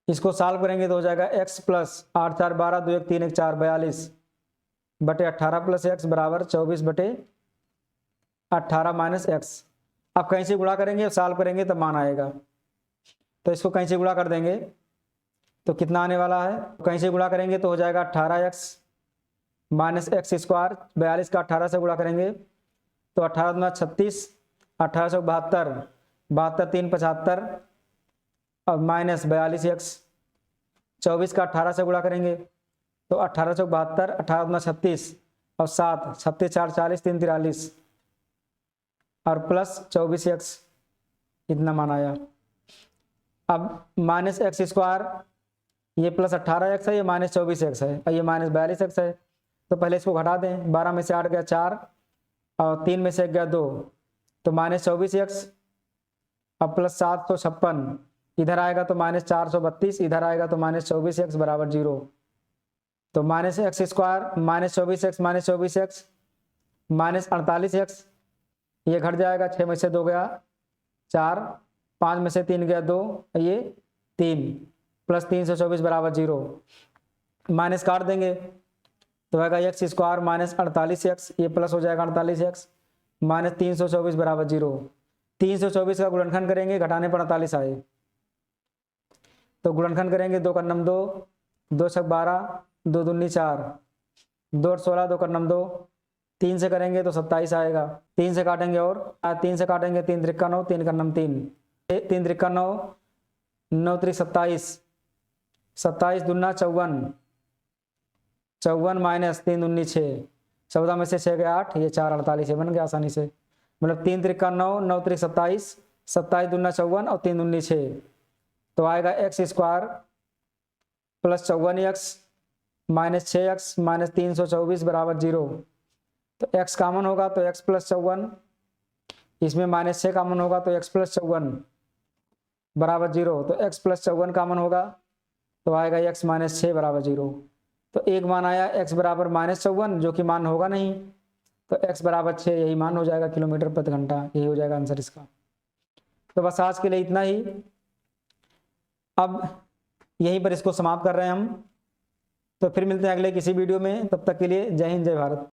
इसको सॉल्व करेंगे तो हो जाएगा x + 8 4 12 2 1 3 1 4 42/18 + x बराबर 24/18 - x। अब कहीं से गुणा करेंगे, सॉल्व करेंगे तब मान आएगा, तो इसको कहीं से गुणा कर देंगे तो कितना आने वाला है, कहीं से गुणा करेंगे तो हो जाएगा 18x - x²। 42 का 18 से गुणा करेंगे तो 18 दूना 36, 1872, 72 3 75 और -42x। 24 का 18 से गुणा करेंगे तो 1872, 18 दूना 36 और 7, 36 4 40 3 43 और प्लस 24x, इतना मान आया। अब -x², ये प्लस 18x है, ये -24x है, और ये -42x है, तो पहले इसको घटा दें। 12 में से 8 गया 4 और 3 में से 1 गया 2, तो -24x अब प्लस 756, इधर आएगा तो -432, इधर आएगा तो -24x बराबर 0। तो -x² -24x -24x -48x, ये घट जाएगा, 6 में से 2 गया 4, 5 में से 3 गया 2, ये 3 प्लस 324 बराबर 0। माइनस काट देंगे तो आएगा x² -48x, ये प्लस हो जाएगा 48x -324 बराबर 0। 324 का गुणनखंड करेंगे, घटाने पर 48 आए, तो गुणनखंड करेंगे 2 का नम 2, 2 छक 12, 2 दूनी 4, 2 16, 2 का नम 2, 3 से करेंगे तो 27 आएगा। 3 से काटेंगे और 3 से काटेंगे 3 त्रिका 9, 3 का नम 3, 3 त्रिका 9, 9 त्रिक 27, 27 दूना 54, 54 माइनस 3 दूनी 6, 14 में से 6 गया 8, ये 4 48 है, बन गया आसानी से। मतलब 3 त्रिका 9, 9 त्रिक 27, 27 दूना 54 और 3 दूनी 6, तो आएगा x² + 54x - 6x - 324 बराबर 0। तो x कॉमन होगा तो x + 54, इसमें -6 कॉमन होगा तो x + 54 बराबर 0। तो x + 54 कॉमन होगा तो आएगा x - 6 बराबर 0। तो एक मान आया x बराबर -54, जो कि मान होगा नहीं, तो x बराबर 6 यही मान हो जाएगा किलोमीटर प्रति घंटा, यही हो जाएगा आंसर इसका। तो बस आज के लिए इतना ही, अब यहीं पर इसको समाप्त कर रहे हैं हम। तो फिर मिलते हैं अगले किसी वीडियो में, तब तक के लिए जय हिंद जय भारत।